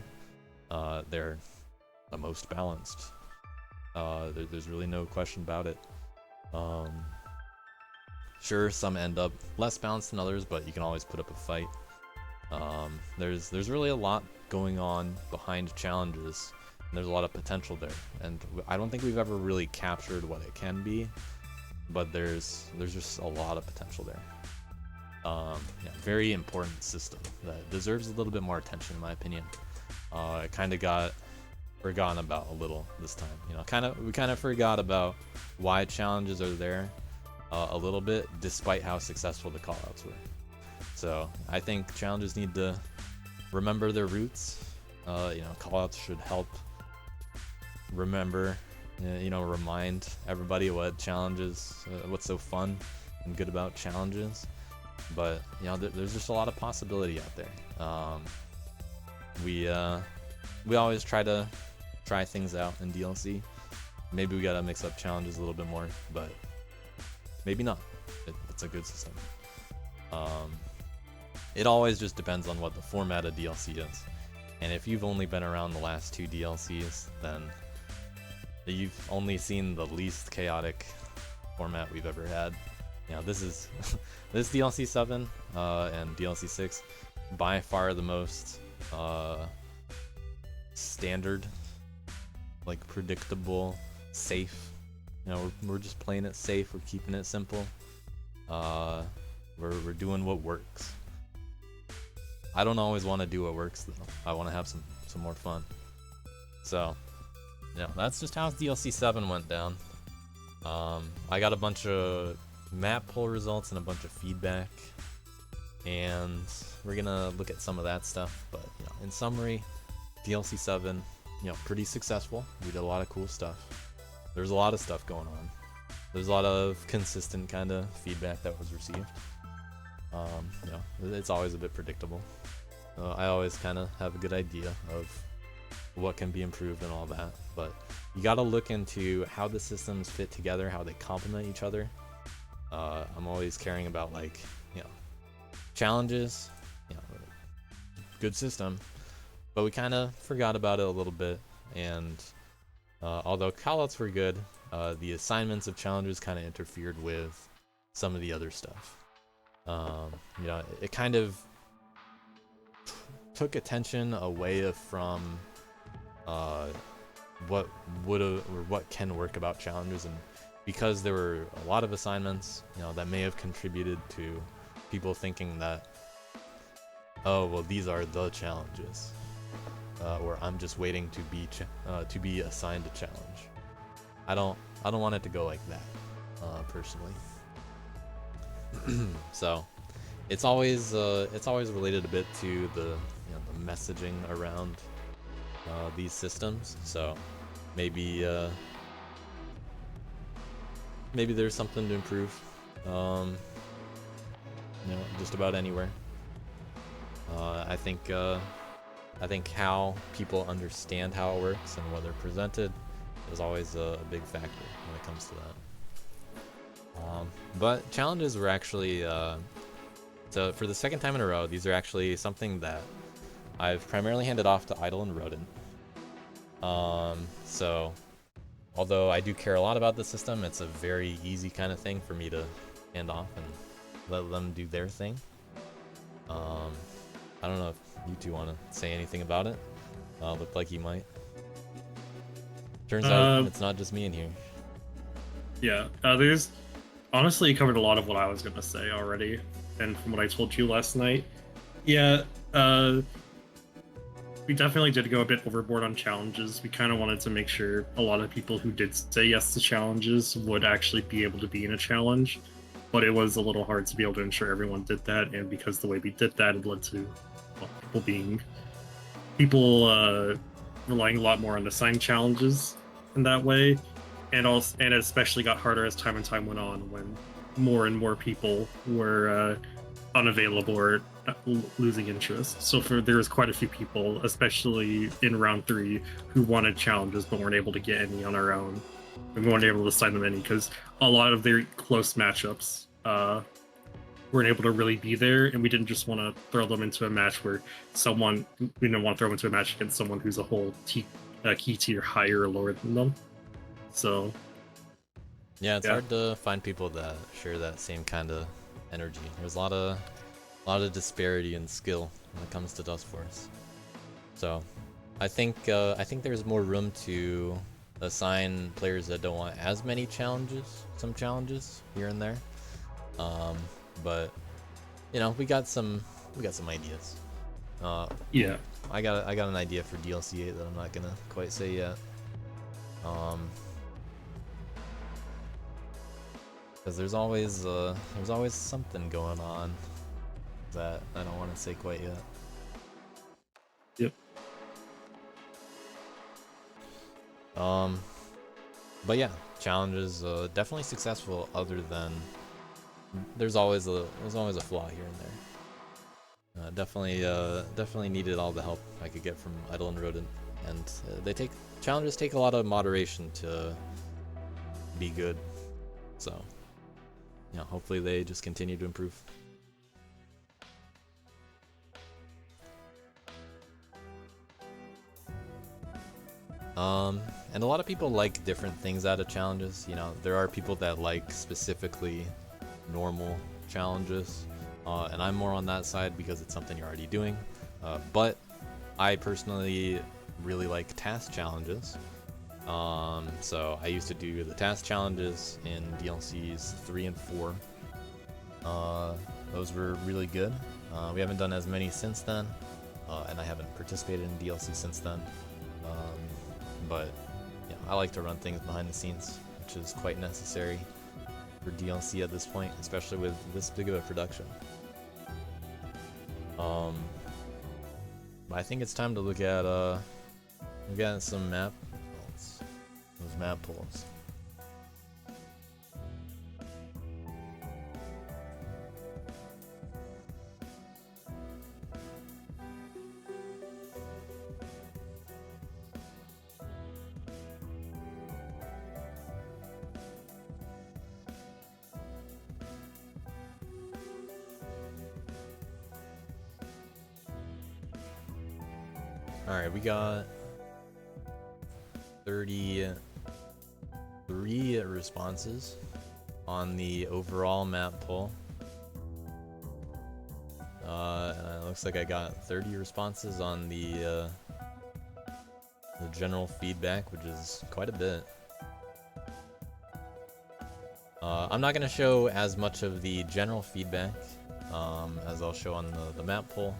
They're the most balanced. There's really no question about it. Sure, some end up less balanced than others, but you can always put up a fight. There's really a lot going on behind challenges, and there's a lot of potential there, and I don't think we've ever really captured what it can be, but there's just a lot of potential there. Very important system that deserves a little bit more attention in my opinion. It kind of got forgotten about a little this time. We kind of forgot about why challenges are there a little bit, despite how successful the callouts were. So I think challenges need to remember their roots. Callouts should help remember, remind everybody what challenges, what's so fun and good about challenges. But there's just a lot of possibility out there. We always try things out in DLC. Maybe we gotta mix up challenges a little bit more, but maybe not. It's a good system. It always just depends on what the format of DLC is. And if you've only been around the last 2 DLCs, then you've only seen the least chaotic format we've ever had. This DLC 7 and DLC 6, by far the most standard, like predictable, safe. We're just playing it safe. We're keeping it simple. We're doing what works. I don't always want to do what works though. I want to have some more fun. So that's just how DLC 7 went down. I got a bunch of map poll results and a bunch of feedback, and we're gonna look at some of that stuff. But in summary, DLC 7, pretty successful. We did a lot of cool stuff. There's a lot of stuff going on. There's a lot of consistent kind of feedback that was received. It's always a bit predictable. I always kind of have a good idea of what can be improved and all that, but you got to look into how the systems fit together, how they complement each other. I'm always caring about challenges, good system, but we kind of forgot about it a little bit. And although callouts were good, the assignments of challenges kind of interfered with some of the other stuff. It kind of took attention away from what can work about challenges, and because there were a lot of assignments, that may have contributed to people thinking that, oh well, these are the challenges, or I'm just waiting to be assigned a challenge. I don't want it to go like that, personally. So it's always related a bit to the messaging around these systems. So maybe there's something to improve. Just about anywhere. I think how people understand how it works and what they're presented is always a big factor when it comes to that. But challenges were actually, so for the second time in a row, these are actually something that I've primarily handed off to Idle and Rodent. So although I do care a lot about the system, it's a very easy kind of thing for me to hand off and let them do their thing. I don't know if you two want to say anything about it. Looked like you might. Turns out it's not just me in here. Yeah, there's honestly, you covered a lot of what I was gonna say already, and from what I told you last night. Yeah, we definitely did go a bit overboard on challenges. We kind of wanted to make sure a lot of people who did say yes to challenges would actually be able to be in a challenge, but it was a little hard to be able to ensure everyone did that, and because the way we did that, it led to people relying a lot more on assigned challenges in that way, and it especially got harder as time and time went on when more and more people were unavailable or losing interest. So there was quite a few people, especially in round 3, who wanted challenges but weren't able to get any on our own. And we weren't able to assign them any because a lot of their close matchups weren't able to really be there, and we didn't just want to throw them into a match where we didn't want to throw them into a match against someone who's a whole key tier higher or lower than them. So yeah, it's hard to find people that share that same kind of energy. There's a lot of disparity in skill when it comes to Dust Force. So I think there's more room to assign players that don't want as many challenges, some challenges here and there. But you know, we got some ideas. Yeah, I got an idea for DLC 8 that I'm not gonna quite say yet. Because there's always something going on that I don't want to say quite yet. Yep. But yeah, challenges definitely successful. Other than there's always a flaw here and there. Definitely needed all the help I could get from Idle and Rodent, and challenges take a lot of moderation to be good. So yeah, hopefully they just continue to improve. And a lot of people like different things out of challenges. You know, there are people that like specifically normal challenges, and I'm more on that side because it's something you're already doing. But I personally really like task challenges. So I used to do the task challenges in DLCs 3 and 4. Those were really good. We haven't done as many since then, and I haven't participated in DLC since then. But yeah, I like to run things behind the scenes, which is quite necessary for DLC at this point, especially with this big of a production. But I think it's time to look at some map polls. Those map polls. Alright, we got 33 responses on the overall map poll. And it looks like I got 30 responses on the general feedback, which is quite a bit. I'm not going to show as much of the general feedback as I'll show on the map poll.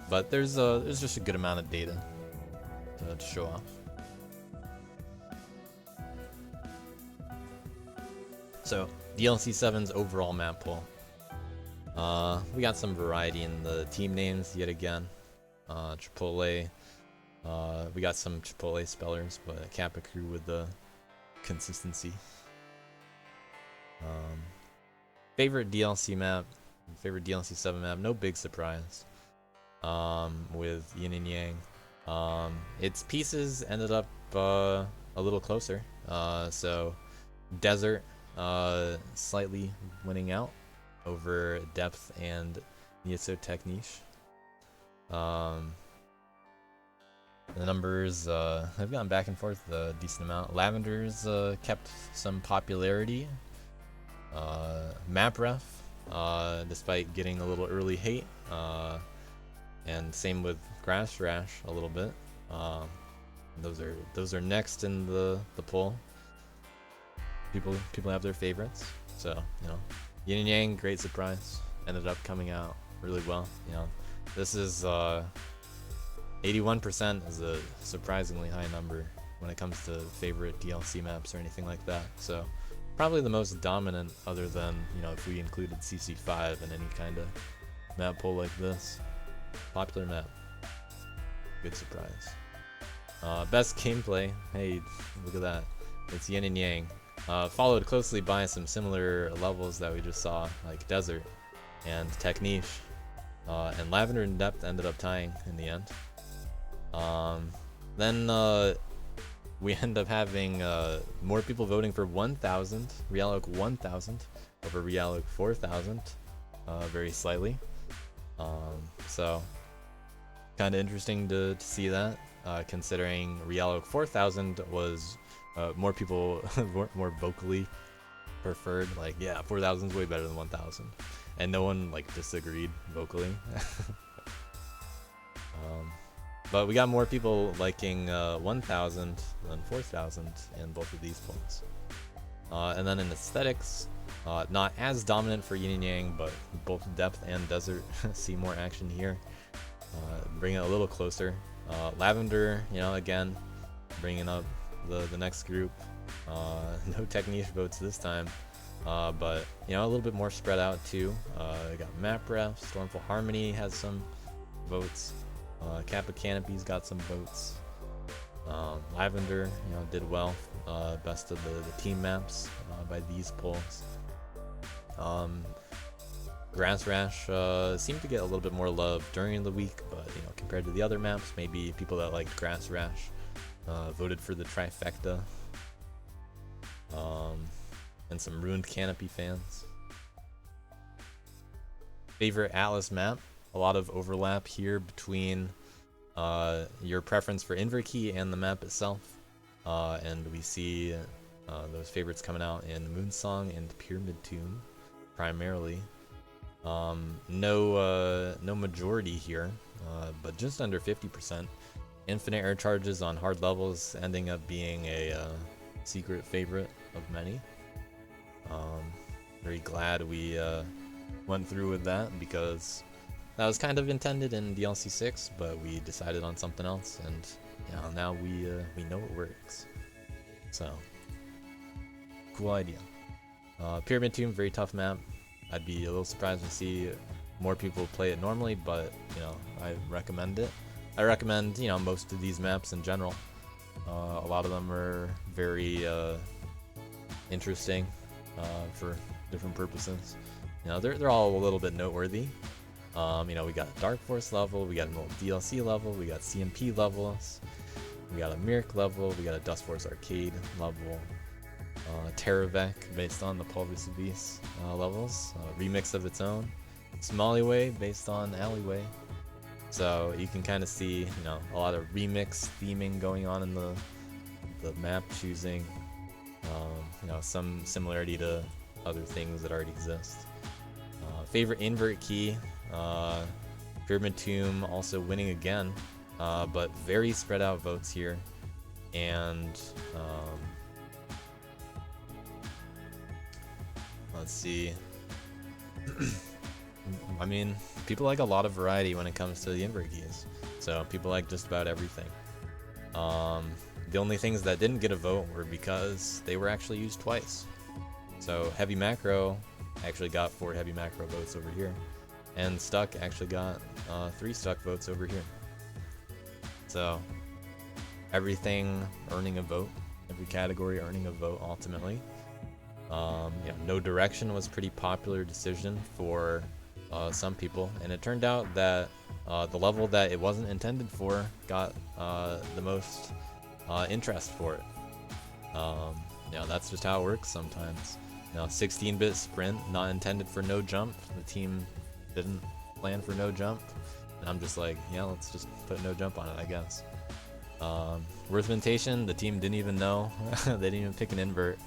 But there's just a good amount of data to show off. So DLC 7's overall map poll. We got some variety in the team names yet again. Chipotle. We got some Chipotle spellers, but Kappa Crew with the consistency. Favorite DLC map, favorite DLC 7 map, no big surprise. With Yin and Yang. Its pieces ended up a little closer. So Desert slightly winning out over Depth and Nyatso Techniche. The numbers have gone back and forth a decent amount. Lavender's kept some popularity. Map ref, despite getting a little early hate, and same with Grass Rash a little bit. Those are next in the poll. People have their favorites, so you know, Yin and Yang, great surprise, ended up coming out really well. You know, this is 81% is a surprisingly high number when it comes to favorite DLC maps or anything like that. So probably the most dominant, other than, you know, if we included CC5 in any kind of map poll like this. Popular map. Good surprise. Best gameplay. Hey, look at that. It's Yin and Yang. Followed closely by some similar levels that we just saw, like Desert and Technique. And Lavender and Depth ended up tying in the end. Then we end up having more people voting for 1000, Realloc 1000 over Realloc 4000, very slightly. So kind of interesting to see that, considering Realloc 4000 was more people more vocally preferred, like, yeah, 4000 is way better than 1000, and no one like disagreed vocally. But we got more people liking 1000 than 4000 in both of these polls. And then in aesthetics, not as dominant for Yin and Yang, but both Depth and Desert see more action here. Bring it a little closer. Lavender, you know, again, bringing up the next group. No Technique votes this time, but you know, a little bit more spread out too. We got Map Ref, Stormful Harmony has some votes. Kappa Canopy's got some votes. Lavender, you know, did well. Best of the team maps by these polls. Grass Rash seemed to get a little bit more love during the week, but you know, compared to the other maps, maybe people that liked Grass Rash voted for the trifecta. And some Ruined Canopy fans. Favorite Atlas map? A lot of overlap here between your preference for Invert Key and the map itself. And we see those favorites coming out in Moonsong and Pyramid Tomb, primarily. No majority here, but just under 50%. Infinite air charges on hard levels ending up being a secret favorite of many. Very glad we went through with that, because that was kind of intended in DLC 6, but we decided on something else, and you know, now we know it works. So cool idea. Pyramid Tomb, very tough map. I'd be a little surprised to see more people play it normally, but you know, I recommend it. I recommend, you know, most of these maps in general. A lot of them are very interesting for different purposes. You know, they're all a little bit noteworthy. You know, we got Dark Force level, we got an old DLC level, we got CMP levels, we got a Mirk level, we got a Dust Force Arcade level, Terravec based on the Pulvis Beast levels, remix of its own, Smollyway based on Alleyway. So you can kind of see, you know, a lot of remix theming going on in the map choosing. You know, some similarity to other things that already exist. Favorite Invert Key, Pyramid Tomb also winning again, but very spread out votes here. And let's see. I mean, people like a lot of variety when it comes to the invert keys, so people like just about everything. The only things that didn't get a vote were because they were actually used twice. So Heavy Macro actually got 4 Heavy Macro votes over here, and Stuck actually got 3 Stuck votes over here. So everything earning a vote, every category earning a vote ultimately. You know, No Direction was a pretty popular decision for some people, and it turned out that the level that it wasn't intended for got the most interest for it. You know, that's just how it works sometimes. You know, 16-bit sprint, not intended for no jump. The team didn't plan for no jump, and I'm just like, yeah, let's just put no jump on it, I guess. Worthmentation, the team didn't even know. They didn't even pick an invert.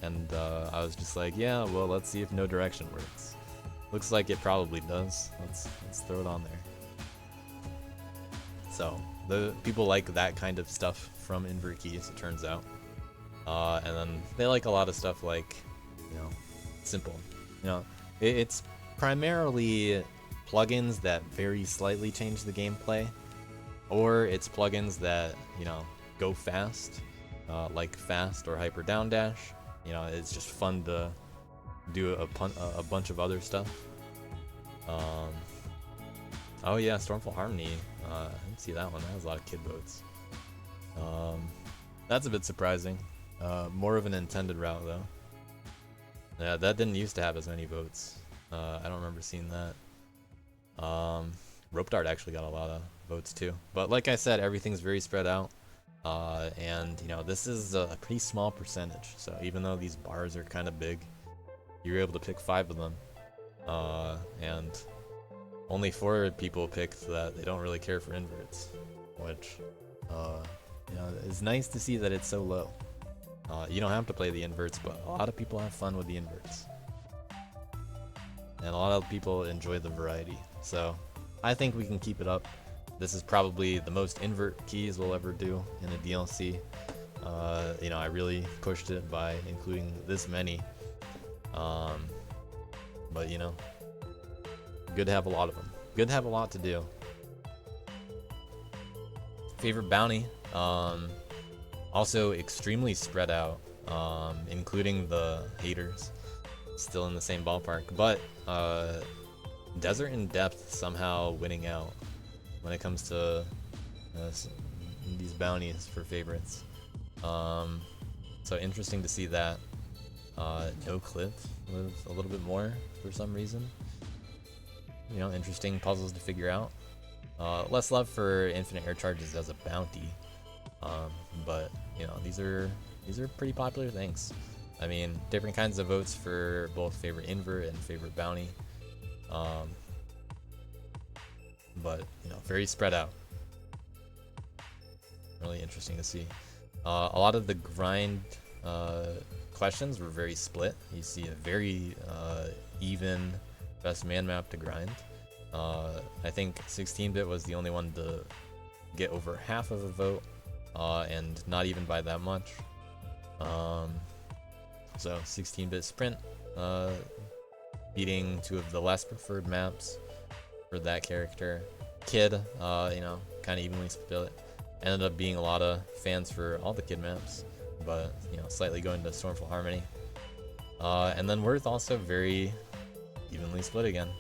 And I was just like, yeah, well, let's see if no direction works. Looks like it probably does. Let's throw it on there. So the people like that kind of stuff from invert keys, it turns out. And then they like a lot of stuff like, simple. It's primarily plugins that very slightly change the gameplay, or it's plugins that go fast, like fast or hyper down dash. It's just fun to do a bunch of other stuff. Oh yeah, Stormful Harmony. I didn't see that one. That has a lot of kid votes. That's a bit surprising. More of an intended route though. Yeah, that didn't used to have as many votes. I don't remember seeing that. Rope Dart actually got a lot of votes too. But like I said, everything's very spread out. And this is a pretty small percentage. So even though these bars are kind of big, you're able to pick 5 of them. And only 4 people picked that they don't really care for inverts, which is nice to see that it's so low. You don't have to play the inverts, but a lot of people have fun with the inverts. And a lot of people enjoy the variety. So I think we can keep it up. This is probably the most invert keys we'll ever do in a DLC. I really pushed it by including this many. But good to have a lot of them. Good to have a lot to do. Favorite bounty. Also extremely spread out, including the haters. Still in the same ballpark. But Desert in Depth somehow winning out when it comes to these bounties for favorites. So interesting to see that. No Cliff with a little bit more for some reason. Interesting puzzles to figure out. Less love for Infinite Air Charges as a bounty. But these are pretty popular things. I mean, different kinds of votes for both favorite invert and favorite bounty. But very spread out. Really interesting to see. A lot of the grind questions were very split. You see a very even best man map to grind. I think 16-bit was the only one to get over half of a vote, and not even by that much. So 16-bit sprint beating 2 of the less preferred maps for that character. Kid, kind of evenly split. Ended up being a lot of fans for all the Kid maps, but slightly going to Stormful Harmony. And then Worth also very evenly split again.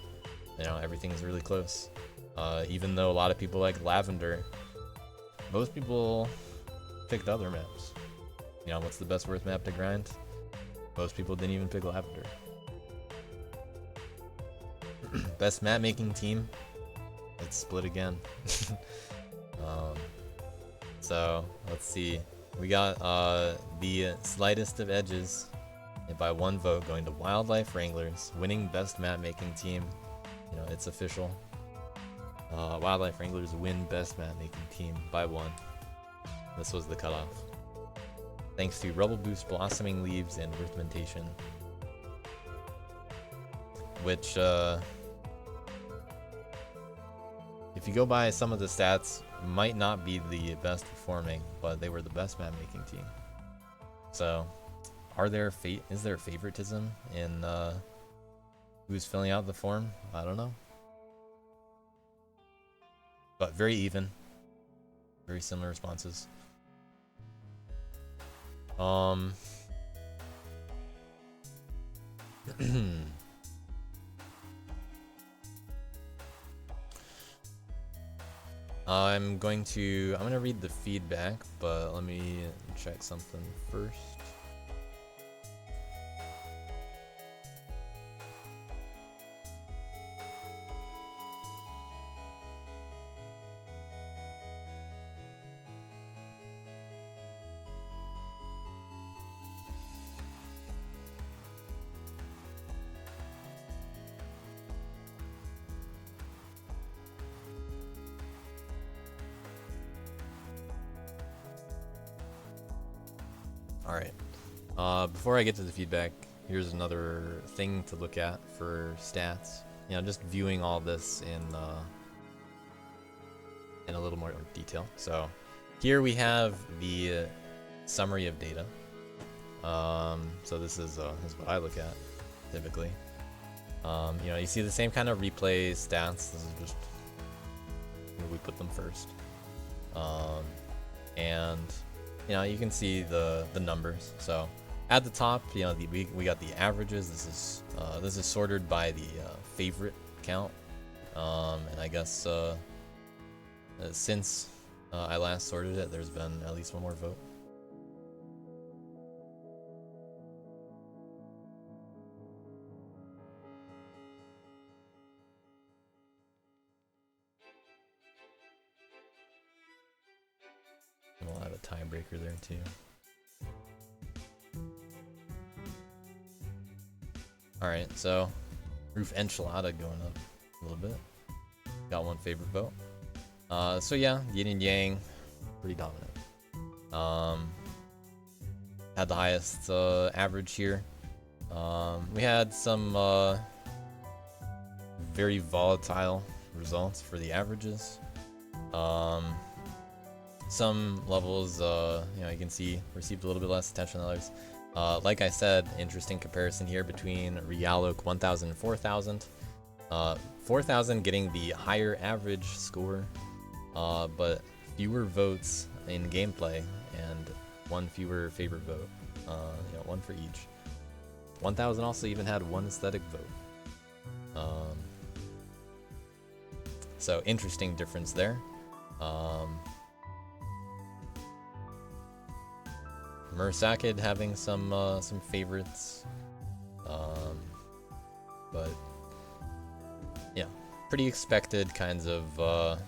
Everything's really close. Even though a lot of people like Lavender, most people picked other maps. What's the best Worth map to grind? Most people didn't even pick Lavender. Best map making team, it's split again. So let's see. We got the slightest of edges, and by 1 vote going to Wildlife Wranglers, winning best map making team. It's official. Wildlife Wranglers win best map making team by 1. This was the cutoff. Thanks to Rubble Boost, Blossoming Leaves, and Worthmentation. Which, if you go by some of the stats, might not be the best performing, but they were the best map making team. So, is there favoritism in who's filling out the form? I don't know. But very even. Very similar responses. I'm gonna read the feedback, but let me check something first. Alright. Before I get to the feedback, here's another thing to look at for stats. You know, just viewing all this in a little more detail. So here we have the summary of data. So this is what I look at typically. You know, you see the same kind of replay stats. This is just where we put them first. And you know, you can see the numbers. So at the top, you know, we got the averages. This is sorted by the favorite count. And I guess since I last sorted it, there's been at least one more vote. We'll have a tiebreaker there too. Alright, so Roof Enchilada going up a little bit. Got one favorite vote. So yeah, Yin and Yang, pretty dominant. Had the highest average here. We had some very volatile results for the averages. Some levels, you know, you can see received a little bit less attention than others. Like I said, interesting comparison here between Realok 1000 and 4000. 4000 getting the higher average score, but fewer votes in gameplay and one fewer favorite vote. You know, one for each. 1000 also even had one aesthetic vote. So interesting difference there. Murasakid having some favorites, but yeah, pretty expected kinds of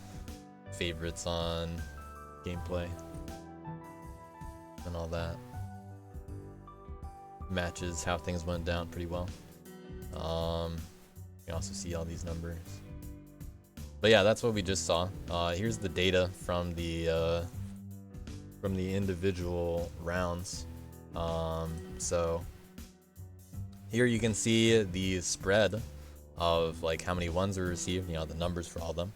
favorites on gameplay and all that. Matches how things went down pretty well. You can also see all these numbers. But yeah, that's what we just saw. Here's the data from the individual rounds. So here you can see the spread of like how many ones were received, you know, the numbers for all of them.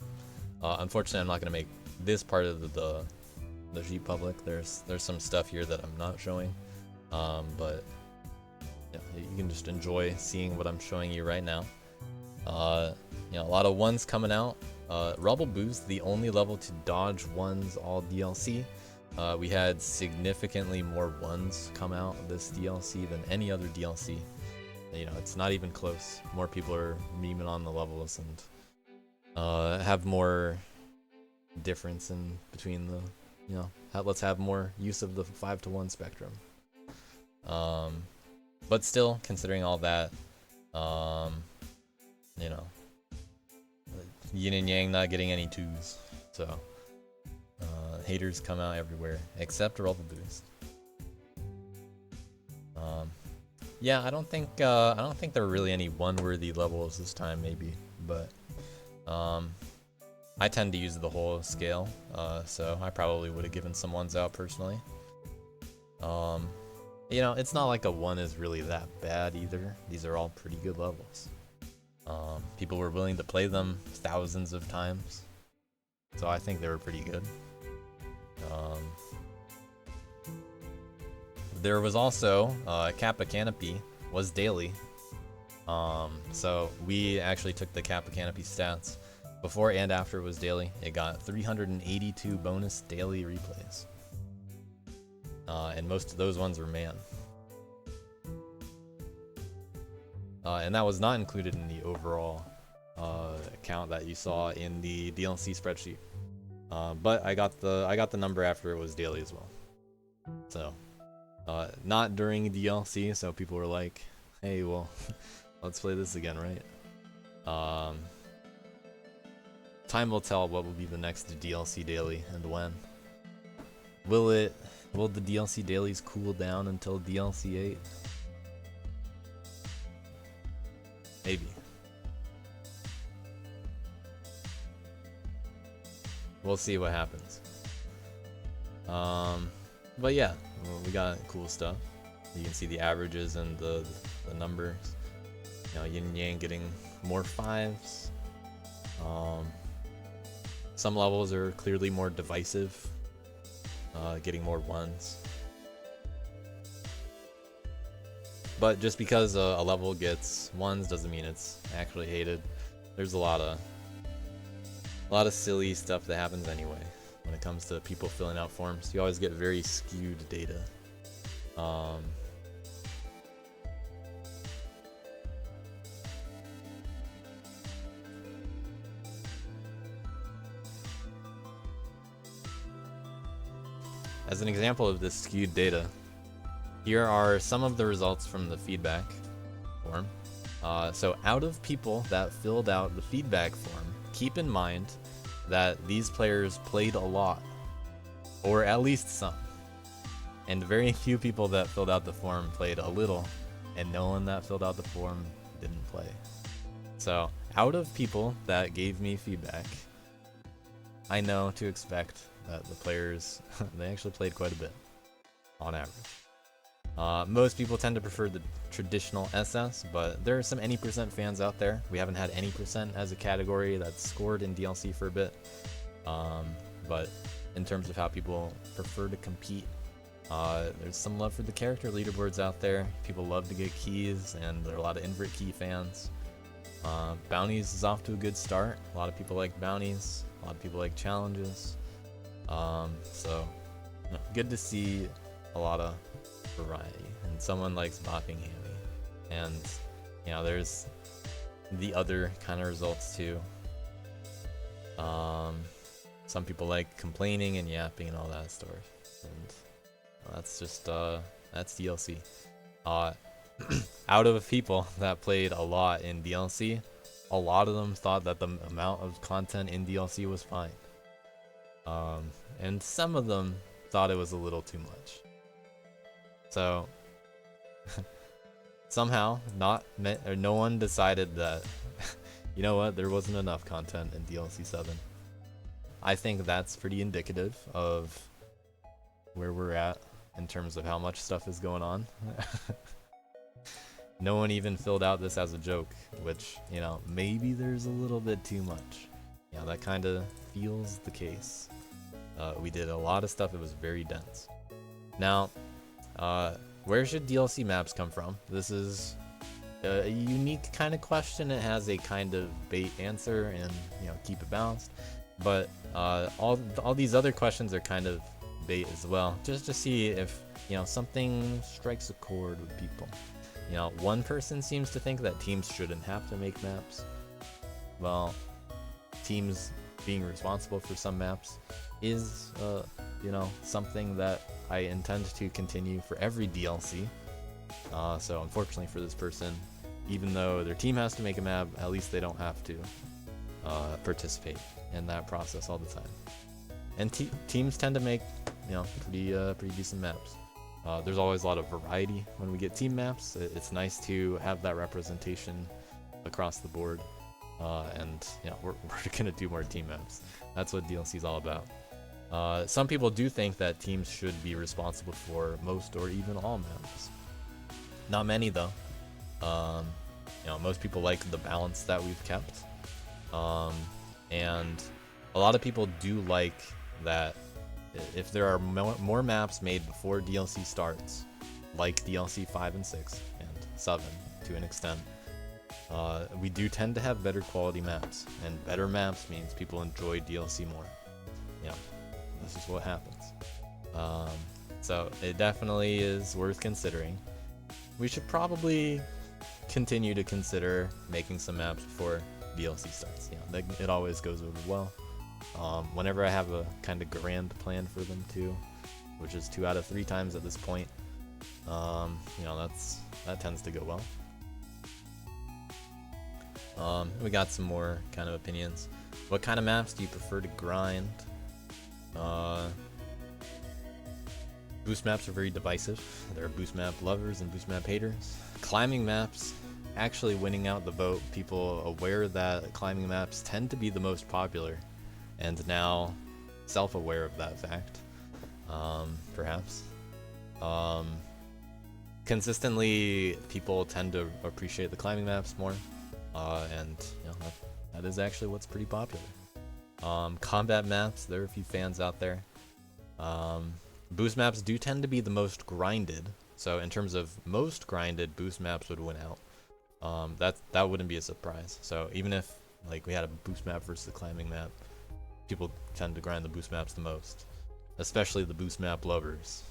Unfortunately, I'm not going to make this part of the sheet public. There's some stuff here that I'm not showing, but yeah, you can just enjoy seeing what I'm showing you right now. You know, a lot of ones coming out. Rubble Boost, the only level to dodge ones all DLC. We had significantly more ones come out this DLC than any other DLC. You know, it's not even close. More people are memeing on the levels and have more difference in between the, you know, let's have more use of the 5-to-1 spectrum. But still, considering all that, you know, Yin and Yang not getting any 2s, so haters come out everywhere except Rubble Boost. Yeah, I don't think there are really any one-worthy levels this time, maybe, but I tend to use the whole scale, so I probably would have given some ones out personally. You know, it's not like a 1 is really that bad either. These are all pretty good levels. People were willing to play them thousands of times, so I think they were pretty good. There was also Kappa Canopy was daily, so we actually took the Kappa Canopy stats before and after it was daily. It got 382 bonus daily replays, and most of those ones were man. And that was not included in the overall count that you saw in the DLC spreadsheet. But I got the number after it was daily as well. So not during DLC, so people were like, "Hey, well, let's play this again, right?" Time will tell what will be the next DLC daily and when. Will the DLC dailies cool down until DLC 8? Maybe. We'll see what happens. But yeah, we got cool stuff. You can see the averages and the numbers. You know, Yin and Yang getting more 5s. Some levels are clearly more divisive, getting more 1s. But just because a level gets 1s doesn't mean it's actually hated. There's a lot of silly stuff that happens anyway when it comes to people filling out forms. You always get very skewed data. As an example of this skewed data, here are some of the results from the feedback form. So out of people that filled out the feedback form, keep in mind that these players played a lot, or at least some. And very few people that filled out the form played a little, and no one that filled out the form didn't play. So out of people that gave me feedback, I know to expect that the players, they actually played quite a bit, on average. Most people tend to prefer the traditional SS, but there are some any percent fans out there. We haven't had any percent as a category that's scored in DLC for a bit. But in terms of how people prefer to compete, there's some love for the character leaderboards out there. People love to get keys, and there are a lot of invert key fans. Bounties is off to a good start. A lot of people like bounties. A lot of people like challenges. So good to see a lot of variety, and someone likes bopping hammy, and you know, there's the other kind of results too. Some people like complaining and yapping and all that stuff, and that's just that's DLC. Out of people that played a lot in DLC, a lot of them thought that the amount of content in DLC was fine. And some of them thought it was a little too much. So somehow no one decided that you know what, there wasn't enough content in DLC 7. I think that's pretty indicative of where we're at in terms of how much stuff is going on. No one even filled out this as a joke, which, you know, maybe there's a little bit too much. Yeah, that kind of feels the case. We did a lot of stuff, it was very dense. Now, where should DLC maps come from? This is a unique kind of question. It has a kind of bait answer, and you know, keep it balanced. But all these other questions are kind of bait as well, just to see if, you know, something strikes a chord with people. You know, one person seems to think that teams shouldn't have to make maps. Well, teams being responsible for some maps is, you know, something that I intend to continue for every DLC. So unfortunately for this person, even though their team has to make a map, at least they don't have to participate in that process all the time. And teams tend to make, you know, pretty decent maps. There's always a lot of variety when we get team maps. It's nice to have that representation across the board. And you know, we're gonna do more team maps. That's what DLC is all about. Some people do think that teams should be responsible for most or even all maps. Not many though. You know, most people like the balance that we've kept. And a lot of people do like that if there are more maps made before DLC starts, like DLC 5 and 6 and 7 to an extent, we do tend to have better quality maps, and better maps means people enjoy DLC more. You know, this is what happens. So it definitely is worth considering. We should probably continue to consider making some maps before DLC starts. You know, it always goes over well. Whenever I have a kind of grand plan for them too, which is 2 out of 3 times at this point, you know, that tends to go well. We got some more kind of opinions. What kind of maps do you prefer to grind? Boost maps are very divisive. There are boost map lovers and boost map haters. Climbing maps actually winning out the vote. People aware that climbing maps tend to be the most popular, and now self-aware of that fact. perhaps. Consistently, people tend to appreciate the climbing maps more, and you know that is actually what's pretty popular. Combat maps, there are a few fans out there. Boost maps do tend to be the most grinded, so in terms of most grinded, boost maps would win out. That wouldn't be a surprise. So even if like we had a boost map versus a climbing map, people tend to grind the boost maps the most, especially the boost map lovers.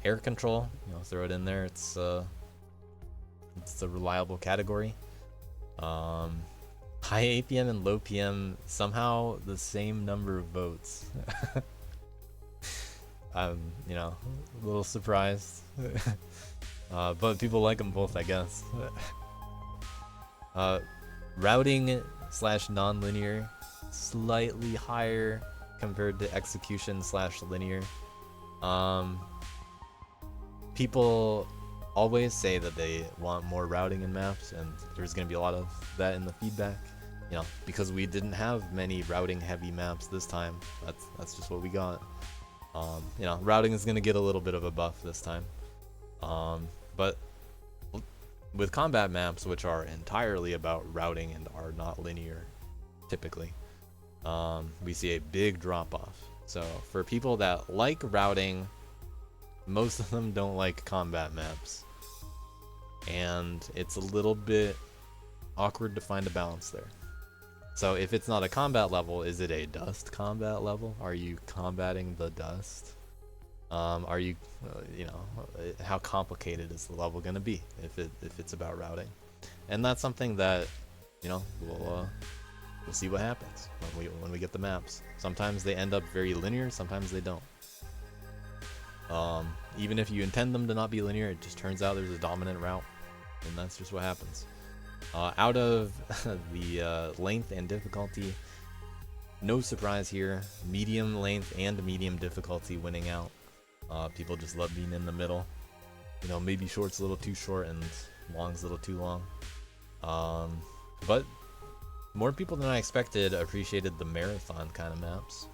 Air control, you know, throw it in there. It's a reliable category. High APM and low PM, somehow the same number of votes. I'm, you know, a little surprised. But people like them both, I guess. Routing / non-linear, slightly higher compared to execution / linear. People always say that they want more routing in maps, and there's going to be a lot of that in the feedback. You know, because we didn't have many routing heavy maps this time. That's just what we got. You know, routing is going to get a little bit of a buff this time. But with combat maps, which are entirely about routing and are not linear, typically, we see a big drop off. So for people that like routing, most of them don't like combat maps, and it's a little bit awkward to find a balance there. So if it's not a combat level, is it a dust combat level? Are you combating the dust? Are you, you know, how complicated is the level gonna be if it's about routing? And that's something that, you know, we'll see what happens when we get the maps. Sometimes they end up very linear, sometimes they don't. Even if you intend them to not be linear, it just turns out there's a dominant route, and that's just what happens. Out of the length and difficulty, no surprise here, medium length and medium difficulty winning out. People just love being in the middle. You know, maybe short's a little too short and long's a little too long. But more people than I expected appreciated the marathon kind of maps.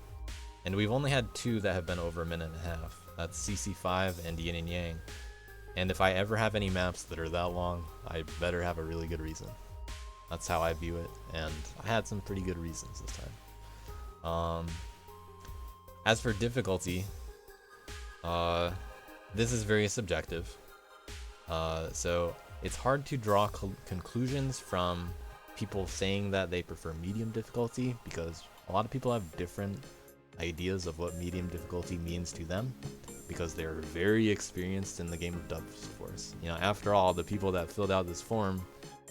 And we've only had 2 that have been over a minute and a half. That's CC5 and Yin and Yang. And if I ever have any maps that are that long, I better have a really good reason. That's how I view it, and I had some pretty good reasons this time. As for difficulty, this is very subjective. So it's hard to draw conclusions from people saying that they prefer medium difficulty, because a lot of people have different ideas of what medium difficulty means to them, because they're very experienced in the game of Dust Force. You know, after all, the people that filled out this form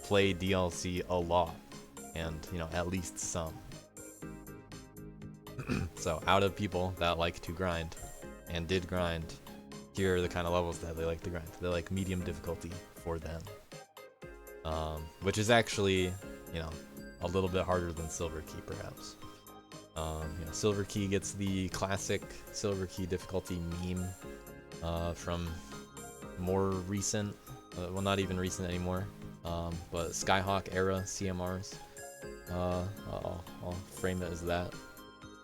play DLC a lot, and you know, at least some. So out of people that like to grind and did grind, here are the kind of levels that they like to grind. They like medium difficulty for them, which is actually, you know, a little bit harder than Silver Key perhaps. You know, Silver Key gets the classic Silver Key difficulty meme from more recent, well, not even recent anymore, but Skyhawk era CMRs. I'll frame it as that.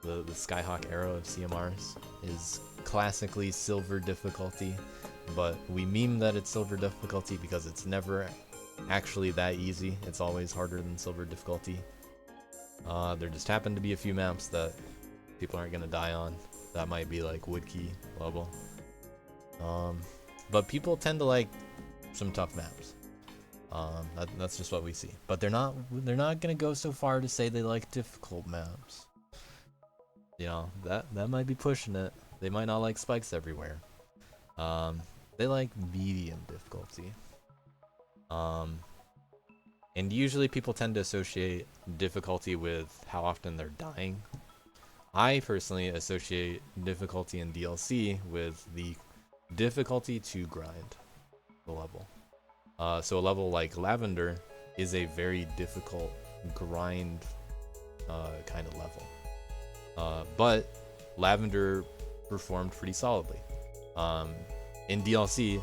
The Skyhawk era of CMRs is classically silver difficulty, but we meme that it's silver difficulty because it's never actually that easy. It's always harder than silver difficulty. There just happen to be a few maps that people aren't gonna die on. That might be like Woodkey level. But people tend to like some tough maps. That's just what we see. But they're not gonna go so far to say they like difficult maps. You know, that might be pushing it. They might not like spikes everywhere. They like medium difficulty. And usually people tend to associate difficulty with how often they're dying. I personally associate difficulty in DLC with the difficulty to grind the level. So a level like Lavender is a very difficult grind kind of level. But Lavender performed pretty solidly. In DLC,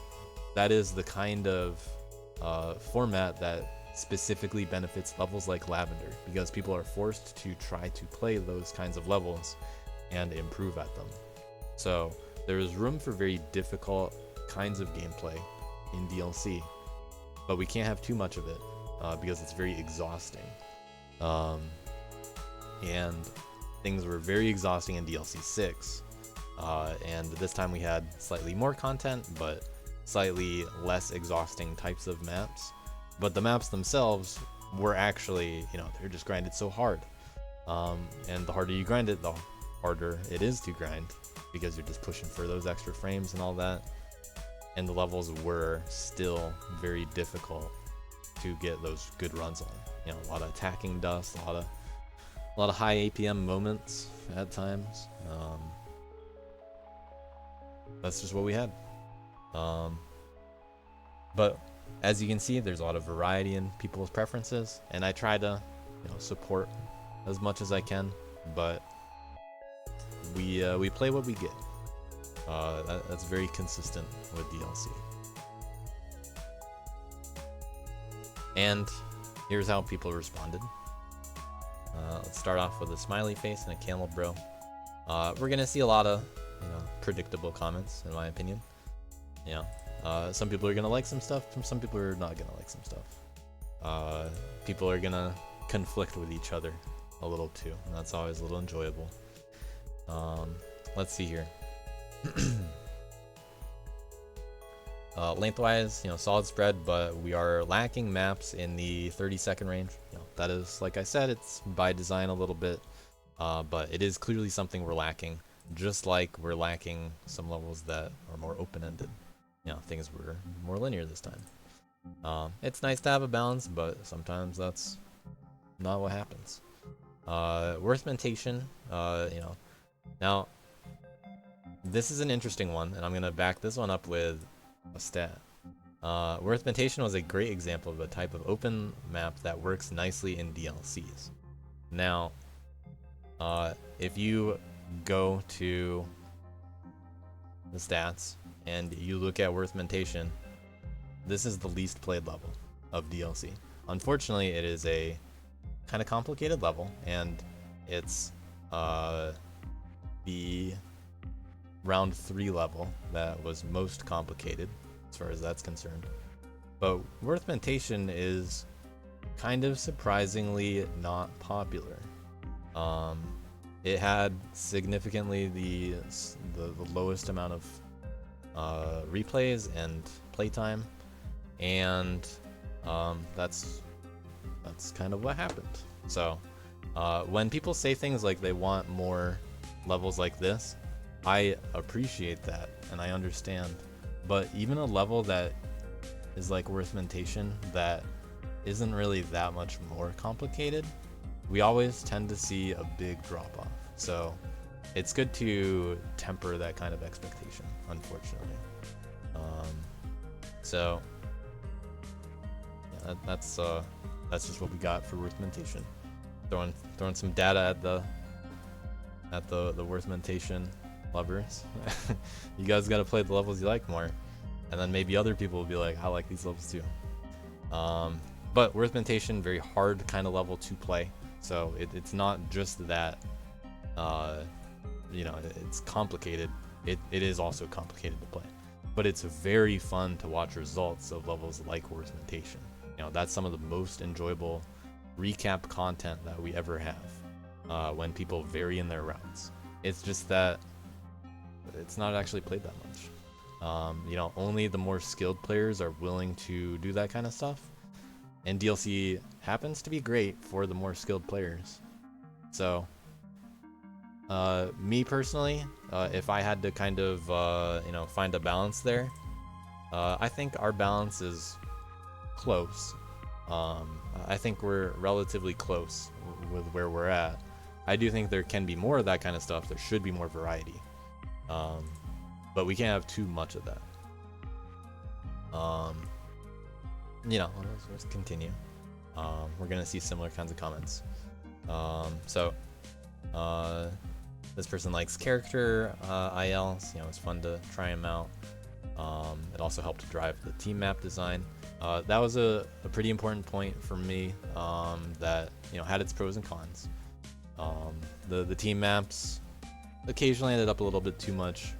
that is the kind of format that specifically benefits levels like Lavender, because people are forced to try to play those kinds of levels and improve at them. So there is room for very difficult kinds of gameplay in DLC, but we can't have too much of it because it's very exhausting. And things were very exhausting in DLC 6, and this time we had slightly more content, but slightly less exhausting types of maps. But the maps themselves were actually, they're just grinded so hard. And the harder you grind it, the harder it is to grind, because you're just pushing for those extra frames and all that. And the levels were still very difficult to get those good runs on. A lot of attacking dust, a lot of high APM moments at times. That's just what we had. But as you can see, there's a lot of variety in people's preferences, and I try to, support as much as I can. But we play what we get. That's very consistent with DLC. And here's how people responded. Let's start off with a smiley face and a camel bro. We're gonna see a lot of, predictable comments, in my opinion. Some people are gonna like some stuff, some people are not gonna like some stuff. People are gonna conflict with each other a little too, and that's always a little enjoyable. Let's see here. Lengthwise, solid spread, but we are lacking maps in the 30-second range. That is, like I said, it's by design a little bit, but it is clearly something we're lacking, just like we're lacking some levels that are more open-ended. Things were more linear this time. It's nice to have a balance, but sometimes that's not what happens. Worthmentation, now this is an interesting one, and I'm gonna back this one up with a stat. Worthmentation was a great example of a type of open map that works nicely in DLCs. Now, if you go to the stats and you look at Worthmentation, this is the least played level of DLC. Unfortunately, it is a kind of complicated level, and it's the round 3 level that was most complicated as far as that's concerned. But Worthmentation is kind of surprisingly not popular. It had significantly the lowest amount of replays and playtime, and that's kind of what happened. So when people say things like they want more levels like this, I appreciate that and I understand, but even a level that is like Worthmentation that isn't really that much more complicated, we always tend to see a big drop off. So it's good to temper that kind of expectation, unfortunately. So yeah, that's just what we got for Worthmentation. Throwing some data at the Worthmentation lovers. You guys got to play the levels you like more, and then maybe other people will be like, I like these levels too. But Worthmentation, very hard kind of level to play, so it's not just that it's complicated. It is also complicated to play, but it's very fun to watch results of levels like Worthmentation. That's some of the most enjoyable recap content that we ever have, when people vary in their routes. It's just that it's not actually played that much. Only the more skilled players are willing to do that kind of stuff, and DLC happens to be great for the more skilled players. So me personally, if I had to kind of find a balance there, I think our balance is close. I think we're relatively close with where we're at. I do think there can be more of that kind of stuff. There should be more variety, but we can't have too much of that. Let's continue. We're gonna see similar kinds of comments. This person likes character ILs. It's fun to try them out. It also helped to drive the team map design. That was a pretty important point for me, that had its pros and cons. The team maps occasionally ended up a little bit too much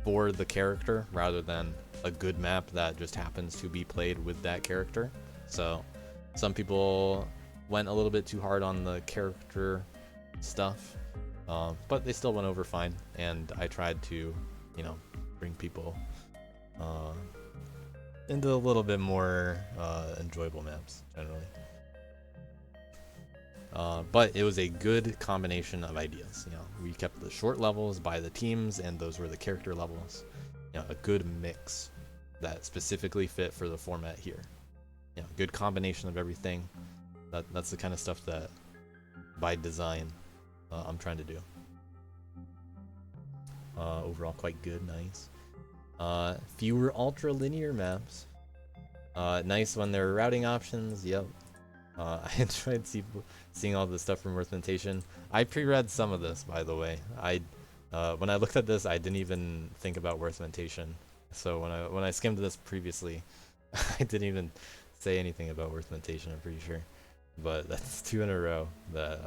for the character rather than a good map that just happens to be played with that character. So some people went a little bit too hard on the character stuff, but they still went over fine, and I tried to, you know, bring people into a little bit more enjoyable maps generally. But it was a good combination of ideas. You know, we kept the short levels by the teams, and those were the character levels. You know, a good mix that specifically fit for the format here. You know, good combination of everything. That's the kind of stuff that, by design, I'm trying to do. Overall, quite good, nice. Fewer ultra linear maps. Nice when there are routing options. Yep. I enjoyed seeing all the stuff from Worthmentation. I pre-read some of this, by the way. When I looked at this, I didn't even think about Worthmentation. So when I skimmed this previously, I didn't even say anything about Worthmentation, I'm pretty sure. But that's 2 in a row that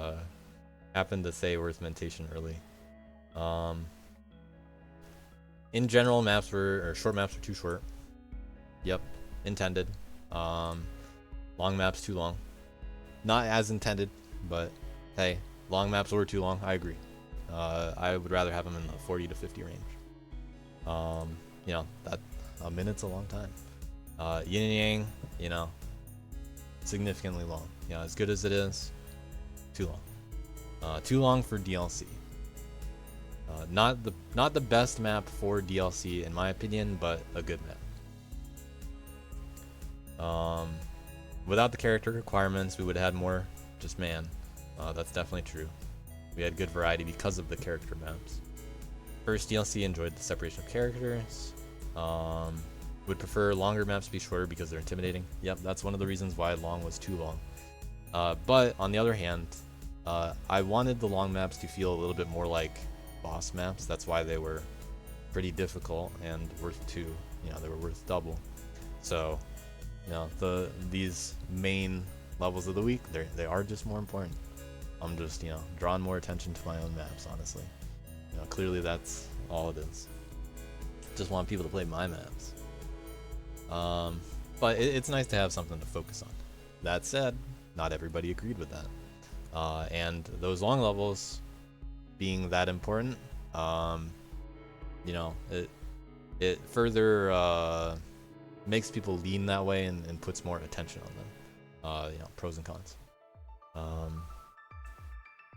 happened to say Worthmentation early. In general, short maps were too short. Yep, intended. Long maps too long. Not as intended, but hey, long maps were too long. I agree. I would rather have them in the 40 to 50 range. You know, that a minute's a long time. Yin and Yang, you know, significantly long. You know, as good as it is, too long. Too long for DLC. Not the best map for DLC in my opinion, but a good map. Without the character requirements, we would have had more just man. That's definitely true. We had good variety because of the character maps. First DLC enjoyed the separation of characters. Would prefer longer maps to be shorter because they're intimidating. Yep, that's one of the reasons why long was too long. But on the other hand, I wanted the long maps to feel a little bit more like boss maps. That's why they were pretty difficult and worth 2. You know, they were worth double. So, you know, these main levels of the week, they are just more important. I'm just, you know, drawing more attention to my own maps, honestly. You know, clearly that's all it is. Just want people to play my maps. But it's nice to have something to focus on. That said, not everybody agreed with that. And those long levels being that important, you know, it further makes people lean that way and puts more attention on them. You know, pros and cons.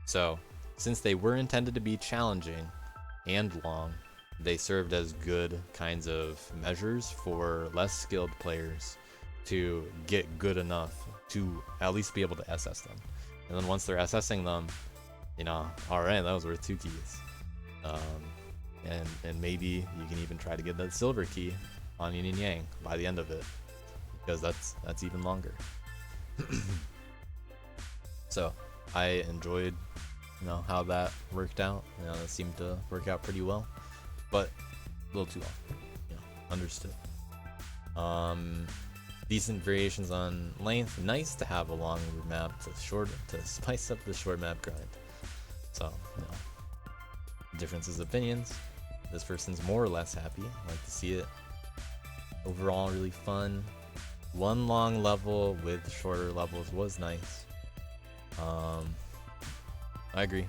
So, since they were intended to be challenging and long, they served as good kinds of measures for less skilled players to get good enough to at least be able to SS them. And then once they're SSing them, you know, alright, that was worth 2 keys. And maybe you can even try to get that silver key on Yin and Yang by the end of it, because that's even longer. So I enjoyed, you know, how that worked out. You know, it seemed to work out pretty well, but a little too long. You know, understood. Decent variations on length. Nice to have a longer map to spice up the short map grind. So, you know, differences of opinions. This person's more or less happy. I like to see it. Overall, really fun. One long level with shorter levels was nice. I agree.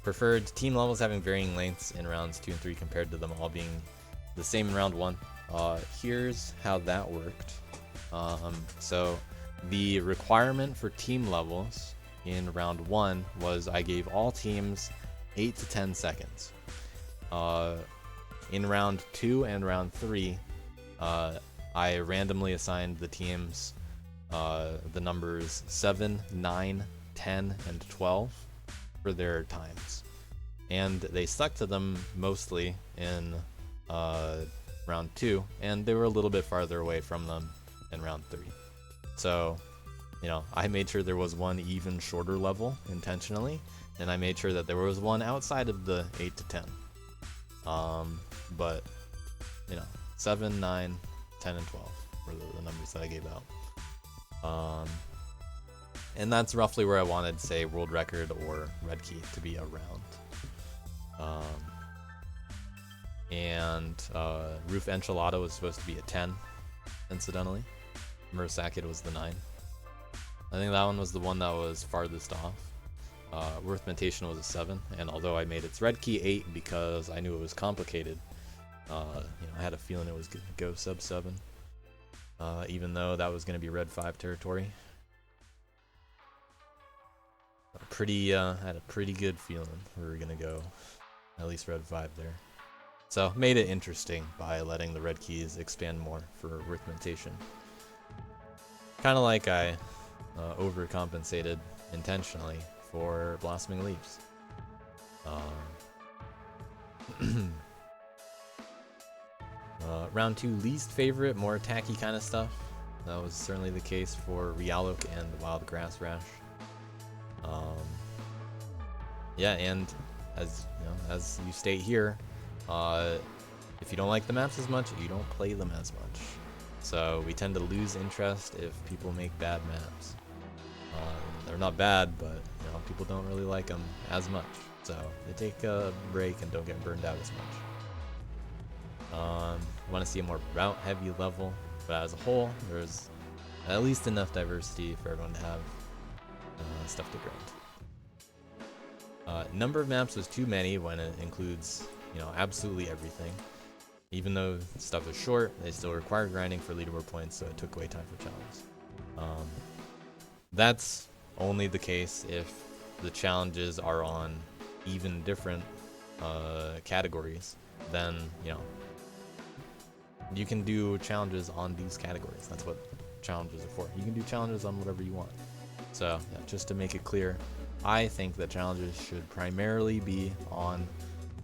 Preferred team levels having varying lengths in rounds 2 and 3 compared to them all being the same in round 1. Here's how that worked. So the requirement for team levels in round 1 was I gave all teams 8 to 10 seconds. In round 2 and round 3, I randomly assigned the teams the numbers 7, 9, 10, and 12 for their times. And they stuck to them mostly in round 2, and they were a little bit farther away from them in round 3. So, you know, I made sure there was one even shorter level intentionally, and I made sure that there was one outside of the 8 to 10. But, you know, 7, 9, 10, and 12 were the numbers that I gave out. And that's roughly where I wanted, say, world record or red key to be around. Roof Enchilada was supposed to be a 10, incidentally. Murasaki was the 9. I think that one was the one that was farthest off. Worth Mentation was a 7, and although I made its red key 8 because I knew it was complicated, I had a feeling it was going to go sub 7, even though that was going to be red 5 territory. I had a pretty good feeling we were going to go at least red 5 there. So made it interesting by letting the red keys expand more for Worth Mentation. Kind of like I overcompensated intentionally for Blossoming Leaves. Round 2, least favorite, more attacky kind of stuff. That was certainly the case for Realok and Wild Grass Rash. Yeah, and as you state here, if you don't like the maps as much, you don't play them as much. So we tend to lose interest if people make bad maps. They're not bad, but people don't really like them as much. So they take a break and don't get burned out as much. Want to see a more route heavy level, but as a whole, there's at least enough diversity for everyone to have stuff to grind. Number of maps was too many when it includes, absolutely everything. Even though stuff is short, they still require grinding for leaderboard points, so it took away time for challenges. That's only the case if the challenges are on even different categories. Then, you can do challenges on these categories. That's what challenges are for. You can do challenges on whatever you want. So, yeah, just to make it clear, I think that challenges should primarily be on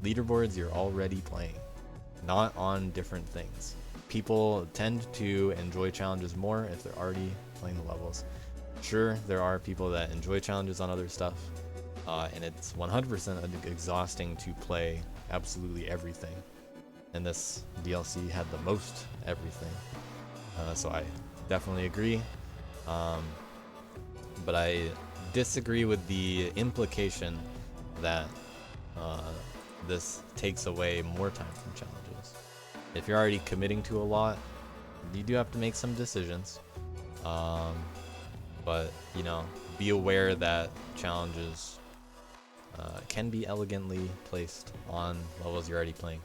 leaderboards you're already playing, not on different things. People tend to enjoy challenges more if they're already playing the levels. Sure, there are people that enjoy challenges on other stuff, and it's 100% exhausting to play absolutely everything. And this DLC had the most everything, so I definitely agree. But I disagree with the implication that this takes away more time from challenges. If you're already committing to a lot, you do have to make some decisions. But, be aware that challenges can be elegantly placed on levels you're already playing.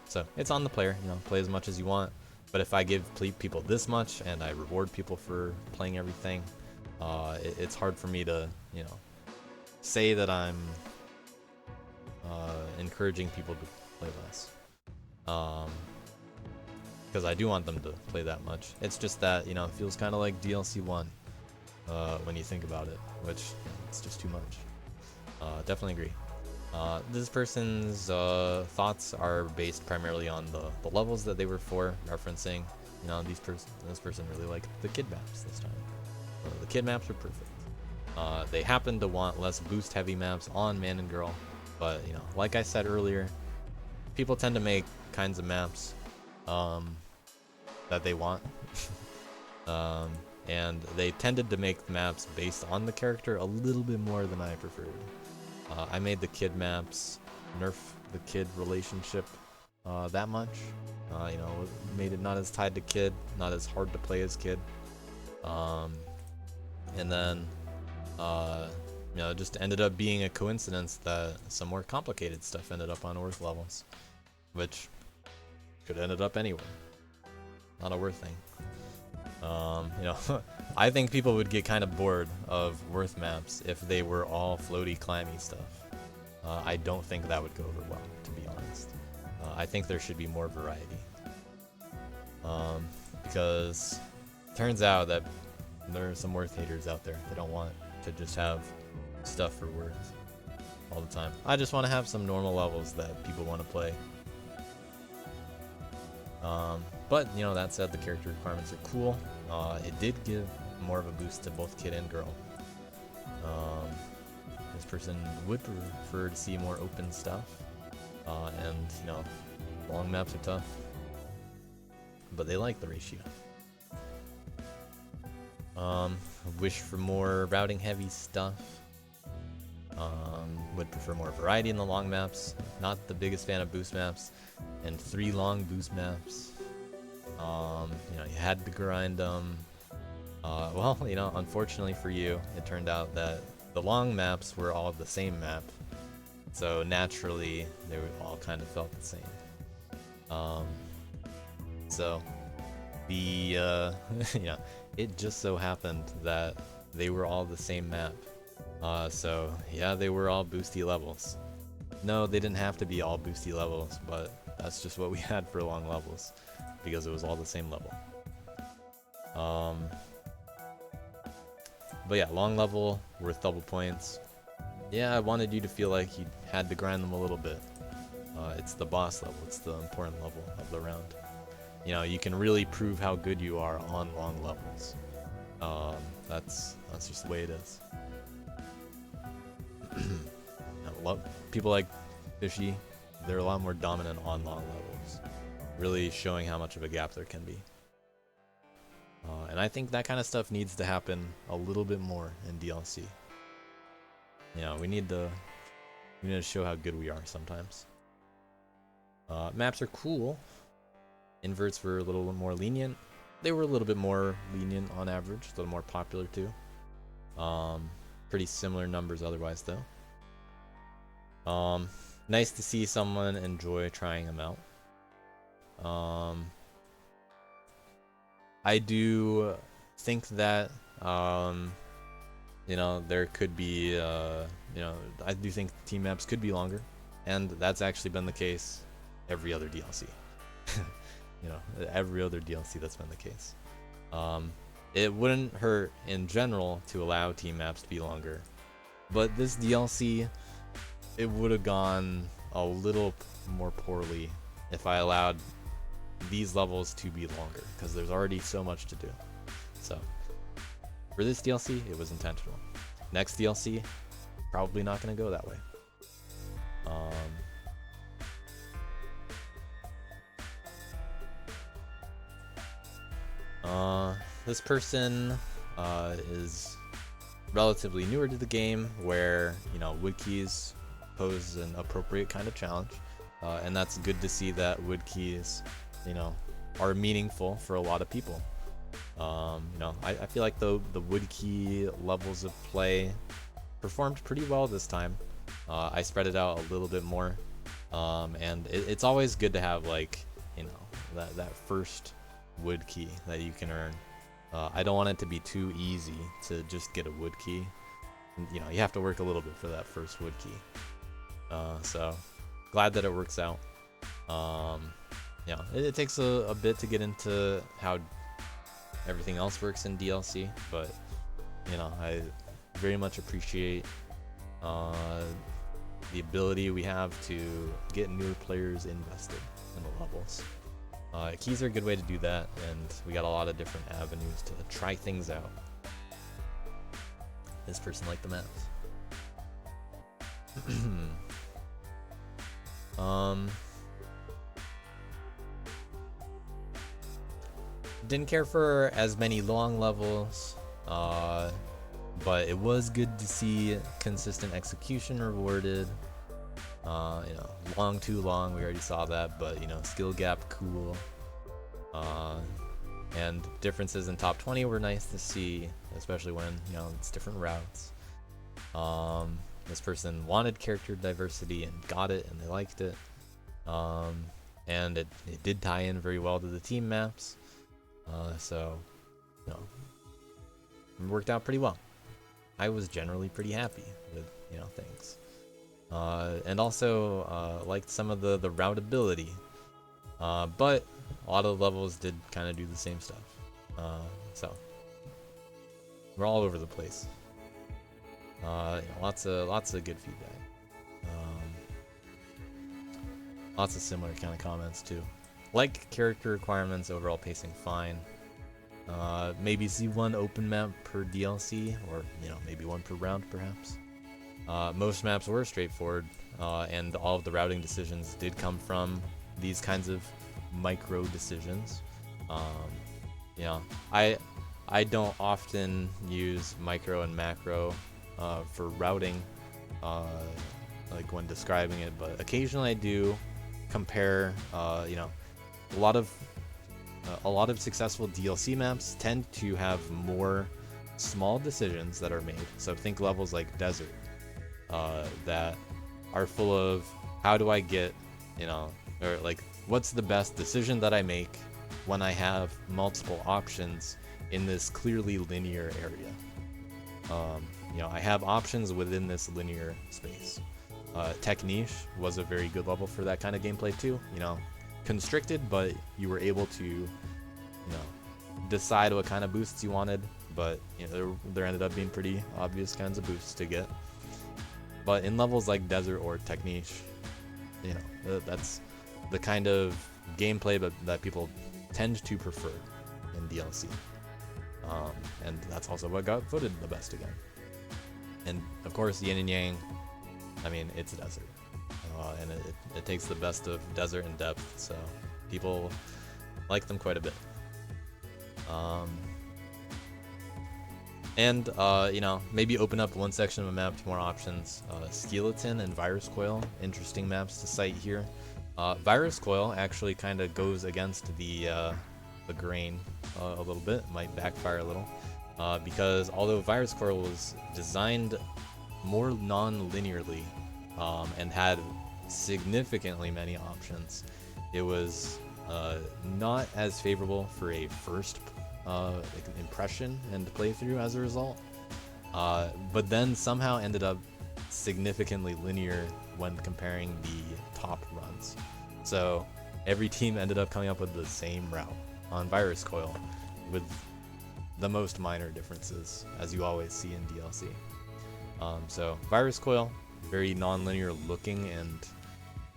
So it's on the player, play as much as you want. But if I give people this much and I reward people for playing everything, it's hard for me to, say that I'm encouraging people to play less. Because I do want them to play that much. It's just that, it feels kind of like DLC 1 when you think about it, which it's just too much. Definitely agree. This person's thoughts are based primarily on the levels that they were for, referencing, this person really liked the kid maps this time. The kid maps are perfect. They happen to want less boost heavy maps on Man and Girl, but like I said earlier, people tend to make kinds of maps that they want. And they tended to make maps based on the character a little bit more than I preferred. I made the kid maps nerf the kid relationship that much. Made it not as tied to kid, not as hard to play as kid. And then, it just ended up being a coincidence that some more complicated stuff ended up on Worth levels, which could have ended up anywhere. Not a Worth thing. I think people would get kind of bored of Worth maps if they were all floaty, climby stuff. I don't think that would go over well, to be honest. I think there should be more variety. Because it turns out that there are some Worth haters out there. They don't want to just have stuff for Worth all the time. I just want to have some normal levels that people want to play. But, that said, the character requirements are cool. It did give more of a boost to both kid and girl. This person would prefer to see more open stuff. And, long maps are tough. But they like the ratio. wish for more routing heavy stuff. Would prefer more variety in the long maps. Not the biggest fan of boost maps. And 3 long boost maps. You know, you had to grind them. Well, you know, unfortunately for you, it turned out that the long maps were all the same map. So naturally, they all kind of felt the same. So the, you know, it just so happened that they were all the same map. So yeah, they were all boosty levels. No, they didn't have to be all boosty levels, but that's just what we had for long levels, because it was all the same level. But yeah, long level, worth double points. Yeah, I wanted you to feel like you had to grind them a little bit. It's the boss level, it's the important level of the round. You know, you can really prove how good you are on long levels. That's just the way it is. People like Fishy, they're a lot more dominant on long levels, really showing how much of a gap there can be. And I think that kind of stuff needs to happen a little bit more in DLC. You know, we need to show how good we are sometimes. Maps are cool. Inverts were a little more lenient. They were a little bit more lenient on average, a little more popular too. Pretty similar numbers otherwise though. Nice to see someone enjoy trying them out. I do think that, you know, there could be, you know, I do think team maps could be longer, and that's actually been the case every other DLC. You know, every other DLC that's been the case. It wouldn't hurt in general to allow team maps to be longer, but this DLC, it would have gone a little more poorly if I allowed these levels to be longer, because there's already so much to do. So for this DLC, it was intentional. Next DLC, probably not going to go that way. This person is relatively newer to the game, where, you know, wood keys pose an appropriate kind of challenge, and that's good to see that wood keys, you know, are meaningful for a lot of people. You know, I feel like the wood key levels of play performed pretty well this time. I spread it out a little bit more, and it's always good to have, like, you know, that first wood key that you can earn. I don't want it to be too easy to just get a wood key. You know, you have to work a little bit for that first wood key. So glad that it works out. You know, it takes a bit to get into how everything else works in DLC, but, you know, I very much appreciate the ability we have to get newer players invested in the levels. Keys are a good way to do that, and we got a lot of different avenues to try things out. This person liked the maps. Didn't care for as many long levels, but it was good to see consistent execution rewarded. You know, long too long, we already saw that, but, you know, skill gap cool. And differences in top 20 were nice to see, especially when, you know, it's different routes. This person wanted character diversity and got it, and they liked it. And it did tie in very well to the team maps. So, you know, it worked out pretty well. I was generally pretty happy with, you know, things. And also liked some of the routability. But a lot of the levels did kind of do the same stuff. So we're all over the place. You know, lots of good feedback. Lots of similar kind of comments too. Like character requirements, overall pacing fine. Maybe see one open map per DLC, or, you know, maybe one per round perhaps. Most maps were straightforward, and all of the routing decisions did come from these kinds of micro decisions. You know, I don't often use micro and macro for routing, like when describing it, but occasionally I do compare. You know, a lot of successful DLC maps tend to have more small decisions that are made. So think levels like Desert, that are full of how do I get, you know, or like what's the best decision that I make when I have multiple options in this clearly linear area. You know, I have options within this linear space. Technique was a very good level for that kind of gameplay too. You know, constricted, but you were able to, you know, decide what kind of boosts you wanted. But you know, there ended up being pretty obvious kinds of boosts to get. But in levels like Desert or Technique, you know, that's the kind of gameplay that people tend to prefer in DLC. And that's also what got voted the best again. And of course, Yin and Yang, I mean, it's Desert. And it takes the best of Desert and depth, so people like them quite a bit. And, you know, maybe open up one section of a map to more options. Skeleton and Virus Coil, interesting maps to cite here. Virus Coil actually kind of goes against the grain a little bit, might backfire a little, because although Virus Coil was designed more non-linearly and had significantly many options, it was not as favorable for a first impression and playthrough as a result, but then somehow ended up significantly linear when comparing the top runs. So every team ended up coming up with the same route on Virus Coil, with the most minor differences, as you always see in DLC. So Virus Coil, very non-linear looking and,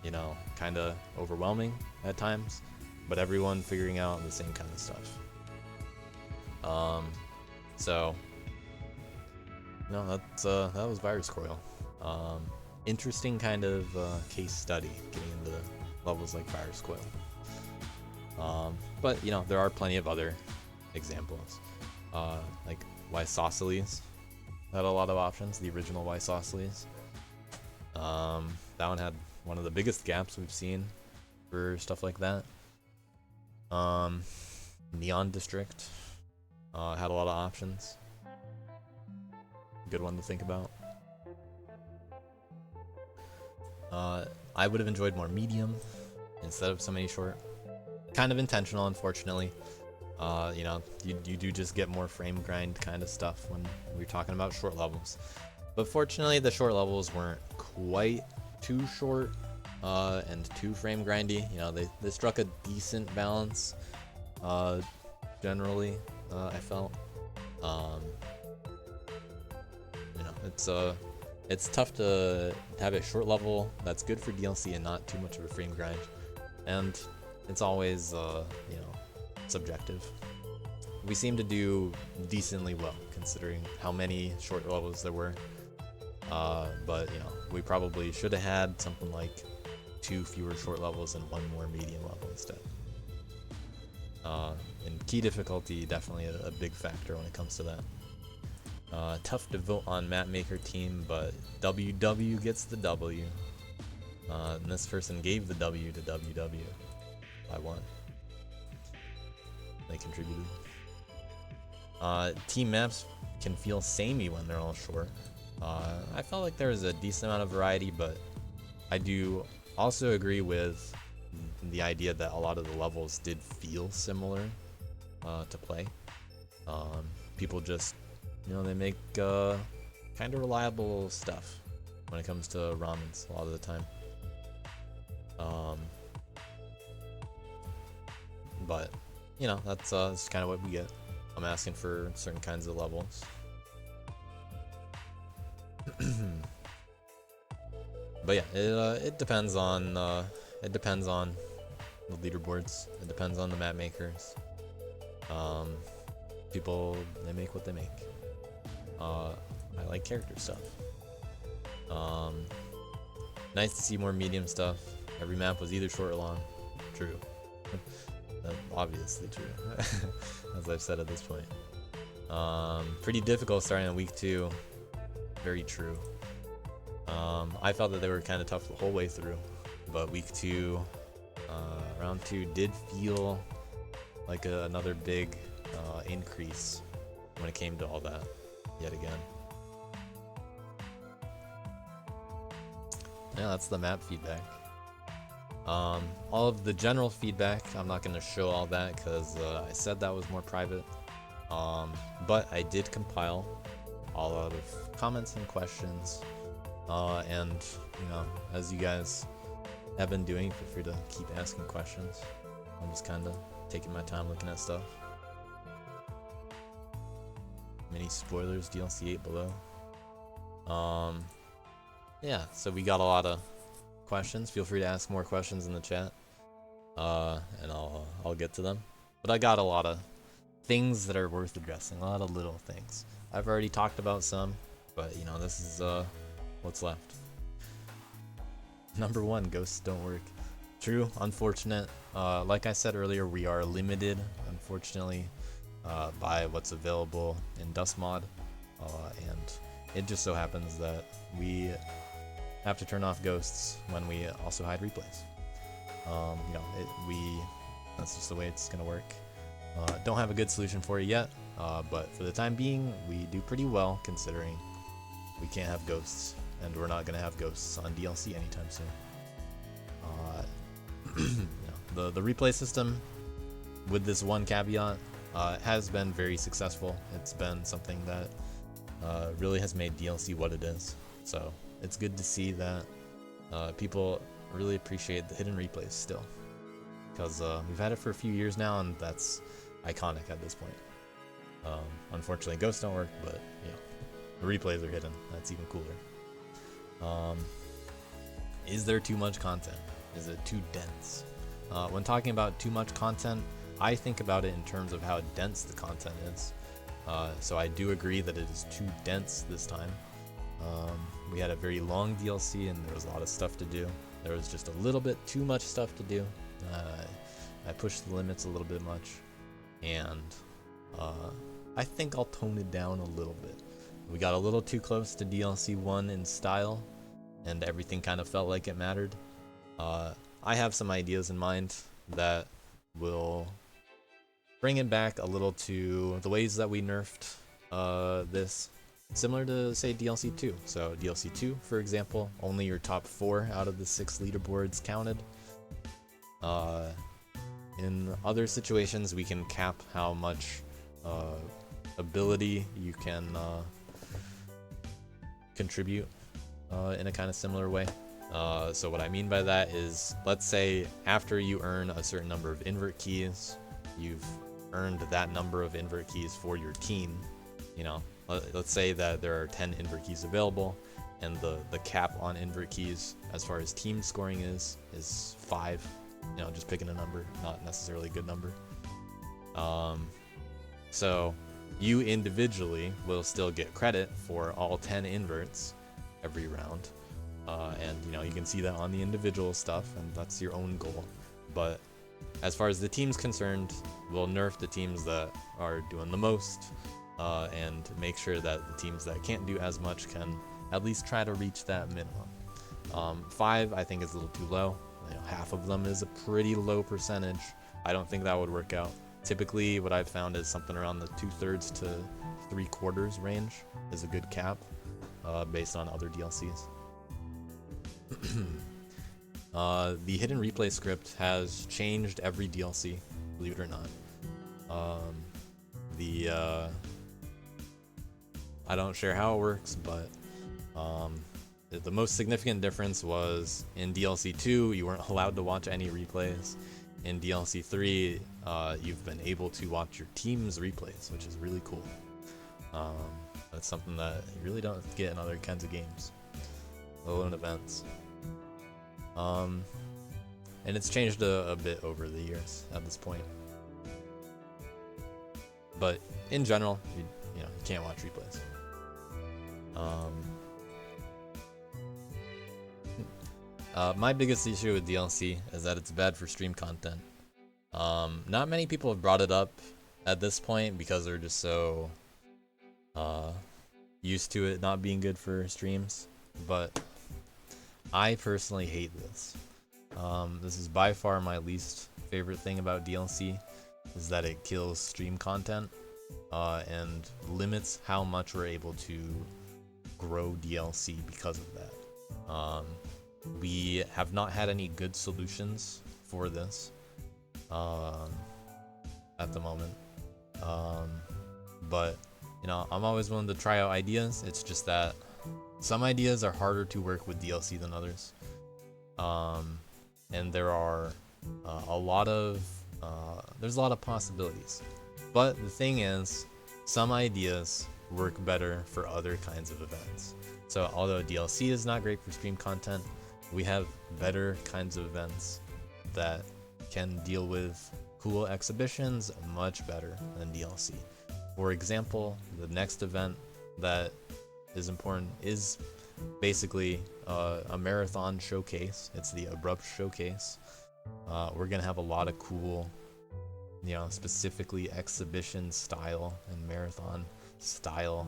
you know, kind of overwhelming at times, but everyone figuring out the same kind of stuff. So, no, that was Virus Coil. Interesting kind of case study getting into levels like Virus Coil. But you know, there are plenty of other examples, like Isosceles had a lot of options. The original Isosceles. That one had one of the biggest gaps we've seen for stuff like that. Neon District had a lot of options. Good one to think about. I would have enjoyed more medium instead of so many short. Kind of intentional, unfortunately. You know, you do just get more frame grind kind of stuff when we're talking about short levels. But fortunately, the short levels weren't quite too short and too frame grindy. You know, they struck a decent balance generally, I felt. You know, it's tough to have a short level that's good for DLC and not too much of a frame grind, and it's always you know, subjective. We seem to do decently well considering how many short levels there were, but you know, we probably should have had something like 2 fewer short levels and 1 more medium level instead. And key difficulty, definitely a big factor when it comes to that. Tough to vote on Mapmaker team, but WW gets the W. And this person gave the W to WW by 1. They contributed. Team maps can feel samey when they're all short. I felt like there was a decent amount of variety, but I do also agree with the idea that a lot of the levels did feel similar to play. People just, you know, they make kind of reliable stuff when it comes to ramens a lot of the time. But you know, that's kind of what we get. I'm asking for certain kinds of levels. But yeah, it depends on the leaderboards. It depends on the map makers. People, they make what they make. I like character stuff. Nice to see more medium stuff. Every map was either short or long. True. Obviously true, as I've said at this point. Pretty difficult starting in week 2. Very true. I felt that they were kind of tough the whole way through, but week 2, round 2 did feel like another big increase when it came to all that yet again. Yeah, that's the map feedback. All of the general feedback, I'm not going to show all that because I said that was more private. But I did compile all of comments and questions. And, you know, as you guys have been doing, feel free to keep asking questions. I'm just kind of taking my time looking at stuff. Mini spoilers, DLC 8 below. Yeah, so we got a lot of questions. Feel free to ask more questions in the chat, and I'll get to them. But I got a lot of things that are worth addressing, a lot of little things. I've already talked about some, but you know, this is what's left. Number 1, ghosts don't work. True, unfortunate. Like I said earlier, we are limited, unfortunately, by what's available in Dust Mod, and it just so happens that we have to turn off ghosts when we also hide replays. You know, that's just the way it's gonna work. Don't have a good solution for it yet, but for the time being, we do pretty well considering we can't have ghosts, and we're not gonna have ghosts on DLC anytime soon. You know, the replay system, with this one caveat, has been very successful. It's been something that really has made DLC what it is. So it's good to see that people really appreciate the hidden replays still, because we've had it for a few years now, and that's iconic at this point. Unfortunately, ghosts don't work, but you know, the replays are hidden. That's even cooler. Is there too much content? Is it too dense? When talking about too much content, I think about it in terms of how dense the content is. So I do agree that it is too dense this time. We had a very long DLC and there was a lot of stuff to do. There was just a little bit too much stuff to do. I pushed the limits a little bit much, and I think I'll tone it down a little bit. We got a little too close to DLC 1 in style, and everything kind of felt like it mattered. I have some ideas in mind that will bring it back a little to the ways that we nerfed this, similar to, say, DLC 2. So DLC 2, for example, only your top 4 out of the 6 leaderboards counted. In other situations, we can cap how much ability you can contribute in a kind of similar way. So what I mean by that is, let's say after you earn a certain number of invert keys, you've earned that number of invert keys for your team. You know, let's say that there are 10 invert keys available, and the cap on invert keys as far as team scoring is 5. You know, just picking a number, not necessarily a good number. So you individually will still get credit for all 10 inverts every round. And you know, you can see that on the individual stuff, and that's your own goal. But as far as the team's concerned, we'll nerf the teams that are doing the most, and make sure that the teams that can't do as much can at least try to reach that minimum. 5 I think is a little too low. You know, half of them is a pretty low percentage. I don't think that would work out. Typically what I've found is something around the 2/3 to 3/4 range is a good cap, based on other DLCs. The hidden replay script has changed every DLC, believe it or not. I don't share how it works, but the most significant difference was in DLC 2 you weren't allowed to watch any replays. In DLC 3 you've been able to watch your team's replays, which is really cool. That's something that you really don't get in other kinds of games, let alone events. And it's changed a bit over the years at this point. But in general, you can't watch replays. My biggest issue with DLC is that it's bad for stream content. Not many people have brought it up at this point because they're just so used to it not being good for streams, but I personally hate this. This is by far my least favorite thing about DLC, is that it kills stream content and limits how much we're able to grow DLC because of that. We have not had any good solutions for this at the moment, but you know, I'm always willing to try out ideas. It's just that some ideas are harder to work with DLC than others, and there are there's a lot of possibilities. But the thing is, some ideas work better for other kinds of events. So although DLC is not great for stream content, we have better kinds of events that can deal with cool exhibitions much better than DLC. For example, the next event that is important is basically a marathon showcase. It's the Abrupt Showcase. We're gonna have a lot of cool, you know, specifically exhibition style and marathon style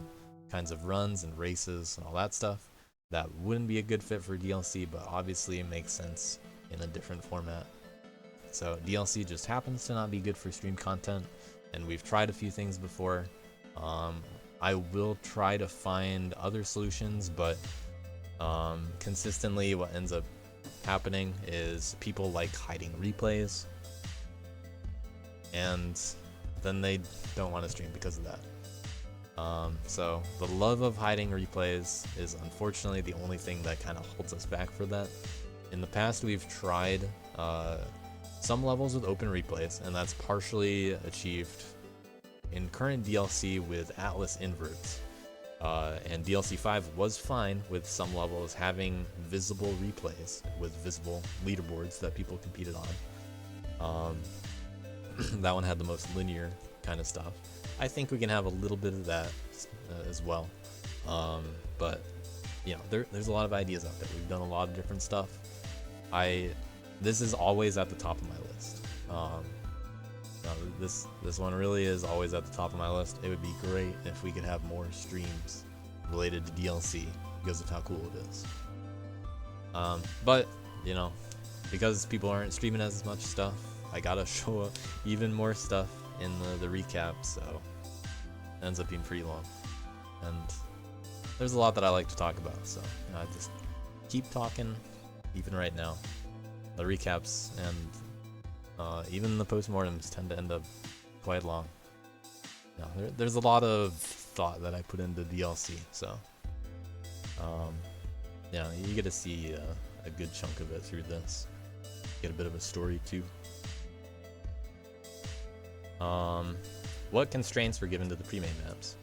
kinds of runs and races and all that stuff that wouldn't be a good fit for DLC, but obviously it makes sense in a different format. So DLC just happens to not be good for stream content, and we've tried a few things before. I will try to find other solutions, but consistently what ends up happening is people like hiding replays, and then they don't want to stream because of that. So the love of hiding replays is unfortunately the only thing that kind of holds us back for that. In the past, we've tried some levels with open replays, and that's partially achieved in current DLC with Atlas inverts. And DLC 5 was fine with some levels having visible replays with visible leaderboards that people competed on. That one had the most linear kind of stuff. I think we can have a little bit of that as well. But you know, there's a lot of ideas out there. We've done a lot of different stuff. This is always at the top of my list. This one really is always at the top of my list. It would be great if we could have more streams related to DLC because of how cool it is. But you know, because people aren't streaming as much stuff, I gotta show up even more stuff in the recap, so it ends up being pretty long. And there's a lot that I like to talk about, so you know, I just keep talking even right now. The recaps and even the postmortems tend to end up quite long. You know, there's a lot of thought that I put into DLC, so yeah, you get to see a good chunk of it through this. Get a bit of a story too. What constraints were given to the pre-made maps?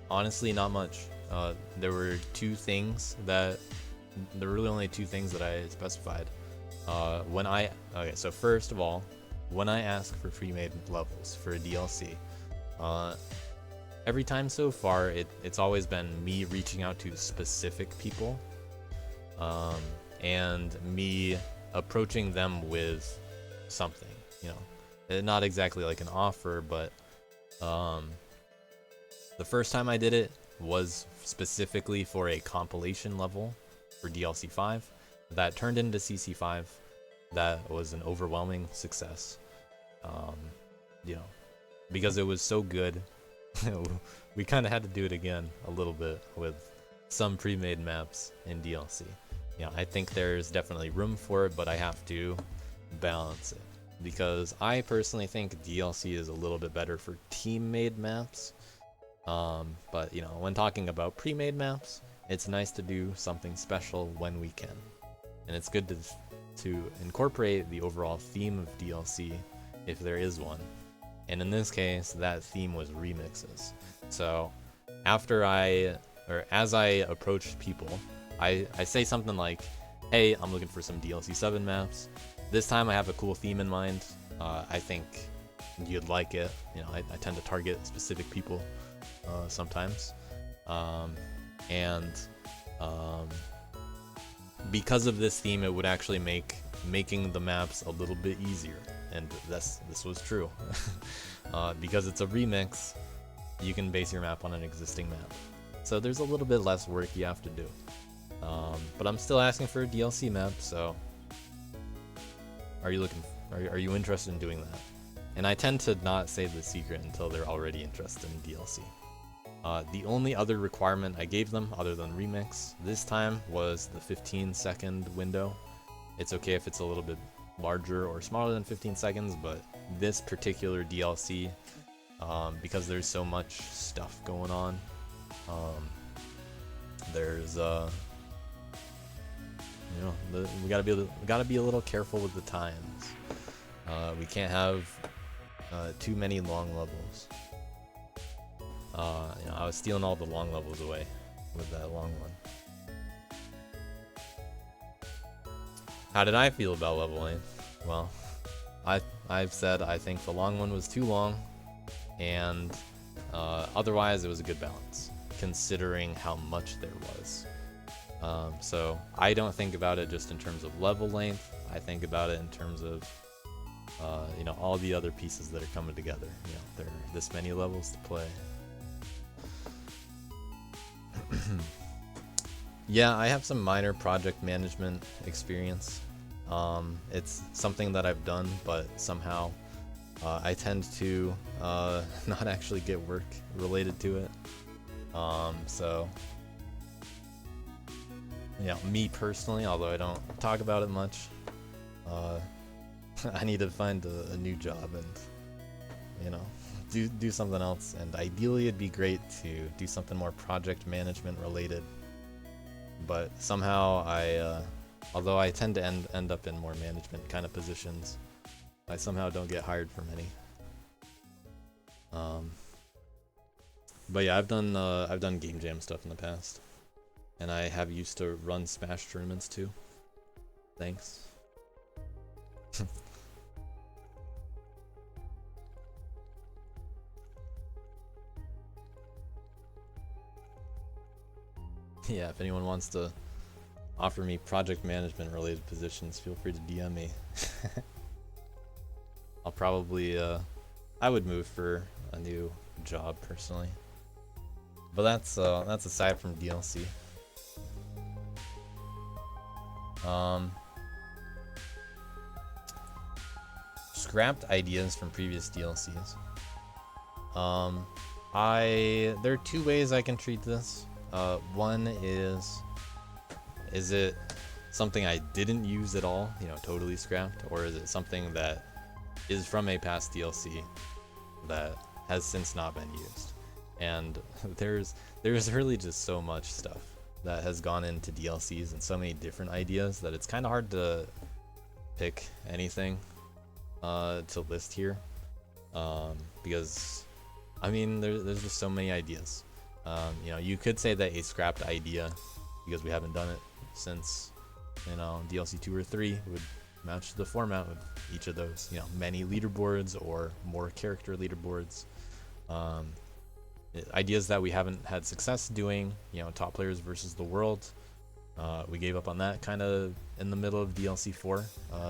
Honestly, not much. There were really only two things that I specified. So first of all, when I ask for pre-made levels for a DLC, every time so far, it's always been me reaching out to specific people, and me approaching them with something, you know, not exactly like an offer, but the first time I did it was specifically for a compilation level for DLC 5 that turned into CC 5. That was an overwhelming success, you know, because it was so good. We kind of had to do it again a little bit with some pre-made maps in DLC. You know, I think there's definitely room for it, but I have to balance it, because I personally think DLC is a little bit better for team-made maps. But you know, when talking about pre-made maps, it's nice to do something special when we can, and it's good to incorporate the overall theme of DLC if there is one. And in this case, that theme was remixes. So as I approached people, I say something like, hey, I'm looking for some DLC 7 maps. This time I have a cool theme in mind. I think you'd like it. You know, I tend to target specific people sometimes. Because of this theme, it would actually make making the maps a little bit easier, and this was true. Because it's a remix, you can base your map on an existing map. So there's a little bit less work you have to do. But I'm still asking for a DLC map, so are you interested in doing that? And I tend to not say the secret until they're already interested in DLC. The only other requirement I gave them, other than remix, this time was the 15-second window. It's okay if it's a little bit larger or smaller than 15 seconds, but this particular DLC, because there's so much stuff going on, there's we gotta be a little careful with the times. We can't have too many long levels. I was stealing all the long levels away with that long one. How did I feel about leveling? Well, I've said I think the long one was too long, and otherwise it was a good balance, considering how much there was. So I don't think about it just in terms of level length. I think about it in terms of all the other pieces that are coming together. There are this many levels to play. Yeah, I have some minor project management experience. It's something that I've done, but somehow I tend to not actually get work related to it. So me personally, although I don't talk about it much, I need to find a new job and do something else. And ideally it'd be great to do something more project management related, but somehow although I tend to end up in more management kind of positions, I somehow don't get hired for many. But yeah, I've done game jam stuff in the past, and I have used to run Smash tournaments too. Thanks. Yeah, if anyone wants to offer me project management related positions, feel free to DM me. I'll probably I would move for a new job personally. But that's aside from DLC. Scrapped ideas from previous DLCs. There are two ways I can treat this. One is it something I didn't use at all, totally scrapped, or is it something that is from a past DLC that has since not been used? And there's really just so much stuff that has gone into DLCs and so many different ideas that it's kind of hard to pick anything to list here, because I mean there's just so many ideas. You could say that a scrapped idea, because we haven't done it since DLC 2 or 3, would match the format of each of those, many leaderboards or more character leaderboards. Ideas that we haven't had success doing, top players versus the world. We gave up on that kind of in the middle of DLC 4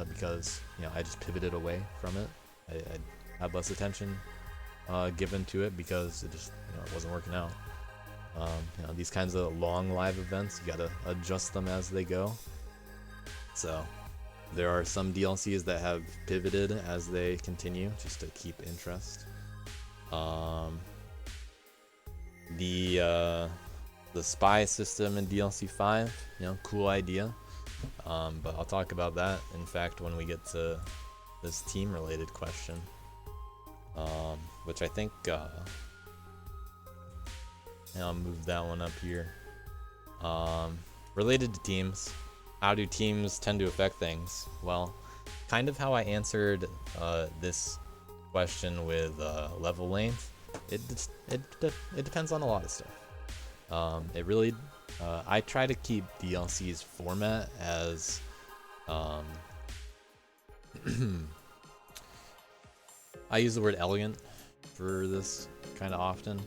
because I just pivoted away from it. I had less attention given to it because it just it wasn't working out. These kinds of long live events, you gotta adjust them as they go. So there are some DLCs that have pivoted as they continue, just to keep interest. The spy system in DLC 5, cool idea. But I'll talk about that, in fact, when we get to this team related question, which I think I'll move that one up here. Related to teams, how do teams tend to affect things? Well, kind of how I answered this question with level length. It depends on a lot of stuff. It really, I try to keep DLC's format as I use the word elegant for this kind of often.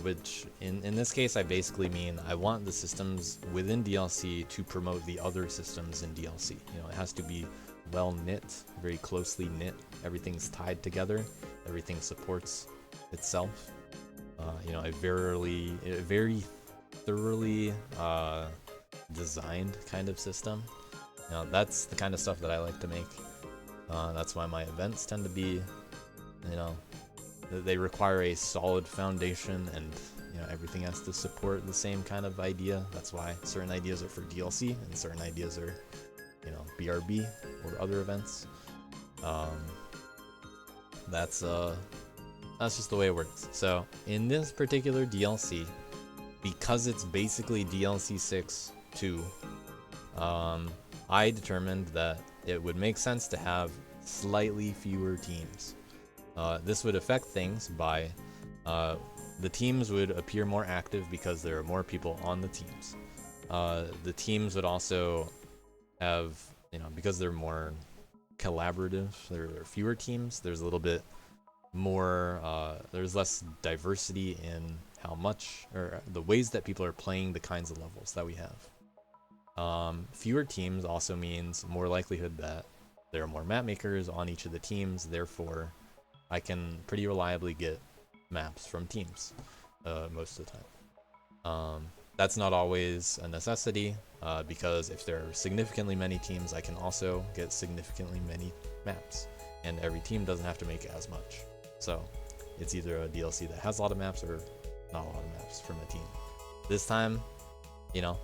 Which in this case I basically mean I want the systems within DLC to promote the other systems in DLC. It has to be well knit, very closely knit. Everything's tied together. Everything supports itself. you know, a very thoroughly designed kind of system. You know, that's the kind of stuff that I like to make. That's why my events tend to be, you know, they require a solid foundation, and you know, everything has to support the same kind of idea. That's why certain ideas are for DLC and certain ideas are, you know, BRB or other events. That's just the way it works. So in this particular DLC, because it's basically DLC 6-2, I determined that it would make sense to have slightly fewer teams. This would affect things by the teams would appear more active because there are more people on the teams. The teams would also have, you know, because they're more collaborative, there are fewer teams, there's a little bit more, there's less diversity in how much, or the ways that people are playing the kinds of levels that we have. Fewer teams also means more likelihood that there are more map makers on each of the teams, therefore I can pretty reliably get maps from teams most of the time. That's not always a necessity, because if there are significantly many teams, I can also get significantly many maps, and every team doesn't have to make as much. So it's either a DLC that has a lot of maps or not a lot of maps from a team. This time, you know,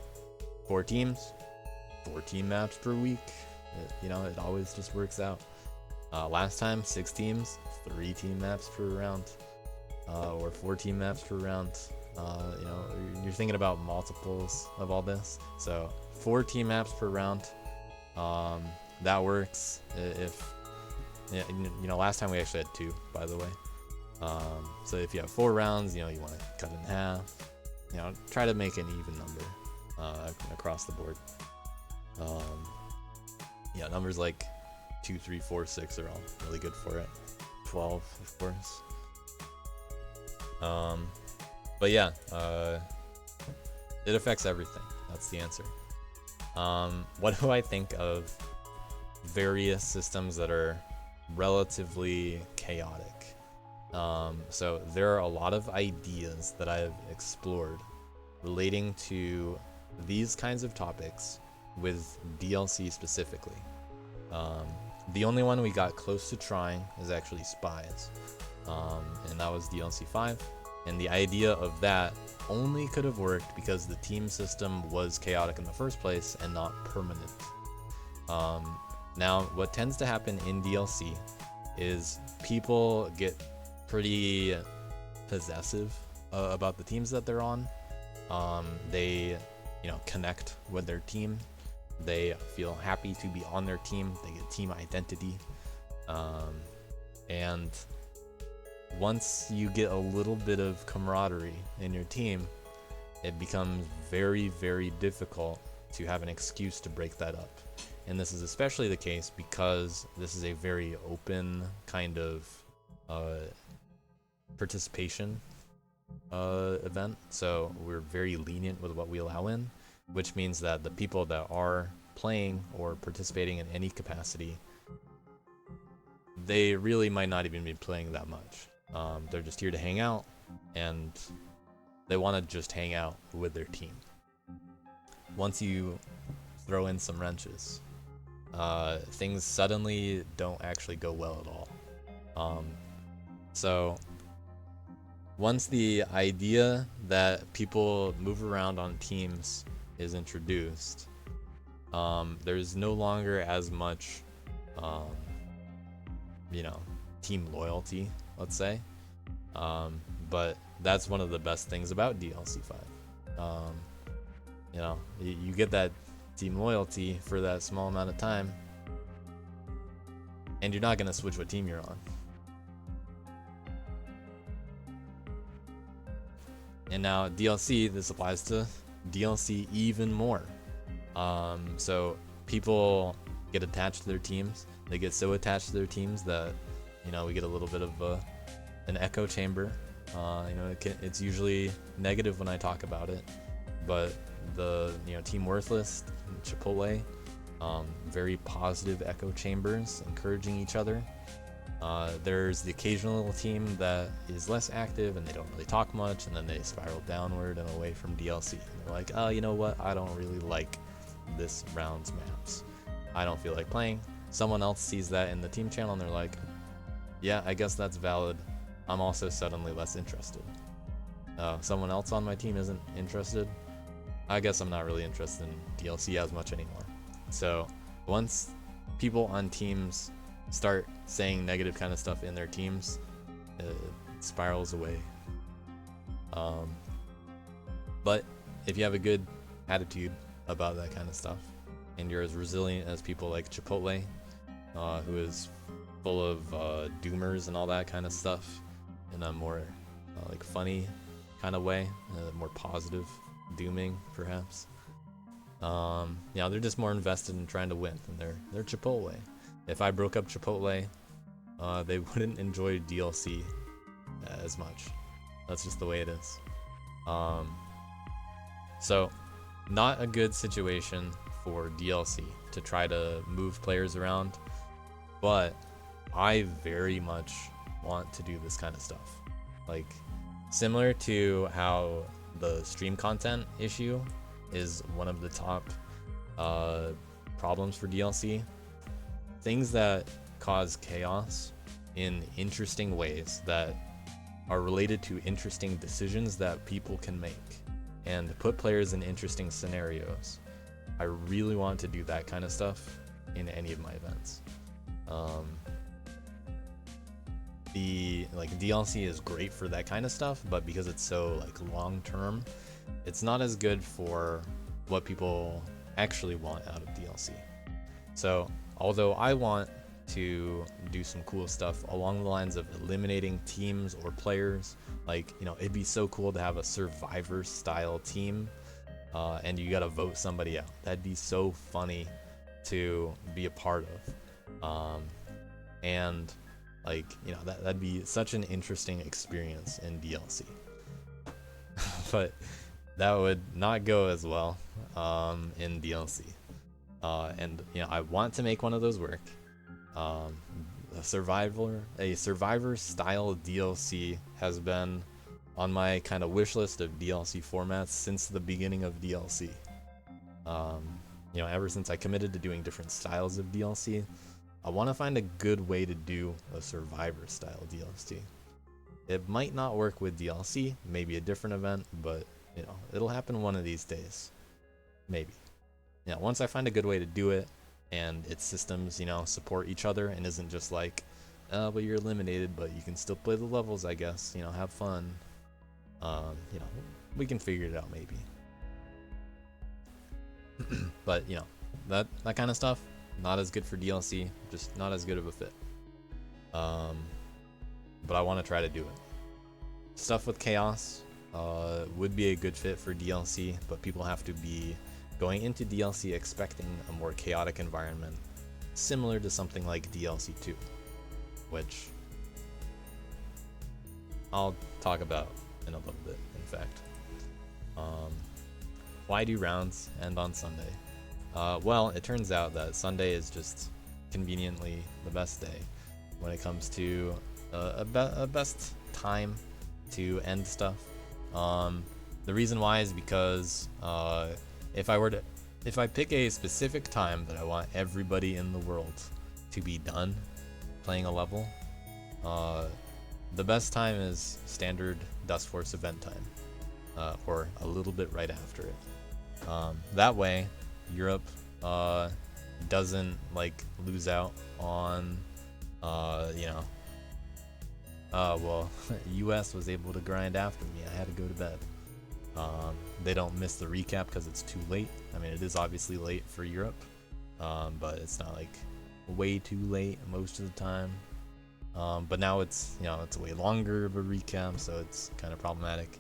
4 teams, 14 maps per week. You know, it always just works out. Last time, 6 teams, 3 team maps per round, or 4 team maps per round. You know, you're thinking about multiples of all this. So 4 team maps per round, that works. If you know, last time we actually had 2, by the way. So if you have 4 rounds, you know, you want to cut it in half. You know, try to make an even number across the board. Yeah, numbers like 2, 3, 4, 6 are all really good for it. 12, of course. But yeah, it affects everything. That's the answer. What do I think of various systems that are relatively chaotic? So there are a lot of ideas that I've explored relating to these kinds of topics with DLC specifically. The only one we got close to trying is actually Spies, and that was DLC 5. And the idea of that only could have worked because the team system was chaotic in the first place and not permanent. Now, what tends to happen in DLC is people get pretty possessive about the teams that they're on. They, you know, connect with their team. They feel happy to be on their team. They get team identity. And once you get a little bit of camaraderie in your team, it becomes very, very difficult to have an excuse to break that up. And this is especially the case because this is a very open kind of participation event. So we're very lenient with what we allow in, which means that the people that are playing or participating in any capacity, they really might not even be playing that much. They're just here to hang out, and they want to just hang out with their team. Once you throw in some wrenches, things suddenly don't actually go well at all. So once the idea that people move around on teams is introduced, there's no longer as much, you know, team loyalty, let's say. But that's one of the best things about DLC 5. You know, you get that team loyalty for that small amount of time, and you're not going to switch what team you're on. And now DLC, this applies to DLC even more. So people get attached to their teams. They get so attached to their teams that, you know, we get a little bit of an echo chamber. You know, it's usually negative when I talk about it, but the, you know, Team Worthless, Chipotle, very positive echo chambers, encouraging each other. There's the occasional little team that is less active and they don't really talk much, and then they spiral downward and away from DLC. And they're like, oh, you know what? I don't really like this round's maps. I don't feel like playing. Someone else sees that in the team channel and they're like, yeah, I guess that's valid. I'm also suddenly less interested. Someone else on my team isn't interested. I guess I'm not really interested in DLC as much anymore. So once people on teams start saying negative kind of stuff in their teams, it spirals away. But if you have a good attitude about that kind of stuff, and you're as resilient as people like Chipotle, who is full of doomers and all that kind of stuff, in a more like funny kind of way, more positive dooming perhaps. They're just more invested in trying to win, and they're Chipotle. If I broke up Chipotle, they wouldn't enjoy DLC as much. That's just the way it is. So not a good situation for DLC to try to move players around, but I very much want to do this kind of stuff. Like, similar to how the stream content issue is one of the top problems for DLC, things that cause chaos in interesting ways that are related to interesting decisions that people can make and put players in interesting scenarios. I really want to do that kind of stuff in any of my events. The DLC is great for that kind of stuff, but because it's so long term, it's not as good for what people actually want out of DLC. So although I want to do some cool stuff along the lines of eliminating teams or players, it'd be so cool to have a Survivor style team, and you gotta vote somebody out. That'd be so funny to be a part of. That'd be such an interesting experience in DLC. But that would not go as well in DLC. I want to make one of those work. A Survivor style DLC has been on my kind of wish list of DLC formats since the beginning of DLC. Ever since I committed to doing different styles of DLC, I want to find a good way to do a Survivor style DLC. It might not work with DLC, maybe a different event, but it'll happen one of these days. Maybe. Once I find a good way to do it, and its systems, support each other and isn't just like, well, you're eliminated, but you can still play the levels, I guess, have fun. We can figure it out maybe. But, that kind of stuff, not as good for DLC, just not as good of a fit. But I want to try to do it. Stuff with chaos would be a good fit for DLC, but people have to be going into DLC expecting a more chaotic environment, similar to something like DLC 2, which I'll talk about in a little bit, in fact. Why do rounds end on Sunday? Well, it turns out that Sunday is just conveniently the best day when it comes to a best time to end stuff. The reason why is because if I pick a specific time that I want everybody in the world to be done playing a level, the best time is standard Dust Force event time, or a little bit right after it. That way, Europe doesn't lose out on, US was able to grind after me. I had to go to bed. They don't miss the recap because it's too late. I mean, it is obviously late for Europe, but it's not way too late most of the time. But now it's it's way longer of a recap, so it's kind of problematic.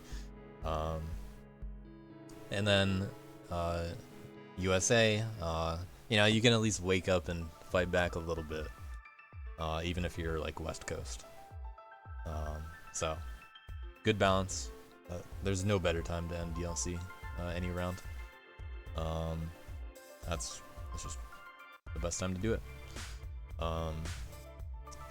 And then USA, you can at least wake up and fight back a little bit, even if you're West Coast. So good balance. There's no better time to end DLC any round. That's just the best time to do it.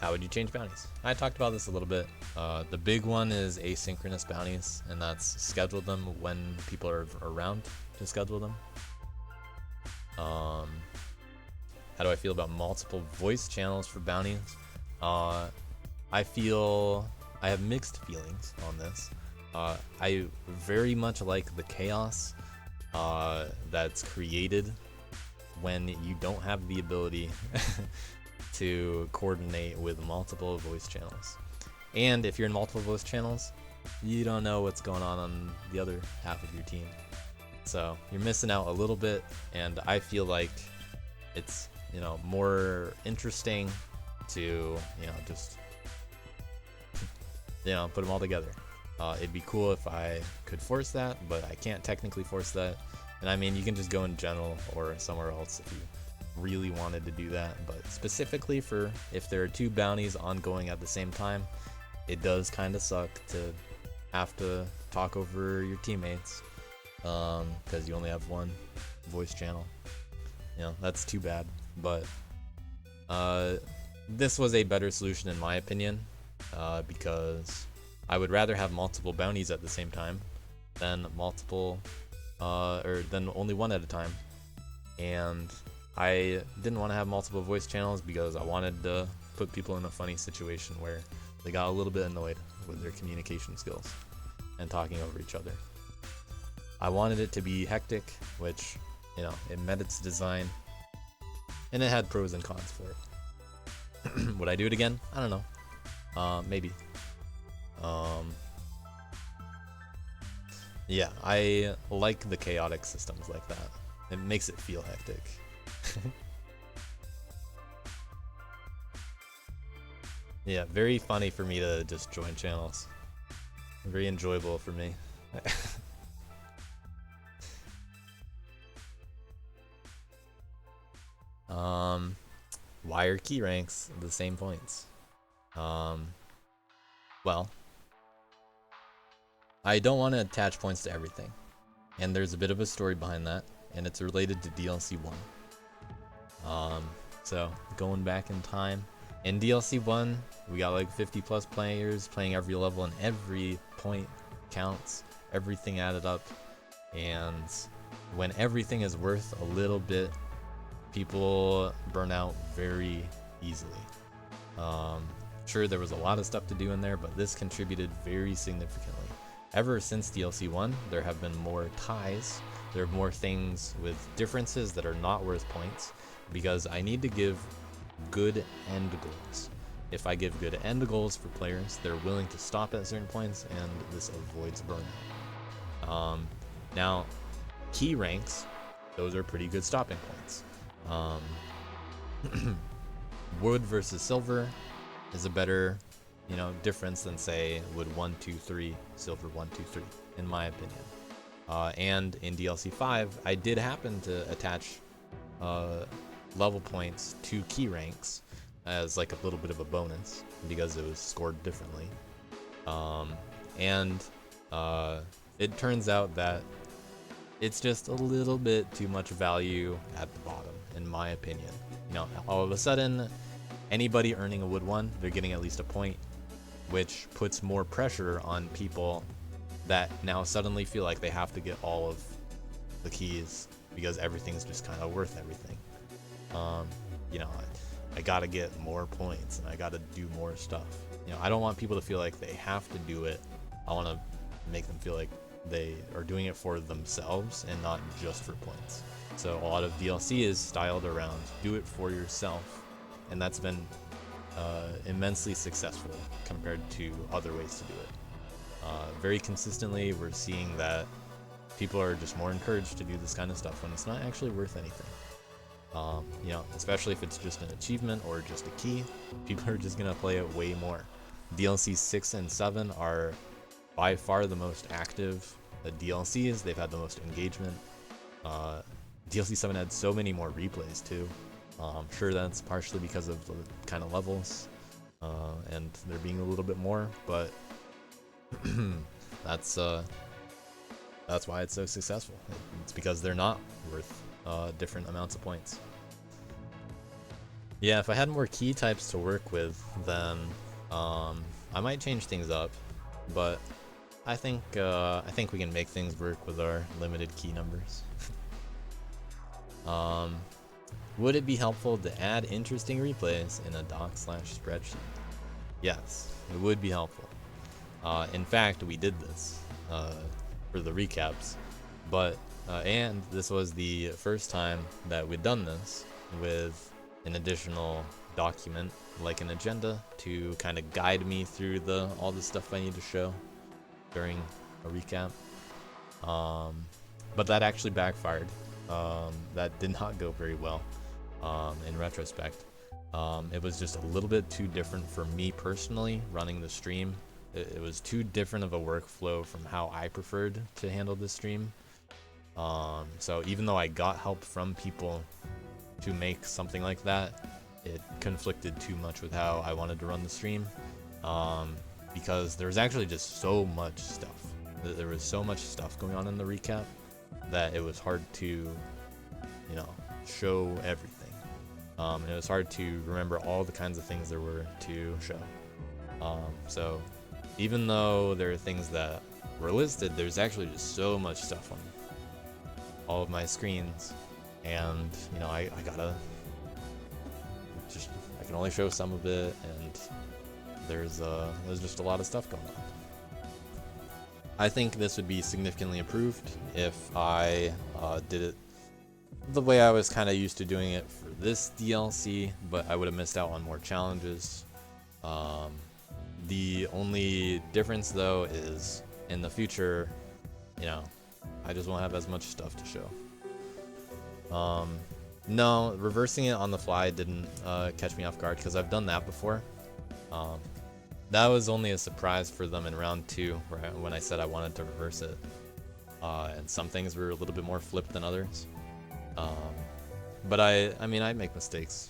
How would you change bounties? I talked about this a little bit. The big one is asynchronous bounties, and that's schedule them when people are around to schedule them. How do I feel about multiple voice channels for bounties? I feel I have mixed feelings on this. I very much like the chaos that's created when you don't have the ability to coordinate with multiple voice channels. And if you're in multiple voice channels, you don't know what's going on the other half of your team. So you're missing out a little bit, and I feel like it's, more interesting to, just, put them all together. It'd be cool if I could force that, but I can't technically force that. And I mean, you can just go in general or somewhere else if you really wanted to do that. But specifically for if there are 2 bounties ongoing at the same time, it does kind of suck to have to talk over your teammates because you only have one voice channel. That's too bad. But this was a better solution in my opinion, because I would rather have multiple bounties at the same time than than only one at a time. And I didn't want to have multiple voice channels because I wanted to put people in a funny situation where they got a little bit annoyed with their communication skills and talking over each other. I wanted it to be hectic, which, it met its design, and it had pros and cons for it. Would I do it again? I don't know. Maybe. Yeah, I like the chaotic systems like that. It makes it feel hectic. Yeah, very funny for me to just join channels. Very enjoyable for me. Why are key ranks the same points? Well, I don't want to attach points to everything, and there's a bit of a story behind that, and it's related to DLC 1. So going back in time, in DLC 1, we got like 50 plus players playing every level, and every point counts, everything added up, and when everything is worth a little bit, people burn out very easily. Sure, there was a lot of stuff to do in there, but this contributed very significantly. Ever since DLC 1, there have been more ties. There are more things with differences that are not worth points, because I need to give good end goals. If I give good end goals for players, they're willing to stop at certain points, and this avoids burnout. Now, key ranks, those are pretty good stopping points. Wood versus silver is a better, difference than say wood 1, 2, 3, silver 1, 2, 3, in my opinion. And in DLC 5, I did happen to attach level points to key ranks as like a little bit of a bonus because it was scored differently. It turns out that it's just a little bit too much value at the bottom, in my opinion. All of a sudden, anybody earning a wood 1, they're getting at least a point, which puts more pressure on people that now suddenly feel like they have to get all of the keys because everything's just kind of worth everything. I gotta get more points and I gotta do more stuff. I don't want people to feel like they have to do it. I want to make them feel like they are doing it for themselves and not just for points. So a lot of DLC is styled around do it for yourself, and that's been immensely successful compared to other ways to do it. Very consistently, we're seeing that people are just more encouraged to do this kind of stuff when it's not actually worth anything. Especially if it's just an achievement or just a key, people are just gonna play it way more. DLC 6 and 7 are by far the most active DLCs. They've had the most engagement. DLC 7 had so many more replays too. I'm sure that's partially because of the kind of levels and there being a little bit more, but that's why it's so successful. It's because they're not worth different amounts of points. Yeah, if I had more key types to work with, then I might change things up, but I think we can make things work with our limited key numbers. Would it be helpful to add interesting replays in a doc/spreadsheet? Yes, it would be helpful. In fact, we did this for the recaps, but and this was the first time that we'd done this with an additional document like an agenda to kind of guide me through all the stuff I need to show during a recap. But that actually backfired. That did not go very well in retrospect. It was just a little bit too different for me personally running the stream. It was too different of a workflow from how I preferred to handle the stream. So even though I got help from people to make something like that, it conflicted too much with how I wanted to run the stream, because there was actually just so much stuff. There was so much stuff going on in the recap that it was hard to, show everything. And it was hard to remember all the kinds of things there were to show. So even though there are things that were listed, there's actually just so much stuff on all of my screens, and I can only show some of it, and there's just a lot of stuff going on. I think this would be significantly improved if I did it the way I was kind of used to doing it for this DLC, but I would have missed out on more challenges. The only difference though is in the future, I just won't have as much stuff to show. No, reversing it on the fly didn't catch me off guard, because I've done that before. That was only a surprise for them in round 2, when I said I wanted to reverse it. And some things were a little bit more flipped than others. But I mean, I make mistakes.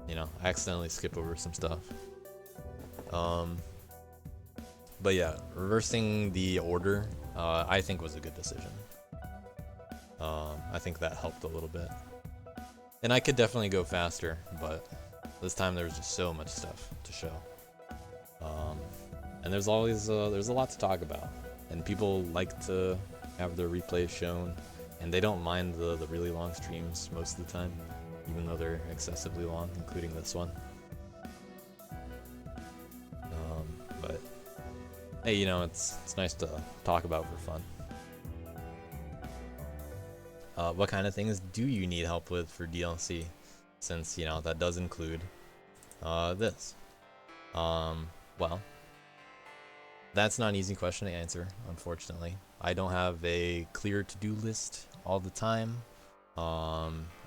I accidentally skip over some stuff. But yeah, reversing the order, I think was a good decision. I think that helped a little bit. And I could definitely go faster, but this time there was just so much stuff to show. And there's always there's a lot to talk about, and people like to have their replays shown, and they don't mind the really long streams most of the time, even though they're excessively long, including this one. But hey, it's nice to talk about for fun. What kind of things do you need help with for DLC? Since that does include this. Well, that's not an easy question to answer, unfortunately. I don't have a clear to-do list all the time,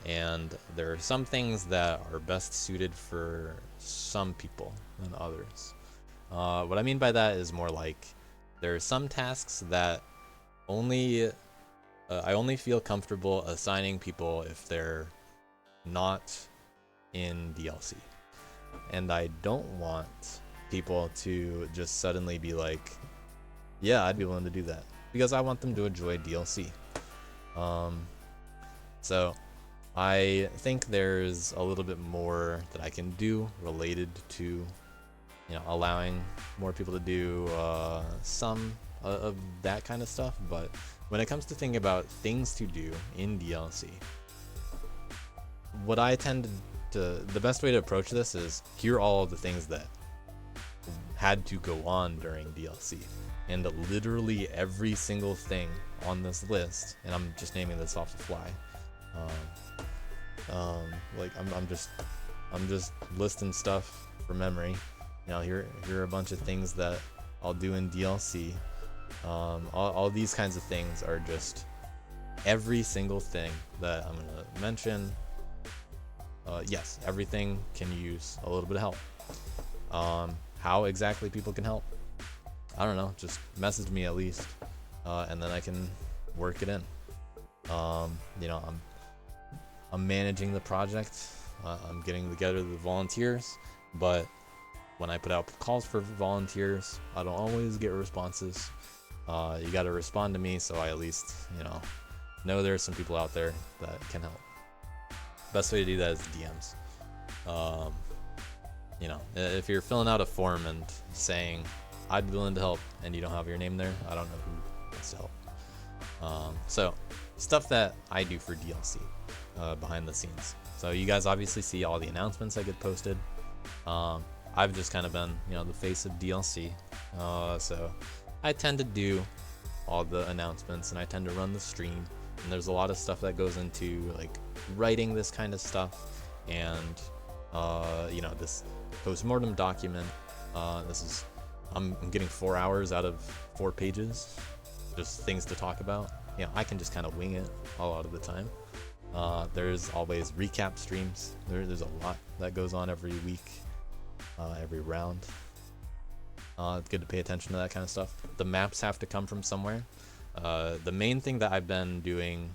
and there are some things that are best suited for some people than others. What I mean by that is more like there are some tasks that I only feel comfortable assigning people if they're not in DLC, and I don't want people to just suddenly be like, yeah, I'd be willing to do that, because I want them to enjoy DLC. So I think there's a little bit more that I can do related to allowing more people to do some of that kind of stuff. But when it comes to thinking about things to do in DLC, what I tend to the best way to approach this is, here are all of the things that had to go on during DLC, and literally every single thing on this list, and I'm just naming this off the fly, like I'm just listing stuff from memory. Here are a bunch of things that I'll do in DLC. All these kinds of things are just every single thing that I'm gonna mention. Yes, everything can use a little bit of help. How exactly people can help, I don't know, just message me at least, and then I can work it in. I'm managing the project, I'm getting together the volunteers, but when I put out calls for volunteers, I don't always get responses. You gotta respond to me, so I at least know there's some people out there that can help. Best way to do that is DMs. You know, if you're filling out a form and saying, I'd be willing to help, and you don't have your name there, I don't know who wants to help. So, stuff that I do for DLC, behind the scenes. So you guys obviously see all the announcements that get posted. I've just kind of been, you know, the face of DLC. So I tend to do all the announcements, and I tend to run the stream. And there's a lot of stuff that goes into like writing this kind of stuff, and you know, this postmortem document. I'm getting 4 hours out of 4 pages, just things to talk about. You know, I can just kind of wing it a lot of the time. There's always recap streams. There's a lot that goes on every week, every round. It's good to pay attention to that kind of stuff. The maps have to come from somewhere. The main thing that I've been doing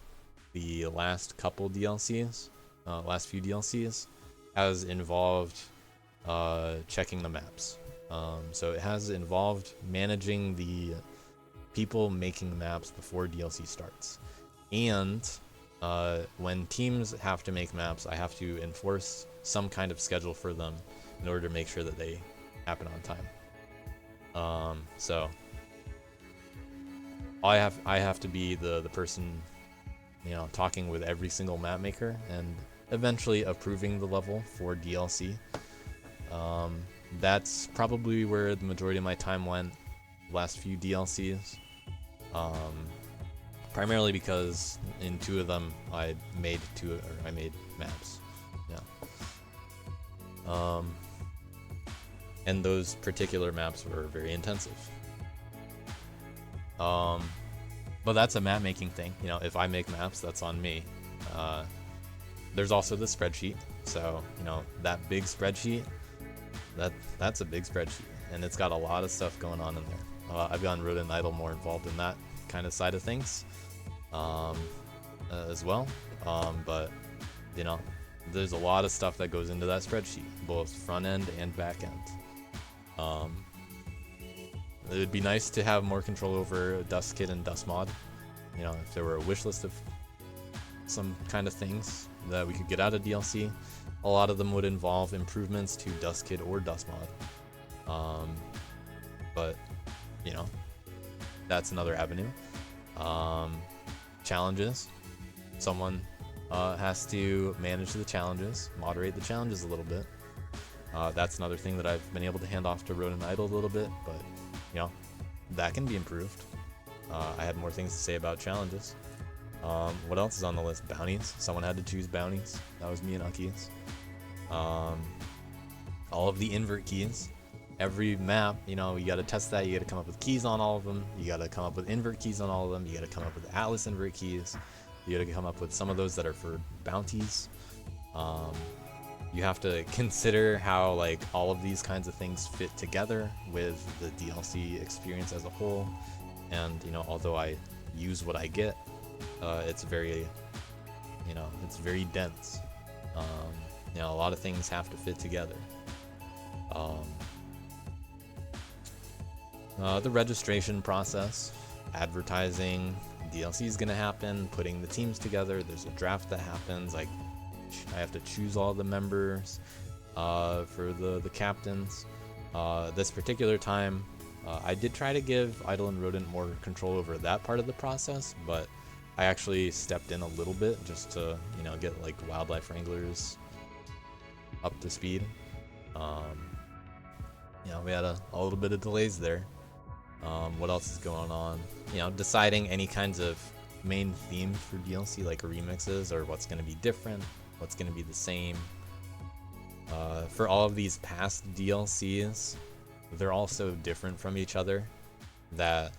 the last couple DLCs, last few DLCs, has involved checking the maps. So it has involved managing the people making maps before DLC starts. And when teams have to make maps, I have to enforce some kind of schedule for them in order to make sure that they happen on time. So I have to be the person, you know, talking with every single map maker and eventually approving the level for DLC. That's probably where the majority of my time went last few DLCs. Primarily because in 2 of them I made maps. Yeah. And those particular maps were very intensive. But that's a map making thing. You know, if I make maps, that's on me. There's also the spreadsheet. So, you know, that big spreadsheet, that's a big spreadsheet, and it's got a lot of stuff going on in there. I've gotten Rodent Idol more involved in that kind of side of things as well. But, you know, there's a lot of stuff that goes into that spreadsheet, both front end and back end. It would be nice to have more control over Dust Kit and Dust Mod. You know, if there were a wish list of some kind of things that we could get out of DLC, a lot of them would involve improvements to Dust Kit or Dust Mod. But, you know, that's another avenue. Challenges. Someone has to manage the challenges, moderate the challenges a little bit. That's another thing that I've been able to hand off to Rodent Idol a little bit, but, you know, that can be improved. I had more things to say about challenges. What else is on the list? Bounties. Someone had to choose bounties. That was me and Uckies. All of the invert keys. Every map, you know, you gotta test that. You gotta come up with keys on all of them. You gotta come up with invert keys on all of them. You gotta come up with Atlas invert keys. You gotta come up with some of those that are for bounties. You have to consider how, like, all of these kinds of things fit together with the DLC experience as a whole. And, you know, although I use what I get, it's very, you know, it's very dense. You know, a lot of things have to fit together. The registration process, advertising, DLC is gonna happen, putting the teams together, there's a draft that happens, like, I have to choose all the members for the captains. This particular time, I did try to give Idol and Rodent more control over that part of the process, but I actually stepped in a little bit just to, you know, get like wildlife wranglers up to speed. You know, we had a little bit of delays there. What else is going on? You know, deciding any kinds of main themes for DLC, like remixes, or what's going to be different, what's going to be the same. For all of these past DLCs, they're all so different from each other that,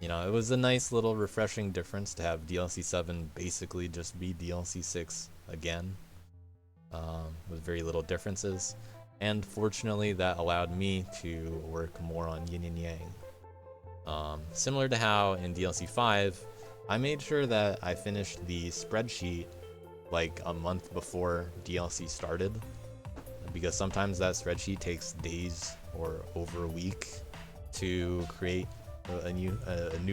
you know, it was a nice little refreshing difference to have DLC 7 basically just be DLC 6 again, with very little differences. And fortunately, that allowed me to work more on Yin and Yang. Similar to how in DLC 5, I made sure that I finished the spreadsheet like a month before DLC started, because sometimes that spreadsheet takes days or over a week to create a new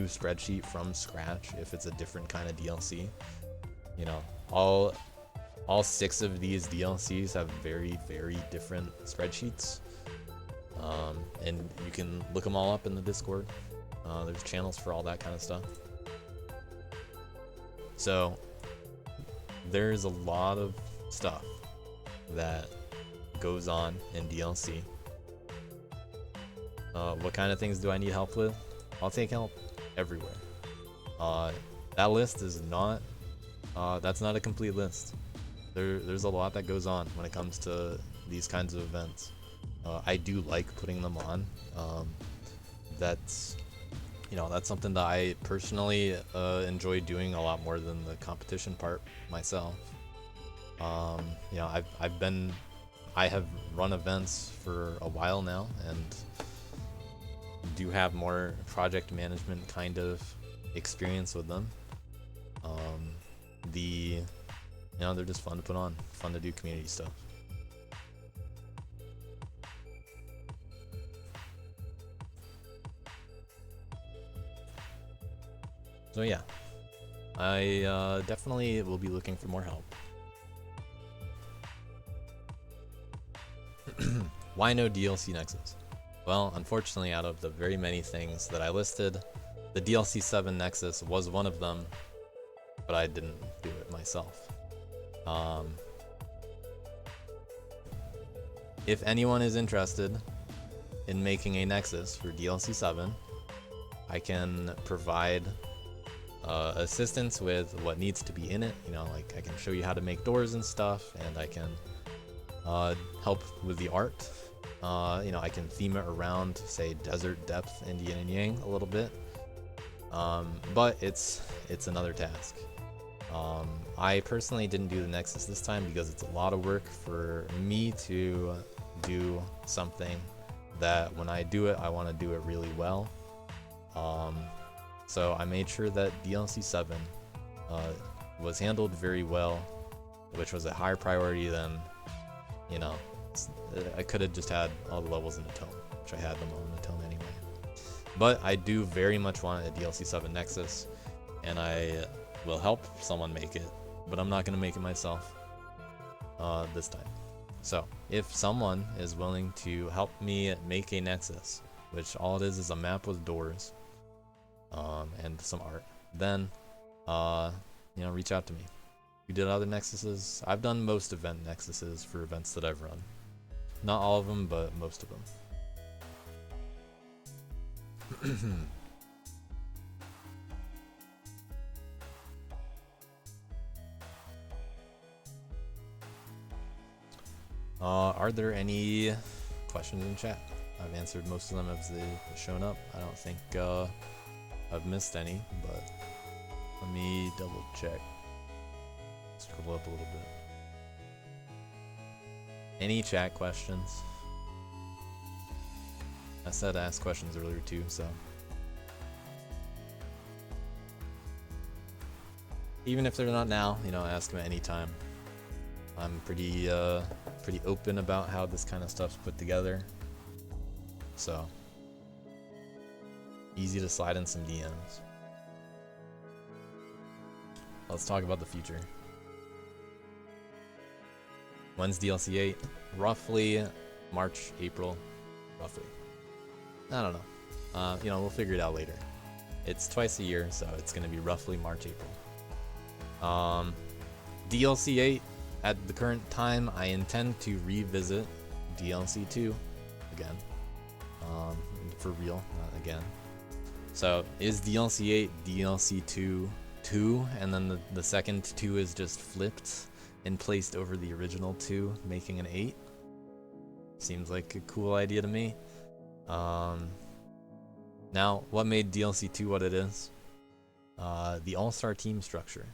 spreadsheet from scratch if it's a different kind of DLC. You know, all 6 of these DLCs have very, very different spreadsheets. And you can look them all up in the Discord. There's channels for all that kind of stuff. So there's a lot of stuff that goes on in DLC. What kind of things do I need help with? I'll take help everywhere. That list is not, that's not a complete list. There's a lot that goes on when it comes to these kinds of events. I do like putting them on. That's, you know, that's something that I personally enjoy doing a lot more than the competition part myself. You know, I have run events for a while now and do have more project management kind of experience with them. You know, they're just fun to put on, fun to do community stuff. So yeah, I definitely will be looking for more help. Why no DLC Nexus? Well, unfortunately, out of the very many things that I listed, the DLC 7 Nexus was one of them, but I didn't do it myself. If anyone is interested in making a Nexus for DLC 7, I can provide assistance with what needs to be in it. You know, like I can show you how to make doors and stuff, and I can help with the art. You know, I can theme it around, say, desert, depth, and yin and yang a little bit. But it's another task. I personally didn't do the Nexus this time because it's a lot of work for me to do something that when I do it, I want to do it really well. So I made sure that DLC 7 was handled very well, which was a higher priority than, you know, I could have just had all the levels in the tome, which I had them all in the tome anyway. But I do very much want a DLC 7 Nexus, and I will help someone make it, but I'm not going to make it myself this time. So if someone is willing to help me make a Nexus, which all it is a map with doors and some art, then you know, reach out to me. We did other Nexuses. I've done most event Nexuses for events that I've run. Not all of them, but most of them. Are there any questions in chat? I've answered most of them as they've shown up. I don't think I've missed any, but let me double check. Scroll up a little bit. Any chat questions? I said ask questions earlier too, so. Even if they're not now, you know, ask them at any time. I'm pretty open about how this kind of stuff's put together. So, easy to slide in some DMs. Let's talk about the future. When's DLC 8? Roughly March, April, roughly. I don't know. You know, we'll figure it out later. It's twice a year, so it's gonna be roughly March, April. DLC 8, at the current time, I intend to revisit DLC 2 again. For real, not again. So, is DLC 8 DLC 2, and then the second 2 is just flipped and placed over the original 2, making an 8? Seems like a cool idea to me. Now, what made DLC 2 what it is? The all-star team structure.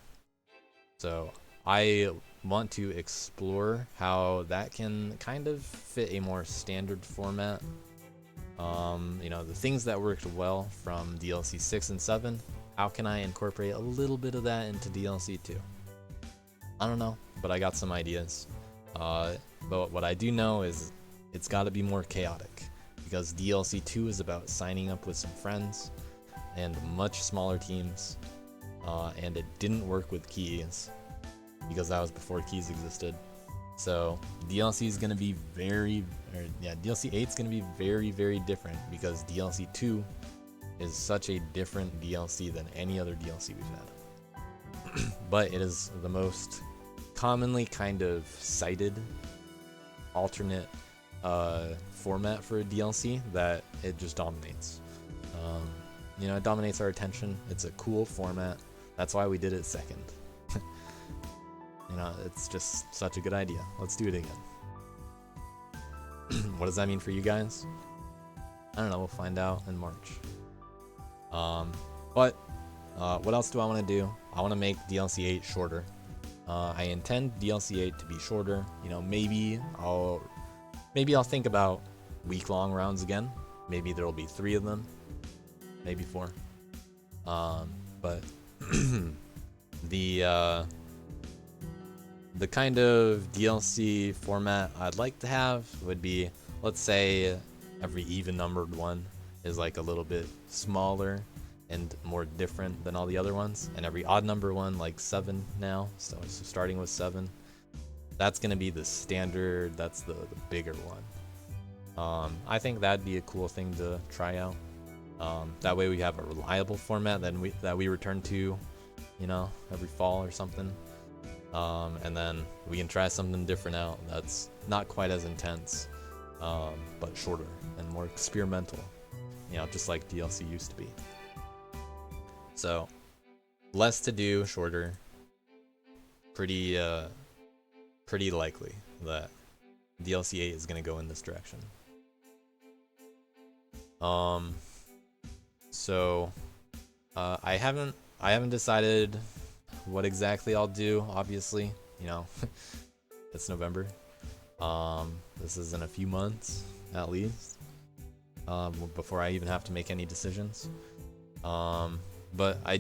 So, I want to explore how that can kind of fit a more standard format. You know, the things that worked well from DLC 6 and 7, how can I incorporate a little bit of that into DLC 2? I don't know, but I got some ideas. But what I do know is it's got to be more chaotic, because DLC 2 is about signing up with some friends and much smaller teams, and it didn't work with keys. because that was before keys existed. So DLC is going to be DLC 8 is going to be very, very different because DLC 2 is such a different DLC than any other DLC we've had. But it is the most commonly kind of cited alternate format for a DLC that it just dominates. You know, it dominates our attention. It's a cool format. That's why we did it second. You know, it's just such a good idea. Let's do it again. What does that mean for you guys? I don't know. We'll find out in March. But what else do I want to do? I want to make DLC 8 shorter. I intend DLC 8 to be shorter. You know, maybe I'll think about week-long rounds again. Maybe there'll be 3 of them, maybe 4. But the kind of DLC format I'd like to have would be, let's say, every even-numbered one is like a little bit smaller and more different than all the other ones, and every odd-number one, like 7 now, so starting with 7, that's gonna be the standard. That's the bigger one. I think that'd be a cool thing to try out. That way we have a reliable format that we return to, you know, every fall or something. And then we can try something different out that's not quite as intense, but shorter and more experimental, you know, just like DLC used to be. So, less to do, shorter. Pretty likely that DLC 8 is going to go in this direction. So, I haven't decided what exactly I'll do, obviously, you know. It's November. This is in a few months at least, before I even have to make any decisions. But I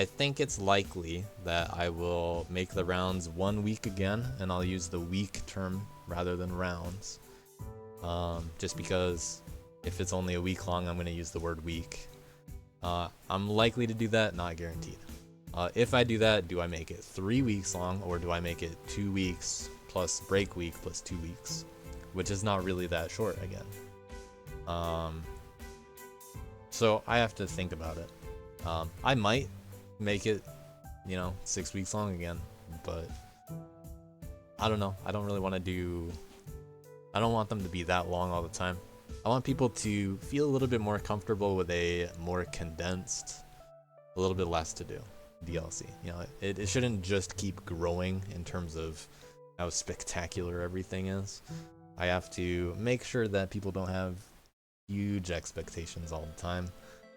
think it's likely that I will make the rounds 1 week again, and I'll use the week term rather than rounds, just because if it's only a week long, I'm going to use the word week. I'm likely to do that, not guaranteed. If I do that, do I make it 3 weeks long, or do I make it 2 weeks plus break week plus 2 weeks, which is not really that short again. So I have to think about it. I might make it, you know, 6 weeks long again, but I don't know. I don't really want to I don't want them to be that long all the time. I want people to feel a little bit more comfortable with a more condensed, a little bit less to do DLC. You know, it shouldn't just keep growing in terms of how spectacular everything is. I have to make sure that people don't have huge expectations all the time.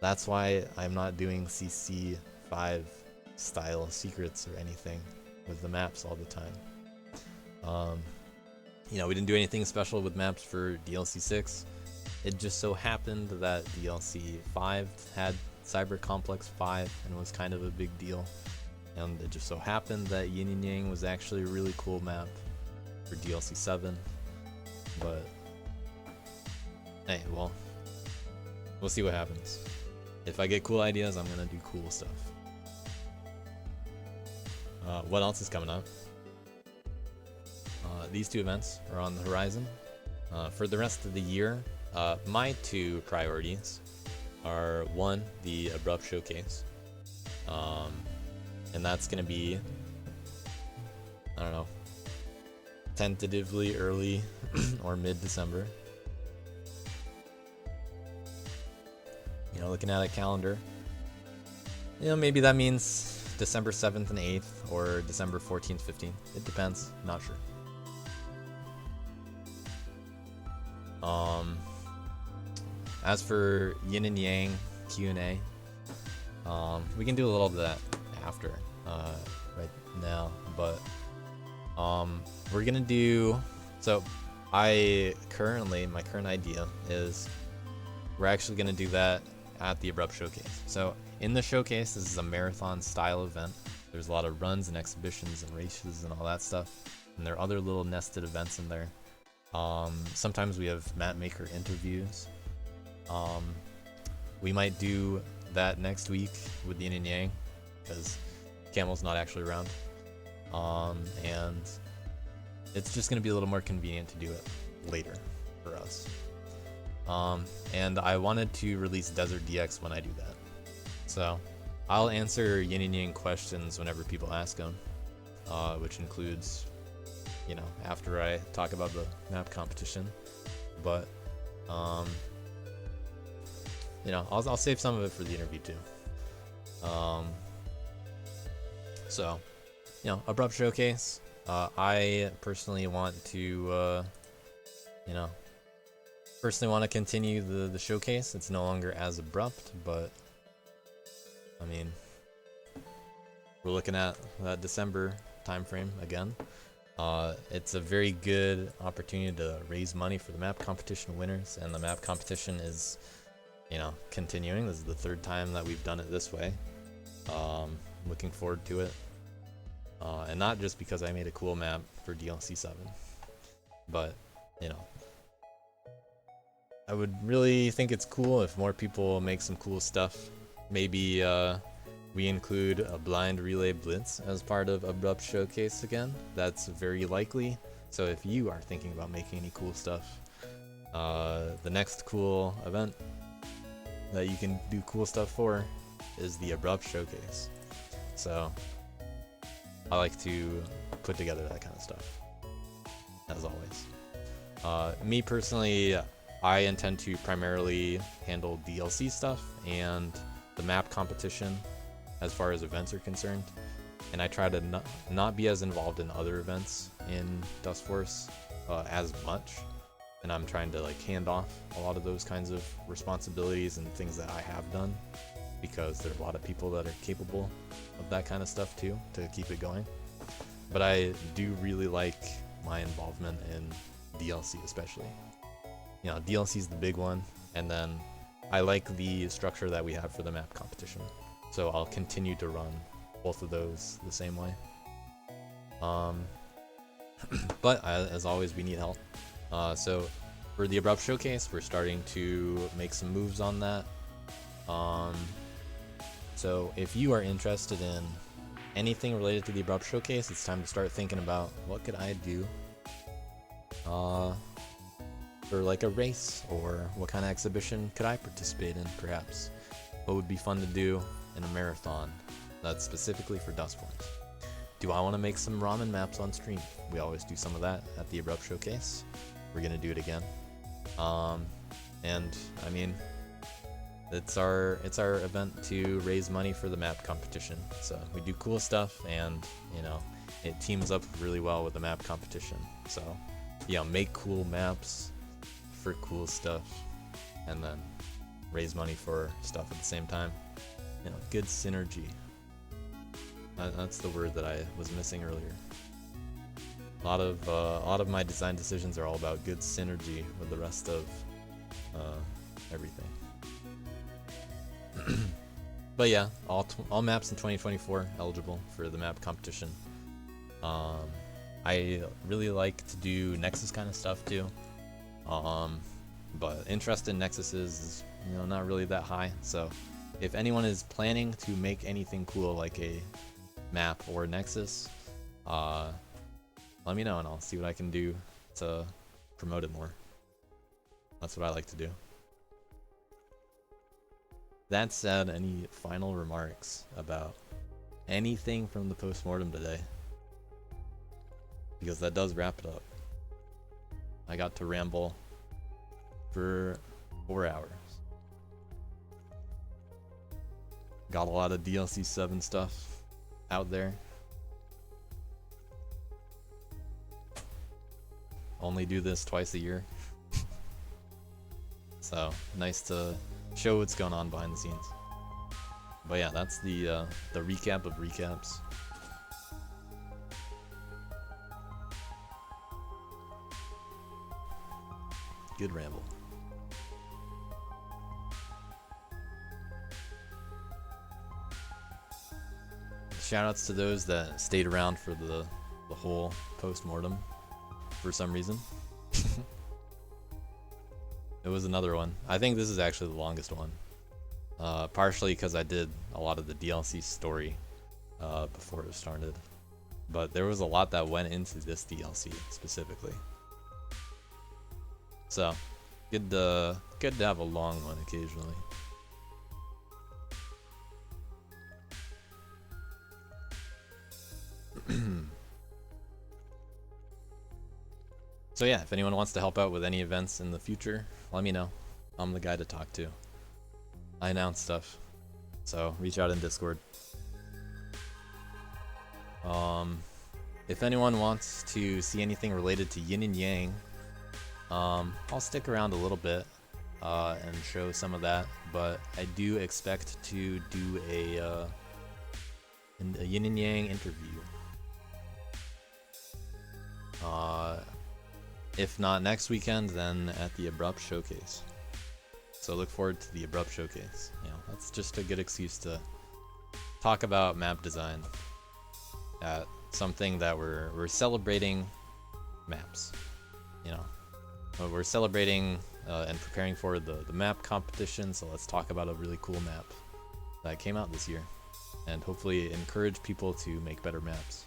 That's why I'm not doing CC5 style secrets or anything with the maps all the time. You know, we didn't do anything special with maps for DLC 6. It just so happened that DLC 5 had Cyber Complex 5 and was kind of a big deal. And it just so happened that Yin and Yang was actually a really cool map for DLC 7. But hey, well, we'll see what happens. If I get cool ideas, I'm gonna do cool stuff. What else is coming up? These 2 events are on the horizon. For the rest of the year, my 2 priorities are 1, the Abrupt Showcase. And that's gonna be, I don't know, tentatively early or mid-December. You know, looking at a calendar, you know, maybe that means December 7th and 8th or December 14th, 15th. It depends, not sure. As for Yin and Yang Q&A, we can do a little of that after, right now, but we're gonna do, so my current idea is we're actually gonna do that at the Abrupt Showcase. So in the showcase, this is a marathon style event. There's a lot of runs and exhibitions and races and all that stuff, and there are other little nested events in there. Sometimes we have map maker interviews. We might do that next week with Yin and Yang, because Camel's not actually around. and it's just going to be a little more convenient to do it later for us. And I wanted to release Desert DX when I do that. So I'll answer yin and yang questions whenever people ask them, which includes, you know, after I talk about the map competition. But, you know, I'll save some of it for the interview too. So, you know, Abrupt Showcase. I personally want to, you know, want to continue the showcase. It's no longer as abrupt, but I mean, we're looking at that December time frame again. It's a very good opportunity to raise money for the map competition winners, and the map competition is, you know, continuing. This is the third time that we've done it this way. Looking forward to it. And not just because I made a cool map for DLC 7, but, you know, I would really think it's cool if more people make some cool stuff. Maybe we include a blind relay blitz as part of Abrupt Showcase again. That's very likely. So if you are thinking about making any cool stuff, the next cool event that you can do cool stuff for is the Abrupt Showcase. So I like to put together that kind of stuff, as always. Me personally, I intend to primarily handle DLC stuff and the map competition as far as events are concerned, and I try to not be as involved in other events in Dustforce as much, and I'm trying to like hand off a lot of those kinds of responsibilities and things that I have done, because there are a lot of people that are capable of that kind of stuff too, to keep it going. But I do really like my involvement in DLC especially. You know, DLC is the big one, and then I like the structure that we have for the map competition. So I'll continue to run both of those the same way. But as always, we need help. So for the Abrupt Showcase, we're starting to make some moves on that. So if you are interested in anything related to the Abrupt Showcase, it's time to start thinking about what could I do for like a race, or what kind of exhibition could I participate in perhaps? What would be fun to do in a marathon that's specifically for Dustforce? Do I want to make some ramen maps on stream? We always do some of that at the Abrupt Showcase. We're gonna do it again. And I mean, it's our event to raise money for the map competition. So we do cool stuff, and you know, it teams up really well with the map competition. So yeah, make cool maps for cool stuff, and then raise money for stuff at the same time. You know, good synergy. That's the word that I was missing earlier. A lot of my design decisions are all about good synergy with the rest of everything. But yeah, all maps in 2024 eligible for the map competition. I really like to do Nexus kind of stuff too. But interest in Nexus is, you know, not really that high. So if anyone is planning to make anything cool like a map or Nexus, let me know and I'll see what I can do to promote it more. That's what I like to do. That said, any final remarks about anything from the postmortem today? Because that does wrap it up. I got to ramble for 4 hours. Got a lot of DLC 7 stuff out there. Only do this twice a year. So nice to show what's going on behind the scenes. But yeah, that's the recap of recaps. Good ramble. Shoutouts to those that stayed around for the whole postmortem for some reason. It was another one. I think this is actually the longest one. Partially because I did a lot of the DLC story before it started. but there was a lot that went into this DLC specifically. So, good to have a long one occasionally. So yeah, if anyone wants to help out with any events in the future, let me know. I'm the guy to talk to. I announce stuff, so reach out in Discord. If anyone wants to see anything related to Yin and Yang, I'll stick around a little bit and show some of that, but I do expect to do a Yin and Yang interview. If not next weekend, then at the Abrupt Showcase. So look forward to the Abrupt Showcase. You know, that's just a good excuse to talk about map design at something that we're celebrating maps. You know, we're celebrating and preparing for the map competition. So let's talk about a really cool map that came out this year, and hopefully encourage people to make better maps.